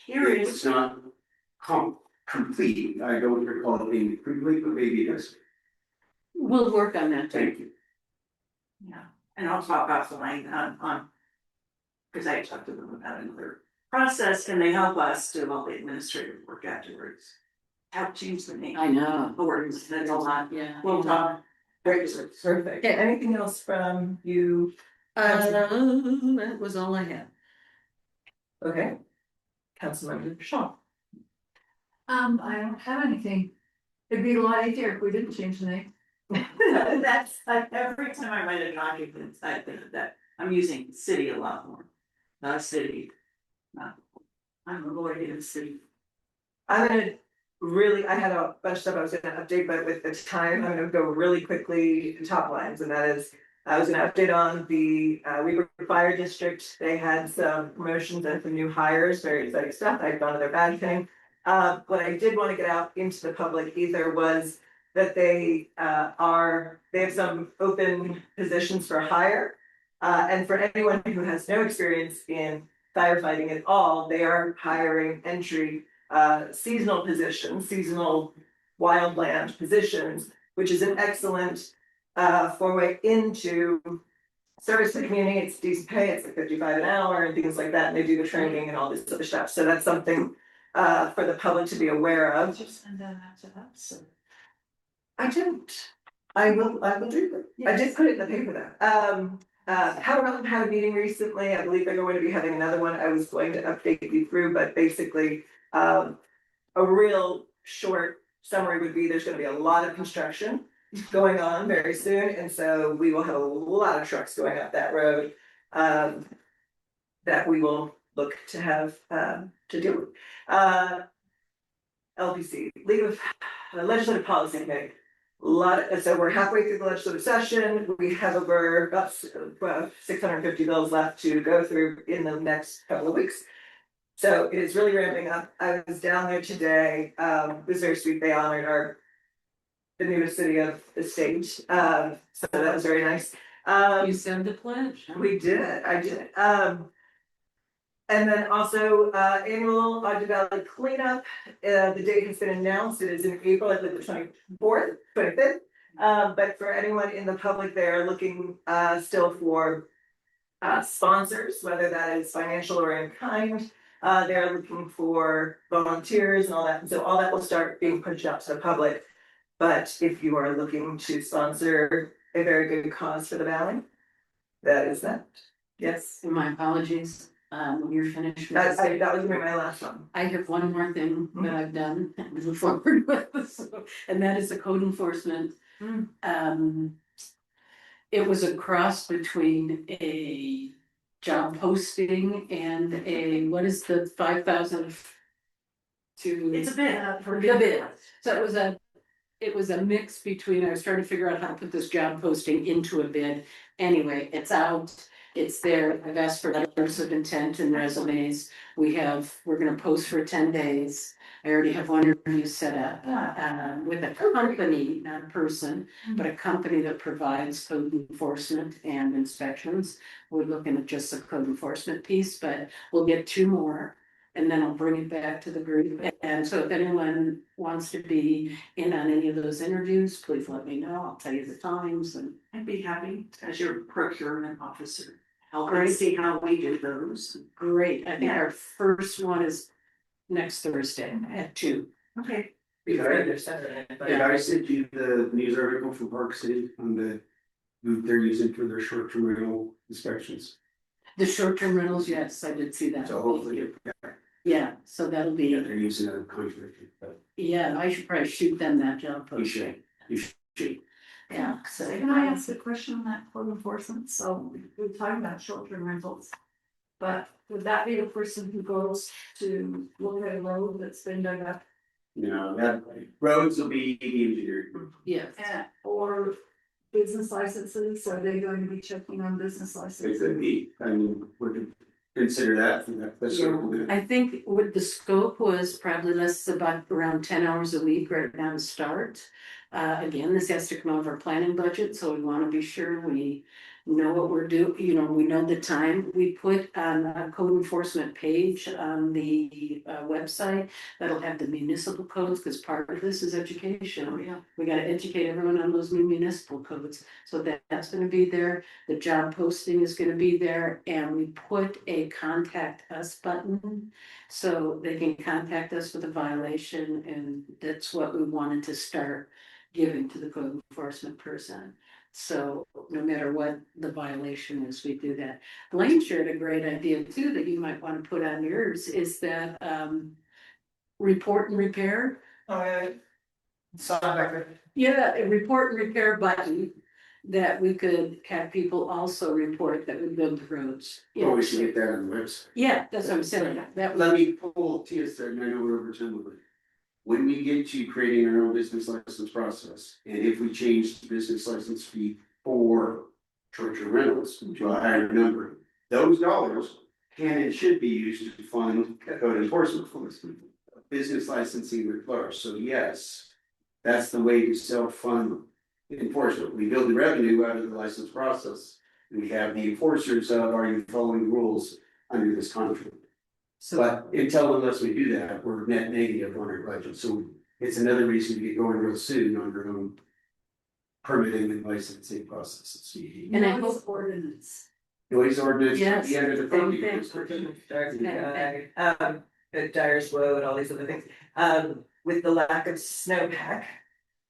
S3: It's
S4: is,
S3: not complete, I don't recall it being complete, but maybe it is.
S2: We'll work on that too.
S3: Thank you.
S4: yeah, and I'll talk offline on. Cause I talked to them about another process, and they help us do all the administrative work afterwards. How to change the name.
S2: I know.
S4: Boards, that's a lot.
S2: Yeah.
S4: We'll talk.
S1: Perfect.
S2: Okay.
S1: Anything else from you?
S2: That was all I had.
S1: Okay. Councilmember Shaw.
S6: I don't have anything. It'd be a lot easier if we didn't change the name.
S4: That's like every time I write a document, I think that I'm using city a lot more. Not city. I'm a lawyer in the city.
S1: I'm gonna I had a bunch of stuff I was gonna update, but with the time, I'm gonna go really quickly to top lines, and that is, I was gonna update on the Weaver Fire District. They had some promotions and some new hires, very exciting stuff. I've gone to their badge thing. What I did want to get out into the public either was that they have some open positions for hire. And for anyone who has no experience in firefighting at all, they are hiring entry seasonal positions, seasonal wildland positions, which is an excellent foray into service to the community. It's decent pay, it's like 55 an hour and things like that, and they do the training and all this other stuff, so that's something for the public to be aware of.
S4: Just send that out to us.
S1: I didn't. I will do it. I did put it in the paper though. Powder Mountain had a meeting recently. I believe they're going to be having another one. I was going to update you through, but basically, a real short summary would be there's gonna be a lot of construction going on very soon, and so we will have a lot of trucks going up that road. That we will look to have to deal with. LPC, League of Legislative Policy Committee. So we're halfway through the legislative session. We have over about 650 bills left to go through in the next couple of weeks. So it is really ramping up. I was down there today. It was very sweet. They honored the newest city of the state. So that was very nice.
S2: You said the pledge. Huh?
S1: We did, I did. And then also, annual Ogden Valley cleanup, the date has been announced, it is in April, I believe the 24th, 25th. But for anyone in the public, they're looking, still for, sponsors, whether that is financial or in kind. They're looking for volunteers and all that, and so all that will start being pushed out to the public. But if you are looking to sponsor a very good cause for the valley, that is that. Yes,
S2: And my apologies, when you're finished. with
S1: that
S2: this.
S1: was gonna be my last one.
S2: I have one more thing that I've done and move forward with, so, and that is the code enforcement. It was a cross between a job posting and what is the 5,000 to?
S4: It's a bit for
S2: The bid. So it was a mix between, I was trying to figure out how to put this job posting into a bid. Anyway, it's out, it's there, I've asked for letters of intent and resumes. We're gonna post for 10 days. I already have one interview set up, with a company, not a person, but a company that provides code enforcement and inspections. We're looking at just the code enforcement piece, but we'll get 2 more. And then I'll bring it back to the group. And so if anyone wants to be in on any of those interviews, please let me know. I'll tell you the times and.
S4: I'd be happy as your procurement officer, help
S2: Great.
S4: and see how we do those.
S2: Great. I think
S4: Yeah.
S2: our first one is next Thursday at 2.
S4: Okay.
S3: Did I sent you the news article from Park City on the route they're using for their short-term rental inspections?
S2: The short-term rentals, yes, I did see that.
S3: So hopefully,
S2: Yeah, so that'll be,
S3: they're using a contract, but
S2: yeah, I should probably shoot them that job
S3: you should,
S2: posting.
S3: you should.
S2: Yeah, so.
S8: Can I ask a question on that code enforcement? So we're talking about short-term rentals. But would that be the person who goes to look at a road that's been dug up?
S3: No, that roads will be engineered.
S2: Yes.
S8: Or business licenses? Are they going to be checking on business
S3: It
S8: licenses?
S3: could be, I mean, we could consider that, that's certainly.
S2: I think what the scope was probably about around 10 hours a week right now to start. Again, this has to come out of our planning budget, so we wanna be sure we know what we're doing, we know the time. We put on a code enforcement page on the website that'll have the municipal codes, because part of this is education.
S8: Yeah.
S2: We gotta educate everyone on those new municipal codes, so that's gonna be there. The job posting is gonna be there, and we put a contact us button. So they can contact us with a violation, and that's what we wanted to start giving to the code enforcement person. So no matter what the violation is, we do that. Blaine shared a great idea too, that you might want to put on yours, is that report and repair.
S11: Sign back there.
S2: Yeah, a report and repair button that we could have people also report that we build the roads.
S3: Oh, we should get that on the website.
S2: Yeah, that's what I'm saying. That
S3: Let
S2: was,
S3: me pull TS there, and I know we're over time, but when we get to creating our own business license process, and if we change the business license fee for short-term rentals to a higher number. Those dollars can and should be used to fund code enforcement business licensing with clerks. So yes, that's the way to self-fund enforcement. We build the revenue out of the license process. We have the enforcers of, are you following rules under this contract? But until unless we do that, we're net negative on our budget. So it's another reason to get going real soon on our own permitting and licensing processes.
S2: And I
S6: Noise
S2: hope-
S6: ordinance.
S3: Noise ordinance,
S2: Yes,
S3: the end of the
S2: same
S3: property.
S2: thing.
S1: At Dyer's Road, all these other things, with the lack of snowpack.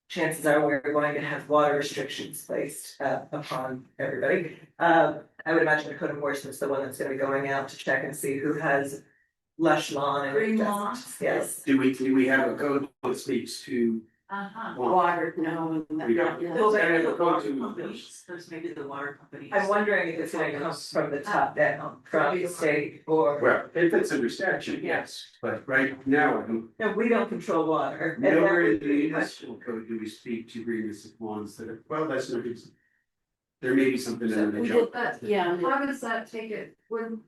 S1: Chances are we're going to have water restrictions placed upon everybody. I would imagine the code enforcement's the one that's gonna be going out to check and see who has lush lawn and.
S6: Green
S1: doesn't.
S6: lawn.
S1: Yes.
S3: Do we have a code that speaks to?
S2: Water, no.
S3: We don't.
S2: yeah.
S1: Well, there-
S3: The code to-
S4: Companies, there's maybe the water companies.
S1: I'm wondering if it's gonna come from the top down, from the state or,
S3: Well, if it's under statute, yes, but right now,
S1: no, we don't control water. And that
S3: nowhere in
S1: would
S3: the
S1: be a
S3: municipal code do we speak to municipal ones that are, well, that's no reason. There may be something in the
S2: We
S3: junk.
S2: did that, yeah.
S6: How does that take it, when,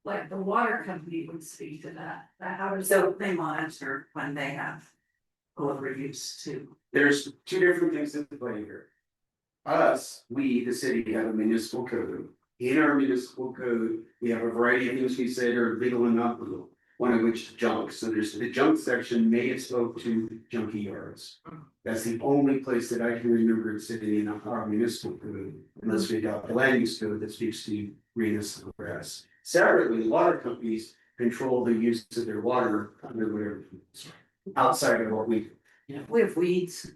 S6: like, the water company would speak to that, how does
S4: So
S6: that?
S4: they monitor when they have overuse too.
S3: There's two different things at play here. Us, we, the city, have a municipal code. In our municipal code, we have a variety of things we say are legal and not legal. One of which is junk. So there's the junk section may have spoke to junkie yards. That's the only place that I can remember it sitting in our municipal code, unless we adopt the land use code that speaks to municipal grass. Separately, water companies control the use of their water under whatever. Outside of what we.
S2: Yeah, we have weeds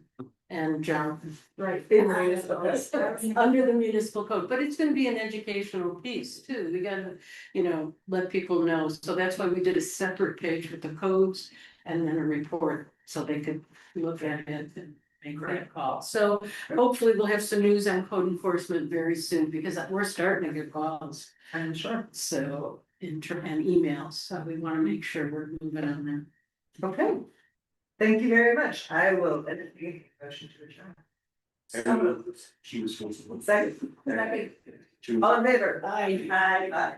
S2: and junk.
S6: Right.
S1: In the municipal.
S2: Under the municipal code, but it's gonna be an educational piece too, we gotta, let people know, so that's why we did a separate page with the codes. And then a report, so they could look at it and make that call, so hopefully we'll have some news on code enforcement very soon, because we're starting to get calls.
S1: I'm sure.
S2: So, and emails, so we wanna make sure we're moving on there.
S1: Okay. Thank you very much. I will entertain a motion to adjourn.
S3: She was supposed to.
S1: Second.
S6: Second.
S3: She was-
S1: All in favor?
S2: Bye.
S1: Aye.